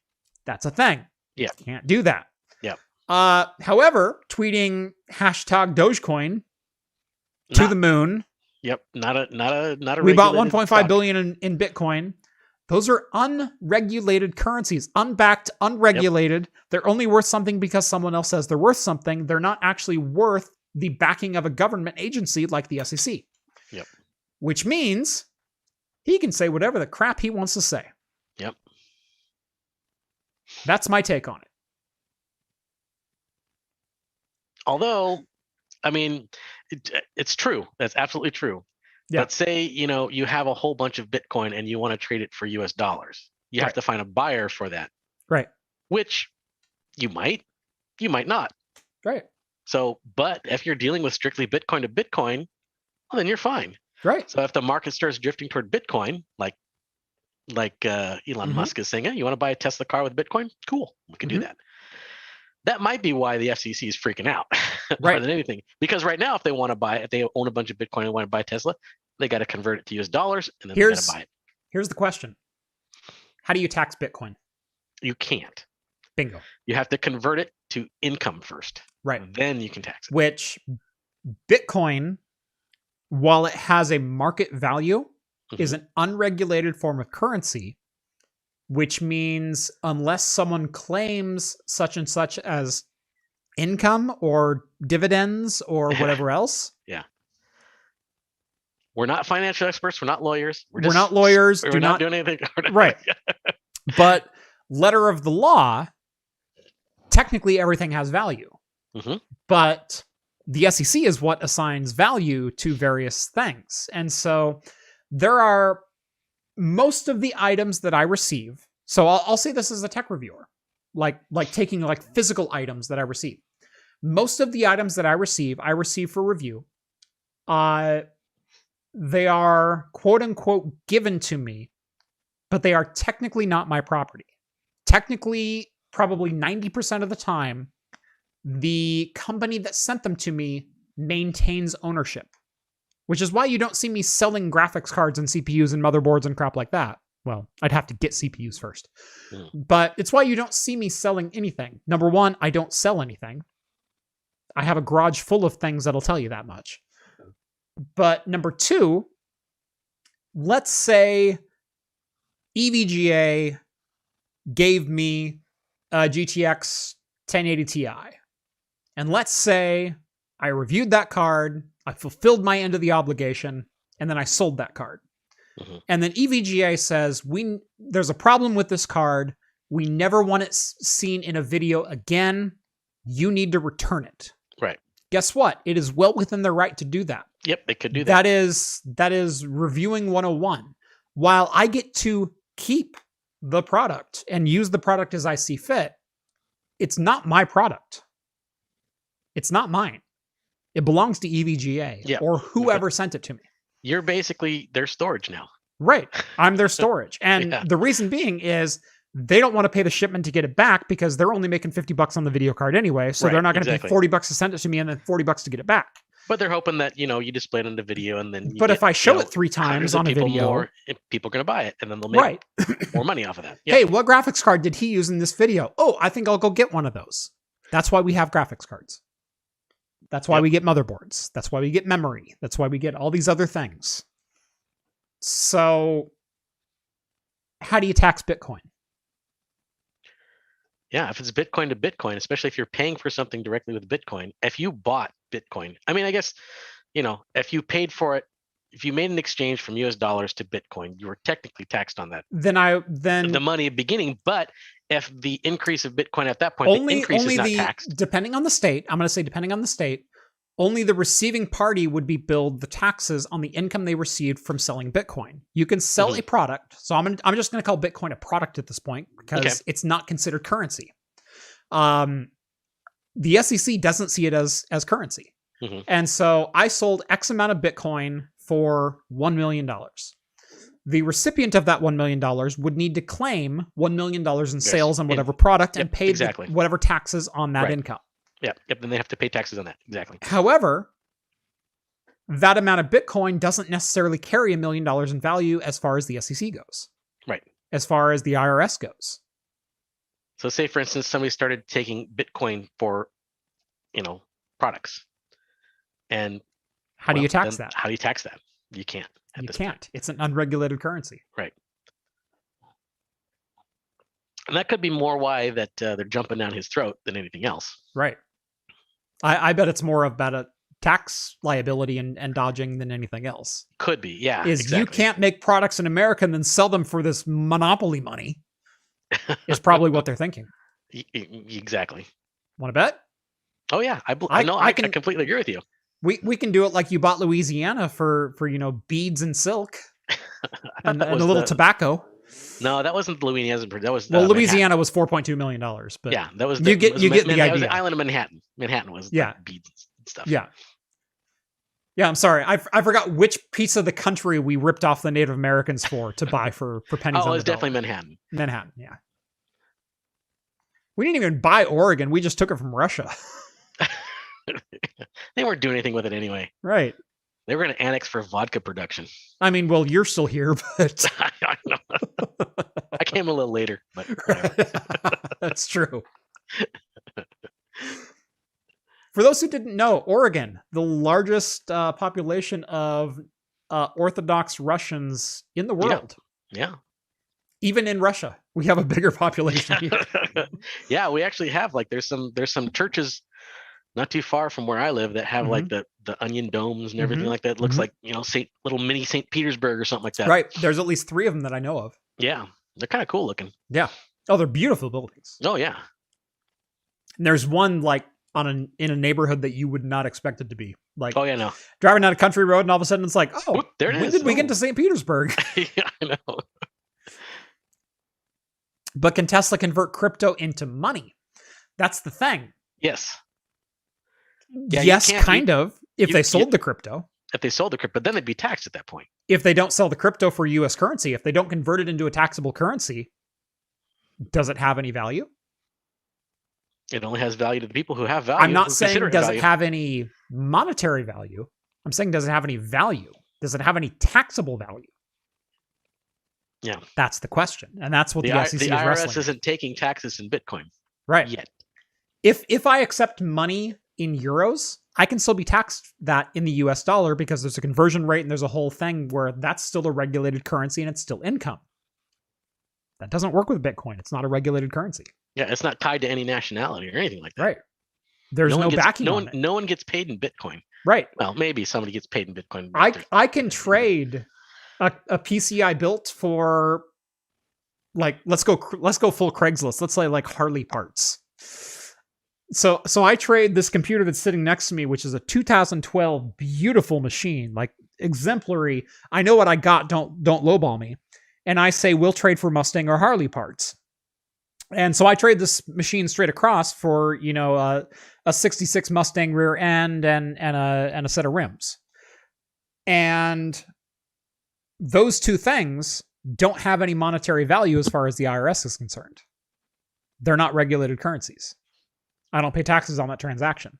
A: That's a thing.
B: Yeah,
A: can't do that.
B: Yeah.
A: However, tweeting hashtag Dogecoin to the moon.
B: Yep. Not a.
A: We bought 1.5 billion in Bitcoin. Those are unregulated currencies, unbacked, unregulated. Yep. They're only worth something because someone else says they're worth something. They're not actually worth the backing of a government agency like the SEC.
B: Yep.
A: Which means he can say whatever the crap he wants to say.
B: Yep.
A: That's my take on it.
B: Although, I mean, it's true. That's absolutely true. Yeah. But say, you have a whole bunch of Bitcoin and you want to trade it for US dollars. You have to find a buyer for that.
A: Right.
B: Which you might not.
A: Right.
B: So, but if you're dealing with strictly Bitcoin to Bitcoin, well, then you're fine.
A: Right.
B: So if the market starts drifting toward Bitcoin, like Elon Musk is saying, you want to buy a Tesla car with Bitcoin? Cool. We can do that. That might be why the FCC is freaking out more than anything. Because right now, if they own a bunch of Bitcoin and want to buy Tesla, they got to convert it to US dollars and then they got to buy it.
A: Here's the question. How do you tax Bitcoin?
B: You can't.
A: Bingo.
B: You have to convert it to income first.
A: Right.
B: Then you can tax it.
A: Which Bitcoin, while it has a market value, is an unregulated form of currency, which means unless someone claims such and such as income or dividends or whatever else.
B: Yeah. We're not financial experts. We're not lawyers.
A: We're not lawyers.
B: We're not doing anything.
A: Right. But letter of the law, technically everything has value. But the SEC is what assigns value to various things. And so there are most of the items that I receive. So I'll say this as a tech reviewer, like taking like physical items that I receive. Most of the items that I receive for review They are quote unquote given to me, but they are technically not my property. Technically, probably 90% of the time, the company that sent them to me maintains ownership, which is why you don't see me selling graphics cards and CPUs and motherboards and crap like that. Well, I'd have to get CPUs first. But it's why you don't see me selling anything. Number one, I don't sell anything. I have a garage full of things that'll tell you that much. But number two, let's say EVGA gave me a GTX 1080 Ti. And let's say I reviewed that card, I fulfilled my end of the obligation, and then I sold that card. And then EVGA says, there's a problem with this card. We never want it seen in a video again. You need to return it.
B: Right.
A: Guess what? It is well within their right to do that.
B: Yep, they could do that.
A: That is reviewing 101. While I get to keep the product and use the product as I see fit, it's not my product. It's not mine. It belongs to EVGA or whoever sent it to me.
B: You're basically their storage now.
A: Right. I'm their storage. And the reason being is they don't want to pay the shipment to get it back because they're only making $50 on the video card anyway. So they're not going to pay $40 to send it to me and then $40 to get it back. But
B: they're hoping that, you display it on the video and then
A: but if I show it 3 times on a video,
B: people are going to buy it and then they'll make more money off of that.
A: Hey, what graphics card did he use in this video? Oh, I think I'll go get one of those. That's why we have graphics cards. That's why we get motherboards. That's why we get memory. That's why we get all these other things. So how do you tax Bitcoin?
B: Yeah, if it's Bitcoin to Bitcoin, especially if you're paying for something directly with Bitcoin, if you bought Bitcoin, I mean, I guess, if you paid for it, if you made an exchange from US dollars to Bitcoin, you were technically taxed on that. Then the money beginning, but if the increase of Bitcoin at that point, the increase is not taxed.
A: Depending on the state, I'm going to say depending on the state, only the receiving party would be billed the taxes on the income they received from selling Bitcoin. You can sell a product. So I'm just going to call Bitcoin a product at this point because it's not considered currency. The SEC doesn't see it as currency. And so I sold X amount of Bitcoin for $1 million. The recipient of that $1 million would need to claim $1 million in sales on whatever product and pay whatever taxes on that income.
B: Yep. Then they have to pay taxes on that. Exactly.
A: However, that amount of Bitcoin doesn't necessarily carry $1 million in value as far as the SEC goes.
B: Right.
A: As far as the IRS goes.
B: So say, for instance, somebody started taking Bitcoin for, products. And
A: how do you tax that?
B: How do you tax that? You can't.
A: You can't. It's an unregulated currency.
B: Right. And that could be more why that they're jumping down his throat than anything else.
A: Right. I bet it's more about a tax liability and dodging than anything else.
B: Could be, yeah.
A: You can't make products in America and then sell them for this monopoly money is probably what they're thinking.
B: Exactly.
A: Want to bet?
B: Oh, yeah. I completely agree with you.
A: We can do it like you bought Louisiana for beads and silk and a little tobacco.
B: No, that wasn't Louisiana. That was
A: Louisiana was $4.2 million. But
B: yeah, that was
A: you get the idea.
B: That was the island of Manhattan. Manhattan was beads and stuff.
A: Yeah. I'm sorry. I forgot which piece of the country we ripped off the Native Americans to buy for pennies.
B: Oh, it was definitely Manhattan.
A: Manhattan, yeah. We didn't even buy Oregon. We just took it from Russia.
B: They weren't doing anything with it anyway.
A: Right.
B: They were going to annex for vodka production.
A: I mean, well, you're still here, but
B: I know. I came a little later, but whatever.
A: That's true. For those who didn't know, Oregon, the largest population of Orthodox Russians in the world.
B: Yeah.
A: Even in Russia, we have a bigger population here.
B: Yeah, we actually have there's some churches not too far from where I live that have the onion domes and everything like that. It looks like, little mini St. Petersburg or something like that.
A: Right. There's at least 3 of them that I know of.
B: Yeah. They're kind of cool looking.
A: Yeah. Oh, they're beautiful buildings.
B: Oh, yeah.
A: And there's one in a neighborhood that you would not expect it to be.
B: Oh, yeah, no.
A: Driving down a country road and all of a sudden it's like, oh,
B: there it is.
A: When did we get to St. Petersburg?
B: Yeah, I know.
A: But can Tesla convert crypto into money? That's the thing.
B: Yes.
A: Yeah, yes, kind of. If they sold the crypto.
B: if they sold the crypto, but then they'd be taxed at that point.
A: If they don't sell the crypto for US currency, if they don't convert it into a taxable currency, does it have any value?
B: It only has value to the people who have value.
A: I'm not saying does it have any monetary value. I'm saying does it have any value? Does it have any taxable value?
B: Yeah.
A: That's the question. And that's what the SEC is wrestling.
B: The IRS isn't taking taxes in Bitcoin.
A: Right.
B: Yet.
A: If I accept money in euros, I can still be taxed that in the US dollar because there's a conversion rate and there's a whole thing where that's still a regulated currency and it's still income. That doesn't work with Bitcoin. It's not a regulated currency.
B: Yeah, it's not tied to any nationality or anything like that.
A: Right. There's no backing on it.
B: No one gets paid in Bitcoin.
A: Right.
B: Well, maybe somebody gets paid in Bitcoin.
A: I can trade a PC I built for, like, let's go full Craigslist. Let's say like Harley parts. So I trade this computer that's sitting next to me, which is a 2012 beautiful machine, like exemplary. I know what I got. Don't lowball me. And I say we'll trade for Mustang or Harley parts. And so I trade this machine straight across for, a 66 Mustang rear end and a set of rims. And those two things don't have any monetary value as far as the IRS is concerned. They're not regulated currencies. I don't pay taxes on that transaction.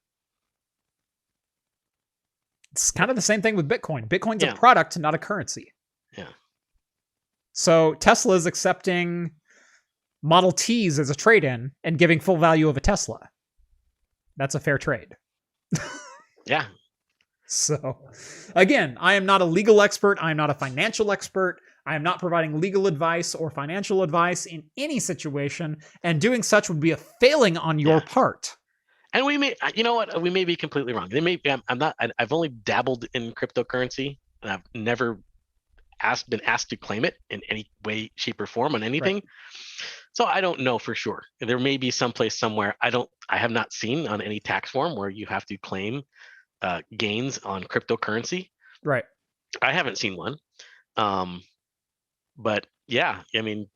A: It's kind of the same thing with Bitcoin. Bitcoin's a product, not a currency.
B: Yeah.
A: So Tesla is accepting Model Ts as a trade-in and giving full value of a Tesla. That's a fair trade.
B: Yeah.
A: So, again, I am not a legal expert. I am not a financial expert. I am not providing legal advice or financial advice in any situation, and doing such would be a failing on your part.
B: And we may, we may be completely wrong. They may. I've only dabbled in cryptocurrency, and I've never been asked to claim it in any way, shape, or form on anything. Right. So I don't know for sure. There may be someplace somewhere I have not seen on any tax form where you have to claim gains on cryptocurrency.
A: Right.
B: I haven't seen one. But yeah, I mean,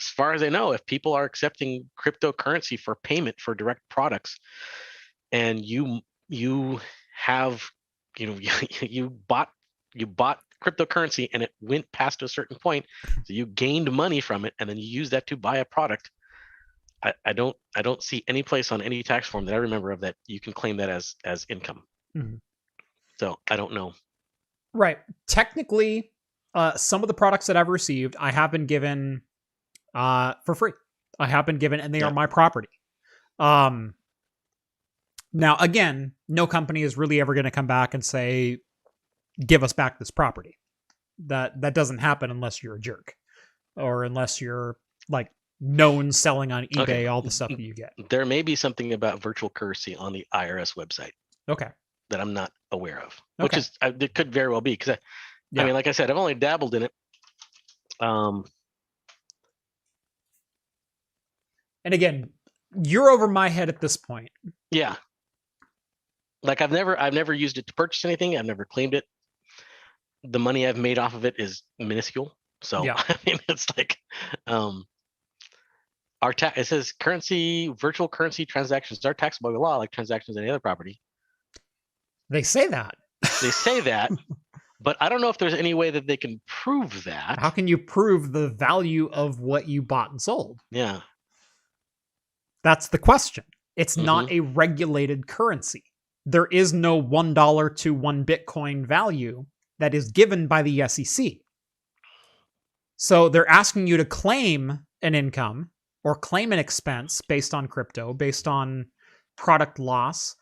B: as far as I know, if people are accepting cryptocurrency for payment for direct products, and you have, you bought cryptocurrency and it went past a certain point, so you gained money from it, and then you use that to buy a product. I don't see any place on any tax form that I remember of that you can claim that as income. Mm-hmm. So I don't know.
A: Right. Technically, some of the products that I've received, I have been given for free. I have been given, and they are my property. Now, again, no company is really ever going to come back and say, give us back this property. That doesn't happen unless you're a jerk, or unless you're like known selling on eBay all the stuff that you get.
B: There may be something about virtual currency on the IRS website.
A: Okay.
B: That I'm not aware of, which is it could very well be, because I mean, like I said, I've only dabbled in it.
A: And again, you're over my head at this point.
B: Yeah. Like I've never used it to purchase anything. I've never claimed it. The money I've made off of it is minuscule. So I mean, it's like, it says virtual currency transactions are taxable by law, like transactions in any other property.
A: They say that.
B: They say that, but I don't know if there's any way that they can prove that.
A: How can you prove the value of what you bought and sold?
B: Yeah.
A: That's the question. It's not a regulated currency. There is no $1 to 1 Bitcoin value that is given by the SEC. So they're asking you to claim an income or claim an expense based on crypto, based on product loss.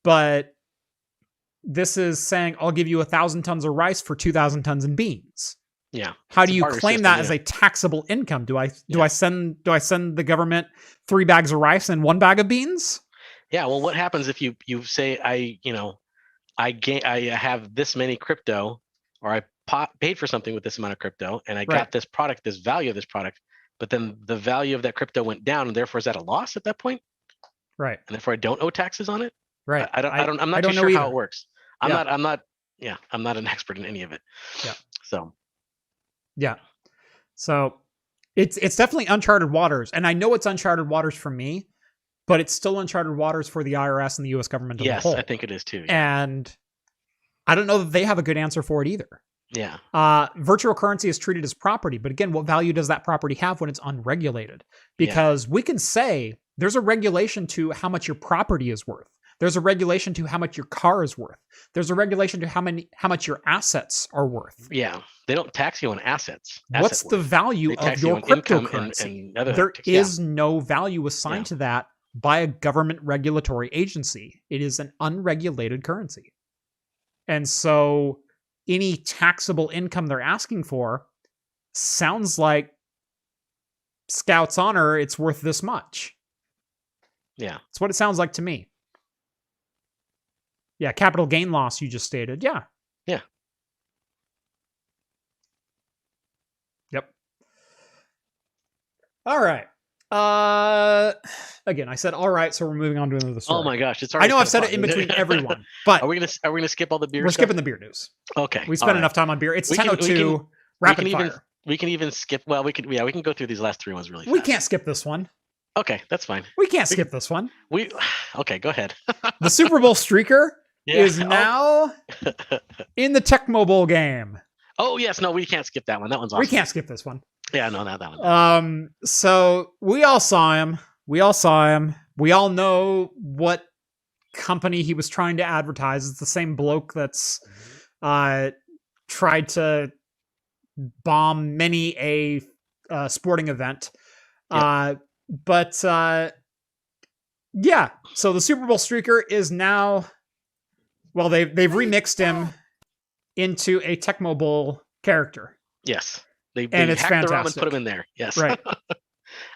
A: But this is saying, I'll give you 1,000 tons of rice for 2,000 tons of beans.
B: Yeah.
A: How do you claim that as a taxable income? Do I send the government 3 bags of rice and 1 bag of beans?
B: Yeah. Well, what happens if you say I have this many crypto, or I paid for something with this amount of crypto, and I got this product, this value of this product, but then the value of that crypto went down, and therefore is that a loss at that point?
A: Right.
B: And therefore I don't owe taxes on it?
A: Right.
B: I'm not too sure how it works. I'm not an expert in any of it.
A: Yeah. So it's definitely uncharted waters. And I know it's uncharted waters for me, but it's still uncharted waters for the IRS and the US government as a whole.
B: Yes, I think it is too. Yeah.
A: And I don't know that they have a good answer for it either.
B: Yeah.
A: Virtual currency is treated as property, but again, what value does that property have when it's unregulated? Because we can say there's a regulation to how much your property is worth. There's a regulation to how much your car is worth. There's a regulation to how much your assets are worth.
B: Yeah. They don't tax you on assets.
A: What's the value of your cryptocurrency? There is no value assigned to that by a government regulatory agency. It is an unregulated currency. And so any taxable income they're asking for sounds like Scout's honor, it's worth this much.
B: Yeah.
A: That's what it sounds like to me. Yeah, capital gain loss you just stated. Yeah.
B: Yeah.
A: Yep. All right. Again, I said all right, so we're moving on to another story.
B: Oh my gosh, it's already.
A: I know I've said it in between everyone, but
B: are we gonna skip all the beer?
A: We're
B: stuff?
A: skipping the beer news.
B: Okay,
A: we spent enough time on beer. It's 10:02. Rapid fire.
B: We can even skip. Well, we can go through these last three ones really fast.
A: We can't skip this one.
B: Okay, that's fine.
A: We can't skip this one.
B: Okay, go ahead.
A: The Super Bowl streaker is now in the Tecmo Bowl game.
B: Oh yes, no, we can't skip that one. That one's awesome.
A: We can't skip this one.
B: Yeah, no, not that one.
A: So we all saw him. We all know what company he was trying to advertise. It's the same bloke that's tried to bomb many a sporting event. Yep. Yeah. So the Super Bowl streaker is now, well, they've remixed him into a Tecmo Bowl character.
B: Yes. They
A: and it's
B: hacked
A: fantastic.
B: the ROM and put him in there. Yes.
A: Right.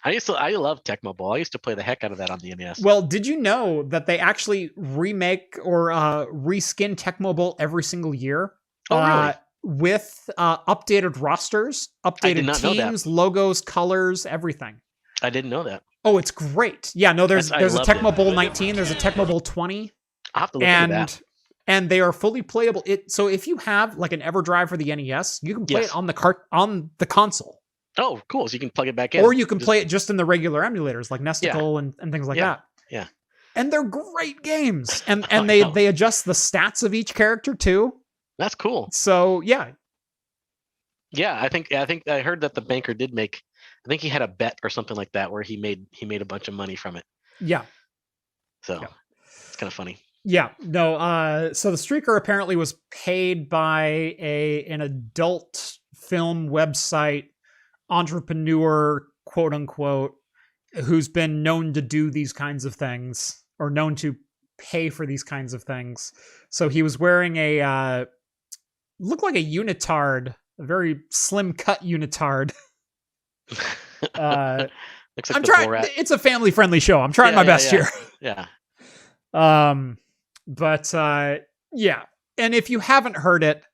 B: I love Tecmo Bowl. I used to play the heck out of that on the NES.
A: Well, did you know that they actually remake or reskin Tecmo Bowl every single year?
B: Oh, really?
A: With updated rosters, updated teams, logos, colors, everything.
B: I didn't know that.
A: Oh, it's great. Yeah, no, there's a Tecmo Bowl 19, there's a Tecmo Bowl 20.
B: I'll have to look into that.
A: And they are fully playable. So if you have like an EverDrive for the NES, you can play it on the console.
B: Oh, cool. So you can plug it back in.
A: Or you can play it just in the regular emulators like Nesticle and things like that.
B: Yeah.
A: And they're great games. And they adjust the stats of each character too.
B: That's cool.
A: So yeah.
B: Yeah, I think I heard that the banker did make, I think he had a bet or something like that where he made a bunch of money from it.
A: Yeah.
B: So it's kind of funny.
A: Yeah, no. So the streaker apparently was paid by an adult film website entrepreneur, quote unquote, who's been known to do these kinds of things or known to pay for these kinds of things. So he was wearing looked like a unitard, a very slim cut unitard.
B: Looks like
A: I'm trying. It's a family friendly show. I'm trying my best here.
B: Yeah.
A: But yeah. And if you haven't heard it,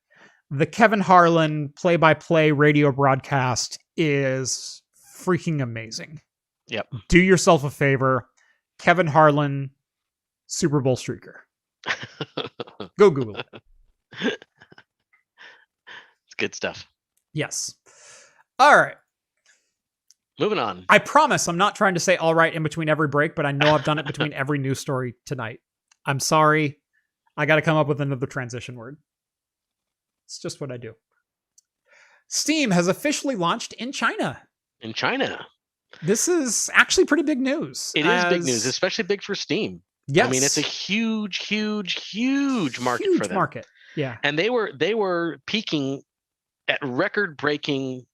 A: the Kevin Harlan play-by-play radio broadcast is freaking amazing.
B: Yep.
A: Do yourself a favor. Kevin Harlan, Super Bowl streaker. Go Google it.
B: It's good stuff.
A: Yes. All right.
B: Moving on.
A: I promise I'm not trying to say all right in between every break, but I know I've done it between every news story tonight. I'm sorry. I got to come up with another transition word. It's just what I do. Steam has officially launched in China.
B: In China.
A: This is actually pretty big news.
B: It is big news, especially big for Steam.
A: Yes.
B: I mean, it's a huge market for them.
A: Market. Yeah.
B: And they were peaking at record-breaking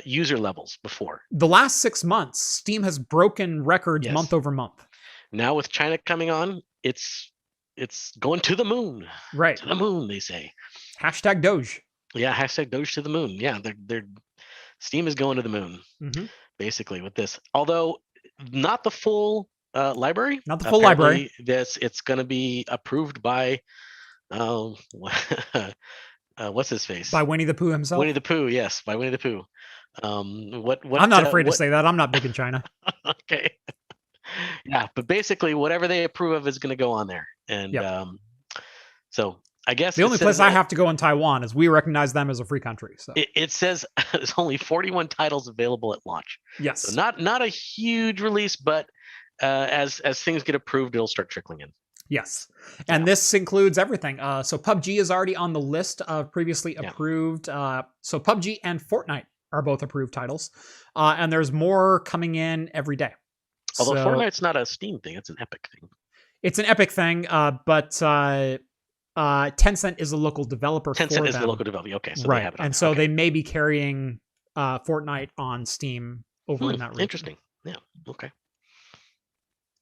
B: user levels before.
A: The last 6 months, Steam has broken records month over month.
B: Now with China coming on, it's going to the moon.
A: Right.
B: To the moon, they say.
A: Hashtag Doge.
B: Yeah, hashtag Doge to the moon. Yeah, they're Steam is going to the moon, basically, with this. Although not the full library.
A: Not the full library.
B: It's going to be approved by what's his face?
A: By Winnie the Pooh himself.
B: Winnie the Pooh, yes, by Winnie the Pooh. What?
A: I'm not afraid to say that. I'm not big in China.
B: Okay. Yeah, but basically, whatever they approve of is going to go on there, and so I guess
A: the only place I have to go in Taiwan is we recognize them as a free country. So
B: it says there's only 41 titles available at launch.
A: Yes,
B: so not a huge release, but as things get approved, it'll start trickling in.
A: Yes. And this includes everything. So PUBG is already on the list of previously approved. So PUBG and Fortnite are both approved titles. And there's more coming in every day.
B: Although Fortnite's not a Steam thing, it's an Epic thing.
A: It's an Epic thing, but Tencent is a local developer for them.
B: Tencent is the local developer. Okay, so
A: right.
B: they have it on
A: and so they may be carrying Fortnite on Steam over in that region.
B: Interesting. Yeah. Okay.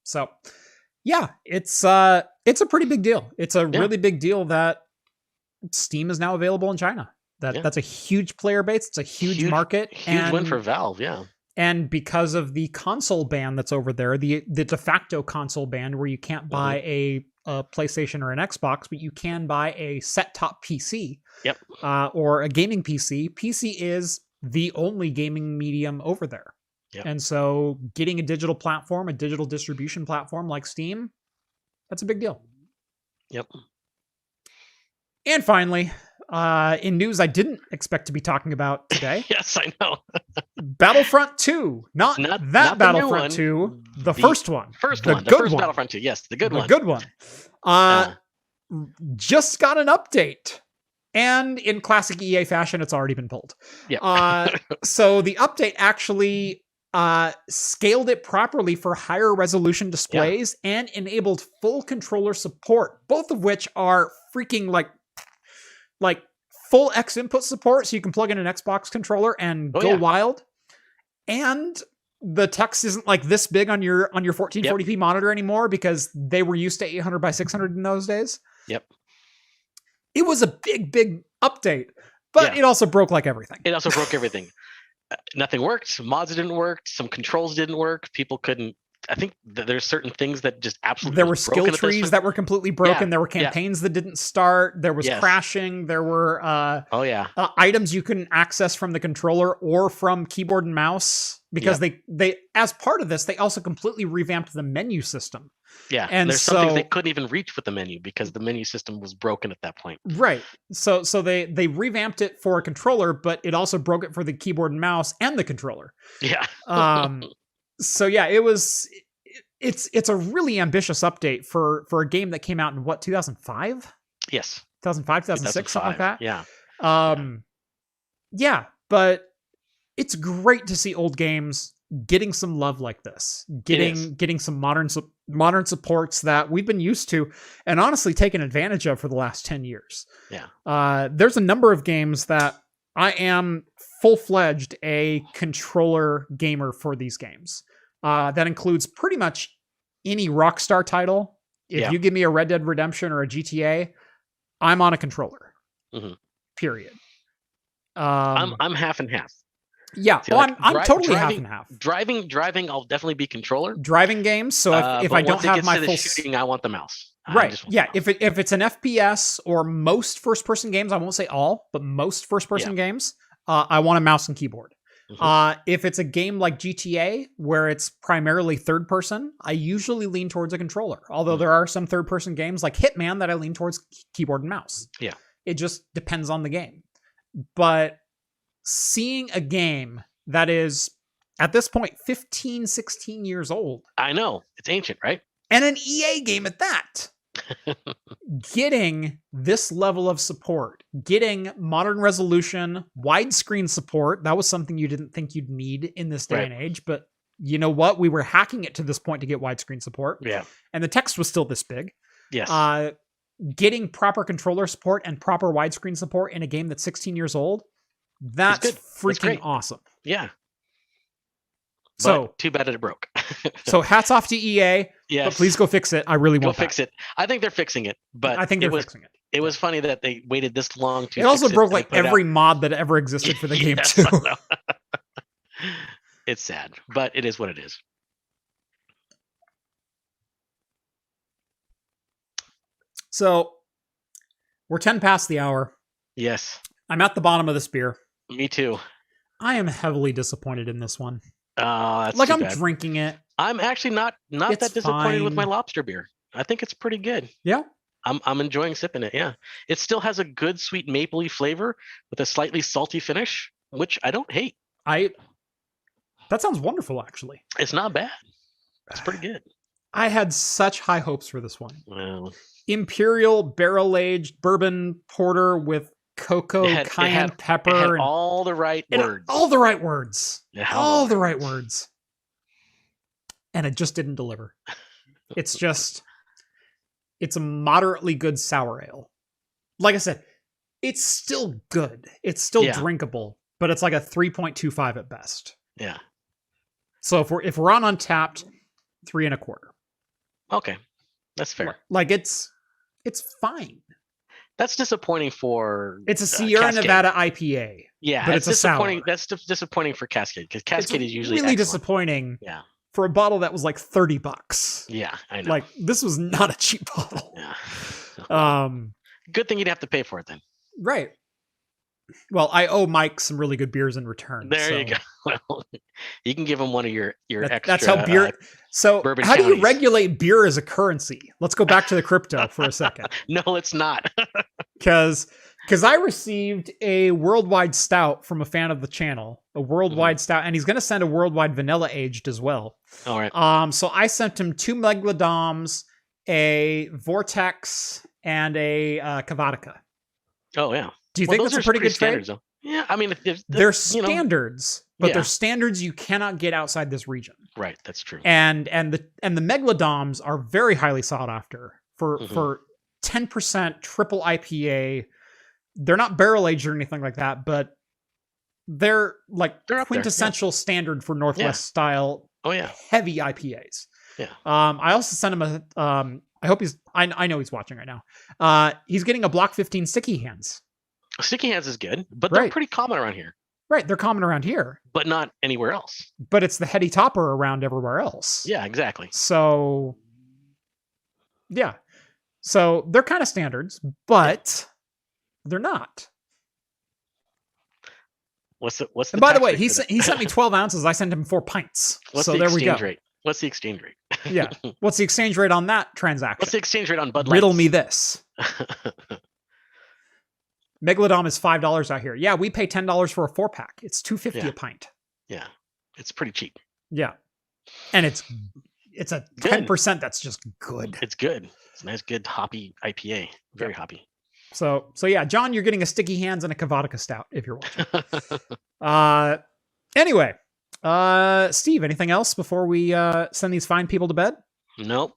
A: So, yeah, it's a pretty big deal. It's a really big deal that Steam is now available in China. That's a huge player base. It's a huge market.
B: Huge win for Valve. Yeah.
A: And because of the console ban that's over there, the de facto console ban, where you can't buy a PlayStation or an Xbox, but you can buy a set-top PC, or a gaming PC. PC is the only gaming medium over there. Yep. And so getting a digital platform, a digital distribution platform like Steam, that's a big deal.
B: Yep.
A: And finally, in news I didn't expect to be talking about today.
B: Yes, I know.
A: Battlefront 2. Not that Battlefront 2. The first one.
B: The first Battlefront 2. Yes, the good one.
A: The good one. Just got an update. And in classic EA fashion, it's already been pulled.
B: Yeah.
A: So the update actually scaled it properly for higher resolution displays and enabled full controller support, both of which are freaking like full X input support, so you can plug in an Xbox controller and go wild. And the text isn't like this big on your 1440p monitor anymore, because they were used to 800 by 600 in those days.
B: Yep.
A: It was a big update, but it also broke like everything.
B: It also broke everything. Nothing worked. Mods didn't work. Some controls didn't work. People couldn't. I think there's certain things that just absolutely.
A: There were skill trees that were completely broken. There were campaigns that didn't start. There was crashing. There were items you couldn't access from the controller or from keyboard and mouse, because they as part of this, they also completely revamped the menu system.
B: Yeah, and there's some things they couldn't even reach with the menu because the menu system was broken at that point.
A: Right. So they revamped it for a controller, but it also broke it for the keyboard and mouse and the controller.
B: Yeah.
A: So yeah, it's a really ambitious update for a game that came out in 2005?
B: Yes.
A: 2005, 2006, something like that.
B: Yeah.
A: Yeah, but it's great to see old games getting some love like this, getting some modern supports that we've been used to and honestly taken advantage of for the last 10 years.
B: Yeah.
A: There's a number of games that I am full-fledged a controller gamer for these games. That includes pretty much any Rockstar title. If you give me a Red Dead Redemption or a GTA, I'm on a controller. Mm-hmm. Period.
B: I'm half and half.
A: Yeah,
B: See,
A: I'm totally half and half.
B: Driving, I'll definitely be controller.
A: Driving games. So if I don't have my full
B: shooting, I want the mouse.
A: Right. Yeah. If it's an FPS or most first-person games, I won't say all, but most first-person games, I want a mouse and keyboard. Mm-hmm. If it's a game like GTA where it's primarily third-person, I usually lean towards a controller. Although there are some third-person games like Hitman that I lean towards keyboard and mouse.
B: Yeah.
A: It just depends on the game. But seeing a game that is, at this point, 15, 16 years old.
B: I know. It's ancient, right?
A: And an EA game at that. Getting this level of support, getting modern resolution, widescreen support, that was something you didn't think you'd need in this day and age. But you know what? We were hacking it to this point to get widescreen support.
B: Yeah.
A: And the text was still this big.
B: Yes.
A: Getting proper controller support and proper widescreen support in a game that's 16 years old, that's freaking awesome.
B: Yeah.
A: So
B: too bad that it broke.
A: So hats off to EA.
B: Yes.
A: But please go fix it. I really want
B: to fix it. I think they're fixing it, but
A: I think they're fixing it.
B: It was funny that they waited this long to.
A: It also broke like every mod that ever existed for the game too.
B: It's sad, but it is what it is.
A: So we're 10 past the hour.
B: Yes.
A: I'm at the bottom of this beer.
B: Me too.
A: I am heavily disappointed in this one.
B: That's
A: like
B: too
A: I'm
B: bad.
A: drinking it.
B: I'm actually not that disappointed with my lobster beer. I think it's pretty good.
A: Yeah.
B: I'm enjoying sipping it. Yeah. It still has a good sweet mapley flavor with a slightly salty finish, which I don't hate.
A: That sounds wonderful, actually.
B: It's not bad. It's pretty good.
A: I had such high hopes for this one.
B: Well,
A: Imperial barrel-aged bourbon porter with cocoa, cayenne pepper.
B: It had all the right words.
A: All the right words.
B: All
A: the right words. And it just didn't deliver. It's a moderately good sour ale. Like I said, it's still good. It's still drinkable, but it's like a 3.25 at best.
B: Yeah.
A: So if we're on Untapped, 3.25.
B: Okay, that's fair.
A: Like it's fine.
B: That's disappointing for.
A: It's a Sierra Nevada IPA.
B: Yeah,
A: but it's
B: disappointing.
A: a sour.
B: That's disappointing for Cascade because Cascade is usually
A: really
B: excellent.
A: disappointing.
B: Yeah.
A: For a bottle that was like $30.
B: Yeah, I know.
A: Like this was not a cheap bottle.
B: Yeah. Good thing you'd have to pay for it then.
A: Right. Well, I owe Mike some really good beers in return.
B: There you go. Well, you can give him one of your extra.
A: That's how beer. So
B: Bourbon
A: how do you
B: counties.
A: regulate beer as a currency? Let's go back to the crypto for a second.
B: No, it's not.
A: Because I received a worldwide stout from a fan of the channel, a worldwide stout, and he's going to send a worldwide vanilla aged as well.
B: All right.
A: So I sent him 2 Megalodoms, a Vortex, and a Kavatka.
B: Oh yeah.
A: Do you think that's a pretty good trade?
B: Though. Yeah, I mean,
A: they're standards, but
B: yeah.
A: they're standards you cannot get outside this region.
B: Right, that's true.
A: And the Megalodoms are very highly sought after for 10% triple IPA. They're not barrel aged or anything like that, but they're quintessential standard for Northwest style.
B: Oh yeah,
A: heavy IPAs.
B: Yeah.
A: I also sent him a. I hope I know he's watching right now. He's getting a Block 15 Sticky Hands.
B: Sticky Hands is good, but they're pretty common around here.
A: Right, they're common around here,
B: but not anywhere else.
A: But it's the heady topper around everywhere else.
B: Yeah, exactly.
A: So, yeah, so they're kind of standards, but they're not.
B: What's the?
A: And by the way, he sent me 12 ounces. I sent him 4 pints.
B: What's
A: so
B: the
A: there we
B: exchange
A: go.
B: rate? What's the exchange rate?
A: Yeah. What's the exchange rate on that transaction?
B: What's the exchange rate on Bud Light?
A: Riddle me this. Megalodon is $5 out here. Yeah, we pay $10 for a 4-pack. It's $2.50 a pint.
B: Yeah, it's pretty cheap.
A: Yeah, and it's a 10% that's just good.
B: It's good. It's a nice, good hoppy IPA. Very hoppy.
A: So yeah, John, you're getting a Sticky Hands and a Kavatka Stout if you're watching. Anyway, Steve, anything else before we send these fine people to bed?
B: Nope.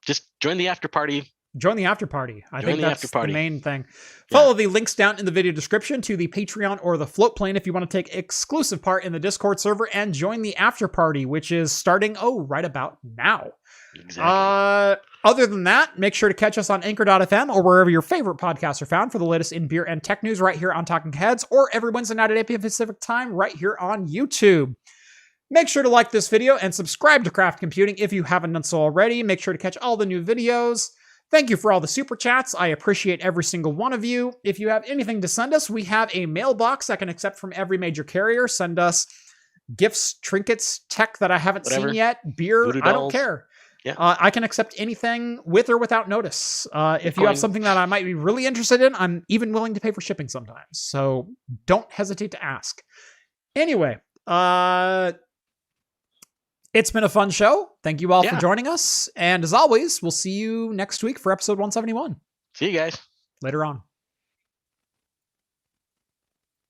B: Just join the after party.
A: Join the after party. I think that's the main thing. Follow the links down in the video description to the Patreon or the Float Plane if you want to take exclusive part in the Discord server and join the after party, which is starting right about now.
B: Exactly.
A: Other than that, make sure to catch us on Anchor.fm or wherever your favorite podcasts are found for the latest in beer and tech news right here on Talking Heads, or every Wednesday night at 8 p.m. Pacific time right here on YouTube. Make sure to like this video and subscribe to Craft Computing if you haven't done so already. Make sure to catch all the new videos. Thank you for all the super chats. I appreciate every single one of you. If you have anything to send us, we have a mailbox I can accept from every major carrier. Send us gifts, trinkets, tech that I haven't seen yet, beer, I don't care.
B: Yeah.
A: I can accept anything with or without notice. If you have something that I might be really interested in, I'm even willing to pay for shipping sometimes. So don't hesitate to ask. Anyway, it's been a fun show. Thank you all for joining us. And as always, we'll see you next week for episode 171.
B: See you guys.
A: Later on.